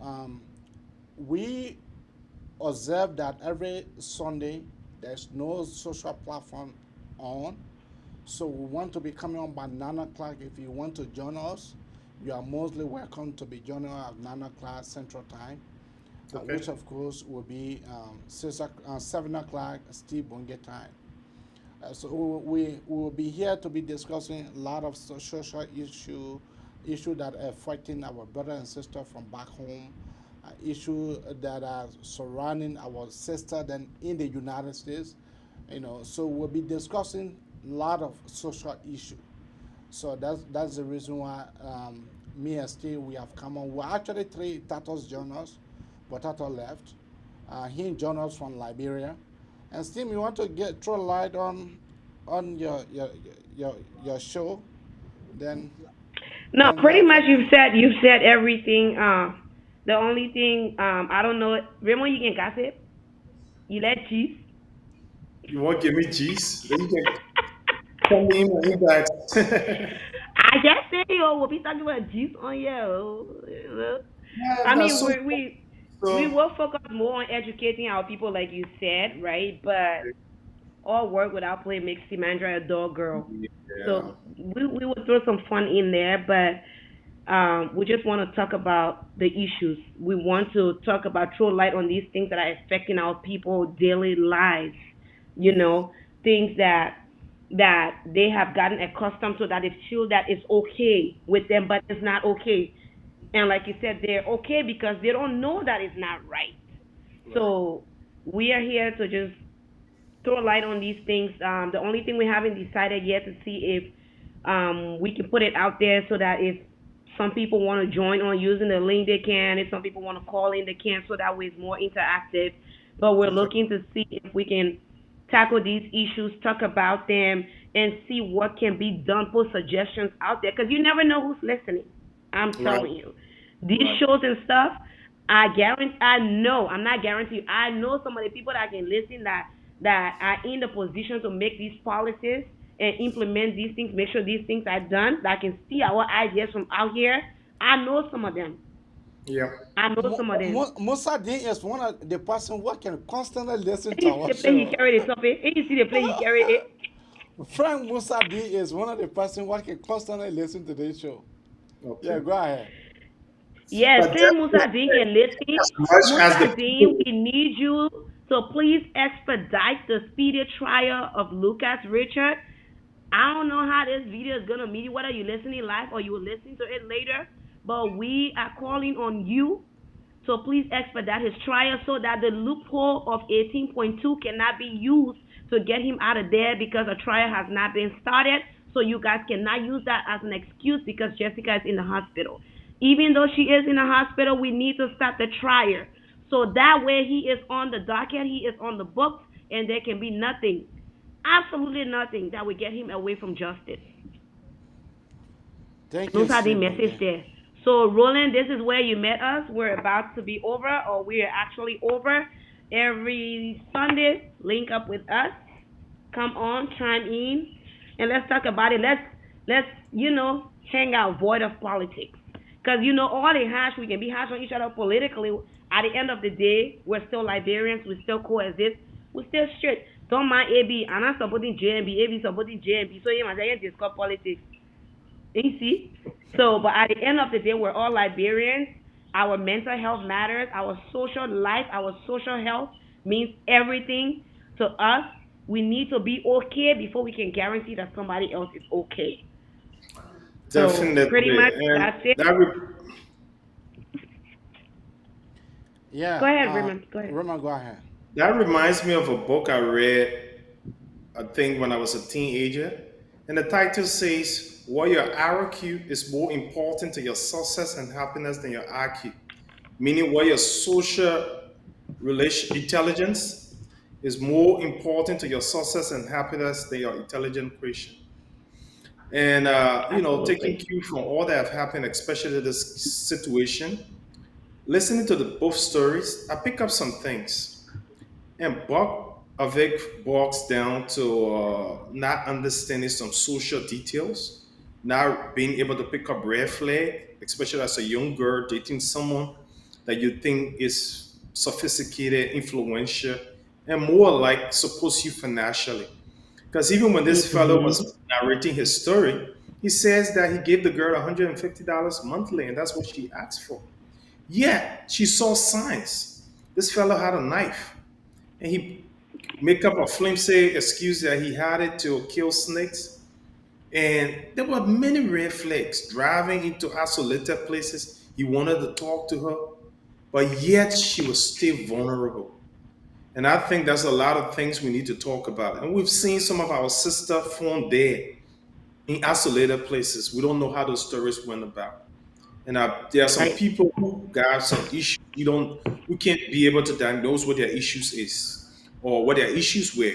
we observe that every Sunday there's no social platform on. So we want to be coming on by 9 o'clock. If you want to join us, you are mostly welcome to be joining us at 9 o'clock Central Time, Okay. which of course will be 7 o'clock Steve Bunge time. So we will be here to be discussing a lot of social issue that are affecting our brothers and sisters from back home, issue that are surrounding our sister then in the United States. So we'll be discussing a lot of social issue. So that's the reason why me and Steve we have come on. We're actually three Tatos joined us, but Tato left. He joined us from Liberia. And Steve, you want to throw light on your show? Then No, then pretty let, much let you've said everything. The only thing I don't know. Raymond, you can gossip. You let cheese. You won't give me cheese? Then you can send me in my inbox. I just say, oh, we'll be talking about juice on here. Yeah, I that's mean, so we so. will focus more on educating our people, like you said, right? But all work without play makes Simandra a dog girl. Yeah. So we will throw some fun in there, but we just want to talk about the issues. We want to talk about throw light on these things that are affecting our people daily lives. You know, things that they have gotten accustomed to that they feel that it's okay with them, but it's not okay. And like you said, they're okay because they don't know that it's not right. Right. So we are here to just throw light on these things. The only thing we haven't decided yet to see if we can put it out there so that if some people want to join on using the link, they can. If some people want to call in, they can. So that way it's more interactive. But we're Okay. looking to see if we can tackle these issues, talk about them, and see what can be done. Put suggestions out there because you never know who's listening. I'm Right. telling you, these Right. shows and stuff. I guarantee. I know. I'm not guaranteeing. I know some of the people that can listen that are in the position to make these policies and implement these things, make sure these things are done, that can see our ideas from out here. I know some of them. Yeah. I know some of them. Musa Dean is one of the person who can constantly listen And to you see our the play he show. carried the topic. And you see the play he carried it. Frank Musa D is one of the person who can constantly listen to this show. Okay. Yeah, go ahead. Yes, But send Musa definitely, Dean can listen. as much as the Musa Dean, people, we need you. So please expedite the speedy trial of Lucas Richard. I don't know how this video is gonna meet you, whether you're listening live or you will listen to it later. But we are calling on you. So please expedite his trial so that the loophole of 18.2 cannot be used to get him out of there because a trial has not been started. So you guys cannot use that as an excuse because Jessica is in the hospital. Even though she is in the hospital, we need to start the trial. So that way he is on the docket, he is on the books, and there can be nothing, absolutely nothing that will get him away from justice. Thank you, Those are the Steve message Bunge. there. So, Roland, this is where you met us. We're about to be over, or we are actually over. Every Sunday, link up with us. Come on, chime in, and let's talk about it. Let's hang out, void of politics. Because all the hash we can be hash on each other politically. At the end of the day, we're still Liberians. We still coexist. We're still straight. Don't mind AB. I'm not supporting JMB. AB supporting JMB. So you must say discuss politics. You see? So, but at the end of the day, we're all Liberians. Our mental health matters. Our social life, our social health means everything to us. We need to be okay before we can guarantee that somebody else is okay. So, pretty definitely, much and that's it. Go Yeah, ahead, Raymond. Go ahead. Roma, go ahead. that reminds me of a book I read, I think, when I was a teenager. And the title says, "Why your RQ is more important to your success and happiness than your IQ," meaning what your social relation intelligence is more important to your success and happiness than your intelligent creation. And taking Absolutely. cue from all that have happened, especially this situation, listening to the both stories, I pick up some things. And Buck Avec boils down to not understanding some social details, not being able to pick up red flag, especially as a young girl dating someone that you think is sophisticated, influential, and more like supports you financially. Because even when this fellow Hmm. was narrating his story, he says that he gave the girl $150 monthly, and that's what she asked for. Yeah, she saw signs. This fellow had a knife, and he make up a flimsy excuse that he had it to kill snakes. And there were many red flags. Driving into isolated places, he wanted to talk to her, but yet she was still vulnerable. And I think there's a lot of things we need to talk about. And we've seen some of our sister found dead in isolated places. We don't know how those stories went about. And there are some Right. people who got some issues. We can't be able to diagnose what their issues is or what their issues were.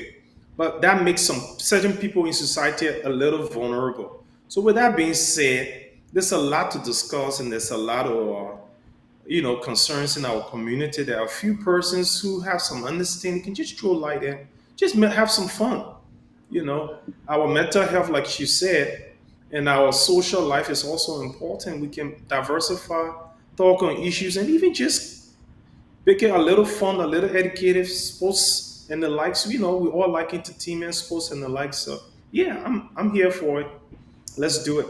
But that makes some certain people in society a little vulnerable. So with that being said, there's a lot to discuss and there's a lot of concerns in our community. There are a few persons who have some understanding, can just throw light in, just have some fun. Our mental health, like you said, and our social life is also important. We can diversify, talk on issues, and even just make it a little fun, a little educative, sports and the likes. We all like entertainment, sports and the likes. So yeah, I'm here for it. Let's do it.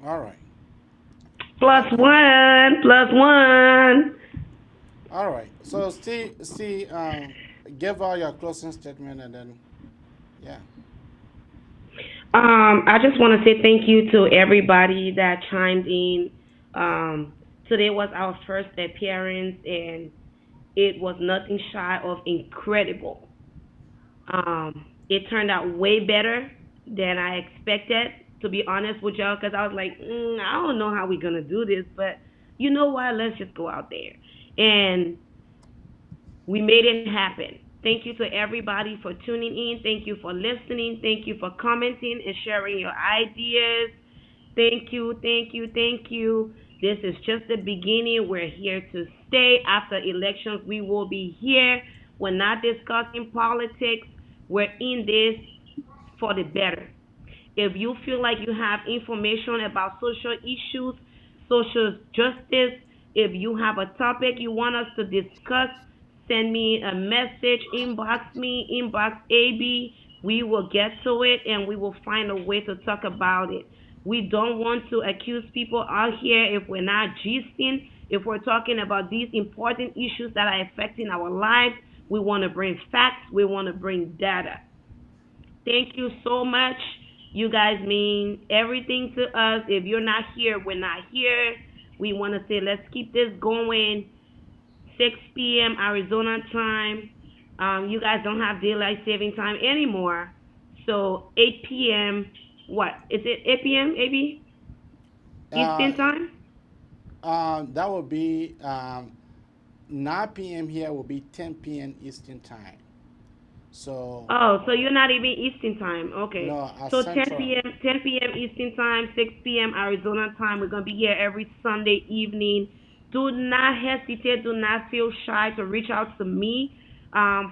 All right. Plus Okay. one, plus one. All right. So, give all your closing statement and then, yeah. I just want to say thank you to everybody that chimed in. Today was our first appearance, and it was nothing shy of incredible. It turned out way better than I expected, to be honest with y'all, because I was like, I don't know how we're gonna do this, but you know what? Let's just go out there, and we made it happen. Thank you to everybody for tuning in. Thank you for listening. Thank you for commenting and sharing your ideas. Thank you, thank you, thank you. This is just the beginning. We're here to stay. After elections, we will be here. We're not discussing politics. We're in this for the better. If you feel like you have information about social issues, social justice, if you have a topic you want us to discuss, send me a message, inbox me, inbox AB. We will get to it and we will find a way to talk about it. We don't want to accuse people out here if we're not gisting. If we're talking about these important issues that are affecting our lives, we want to bring facts, we want to bring data. Thank you so much. You guys mean everything to us. If you're not here, we're not here. We want to say, let's keep this going. 6 p.m. Arizona time. You guys don't have daylight saving time anymore. So 8 p.m. What? Is it 8 p.m. AB Uh, Eastern time? that will be 9 p.m. here will be 10 p.m. Eastern time. So, Oh, so you're not even Eastern time. Okay. no, So 10 Central. p.m. 10 p.m. Eastern time, 6 p.m. Arizona time. We're gonna be here every Sunday evening. Do not hesitate. Do not feel shy to reach out to me.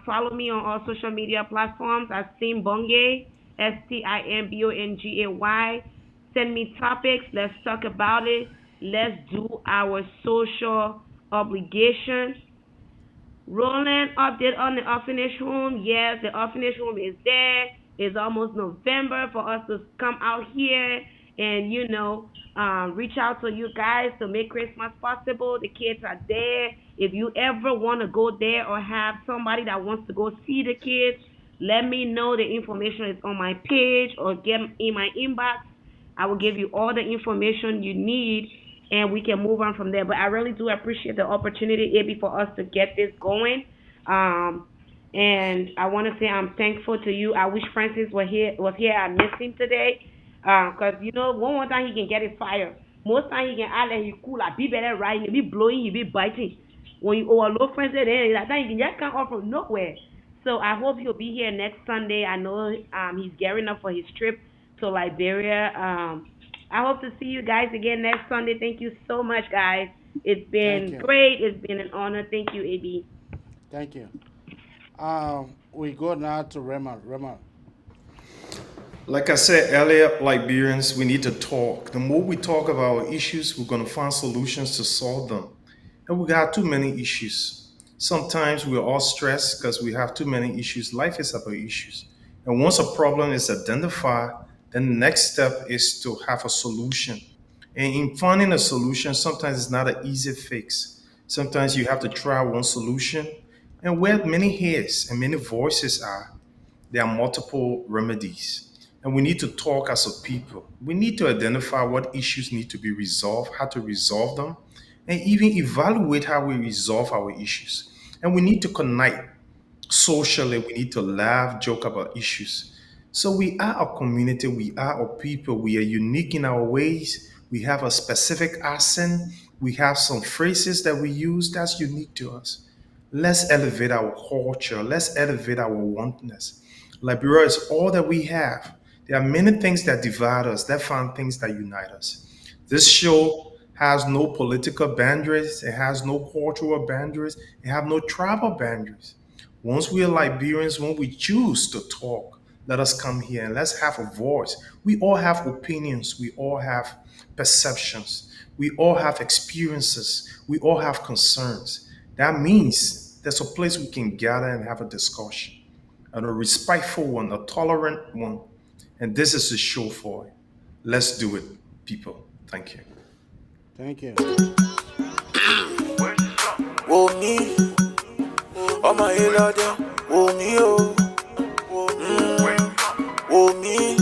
Follow me on all social media platforms at Simbonge, Stimbongay. Send me topics. Let's talk about it. Let's do our social obligation. Rolling update on the orphanage home. Yes, the orphanage home is there. It's almost November for us to come out here and reach out to you guys to make Christmas possible. The kids are there. If you ever want to go there or have somebody that wants to go see the kids, let me know. The information is on my page or get in my inbox. I will give you all the information you need and we can move on from there. But I really do appreciate the opportunity, AB, for us to get this going. Um, and I want to say I'm thankful to you. I wish Francis was here. I miss him today. Cause one more time he can get his fire. Most time he can act like he cool, like be better right. He be blowing, he be biting. when you overload friends, then that time you just come off from nowhere. So I hope he'll be here next Sunday. I know he's gearing up for his trip to Liberia. I hope to see you guys again next Sunday. Thank you so much, guys. It's been great. It's been an honor. Thank you, AB. Thank you. We go now to Raymond. Raymond. Like I said earlier, Liberians, we need to talk. The more we talk about our issues, we're going to find solutions to solve them. And we got too many issues. Sometimes we're all stressed because we have too many issues. Life is about issues. And once a problem is identified, then the next step is to have a solution. And in finding a solution, sometimes it's not an easy fix. Sometimes you have to try one solution. And where many heads and many voices are, there are multiple remedies. And we need to talk as a people. We need to identify what issues need to be resolved, how to resolve them, and even evaluate how we resolve our issues. And we need to connect socially. We need to laugh, joke about issues. So we are a community, we are a people, we are unique in our ways. We have a specific accent, we have some phrases that we use that's unique to us. Let's elevate our culture, let's elevate our oneness. Liberia is all that we have. There are many things that divide us, that find things that unite us. This show has no political boundaries, it has no cultural boundaries, it has no tribal boundaries. Once we are Liberians, when we choose to talk, let us come here and let's have a voice. We all have opinions, we all have perceptions, we all have experiences, we all have concerns. That means there's a place we can gather and have a discussion, and a respectful one, a tolerant one. And this is the show for it. Let's do it, people. Thank you. Thank you. Oh me, oh my lord, oh me, oh, oh me,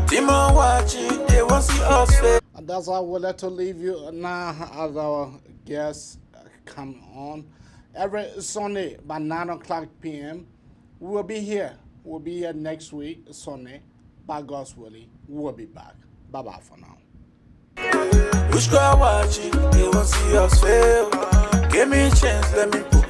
Timo watching, they won't see us fail. And that's how we'll let to leave you now as our guests come on. Every Sunday by 9 o'clock p.m. we will be here. We'll be here next week, Sunday. By God's willing, we'll be back. Bye-bye for now. Who's watching, they won't see us fail. Give me a chance, let me put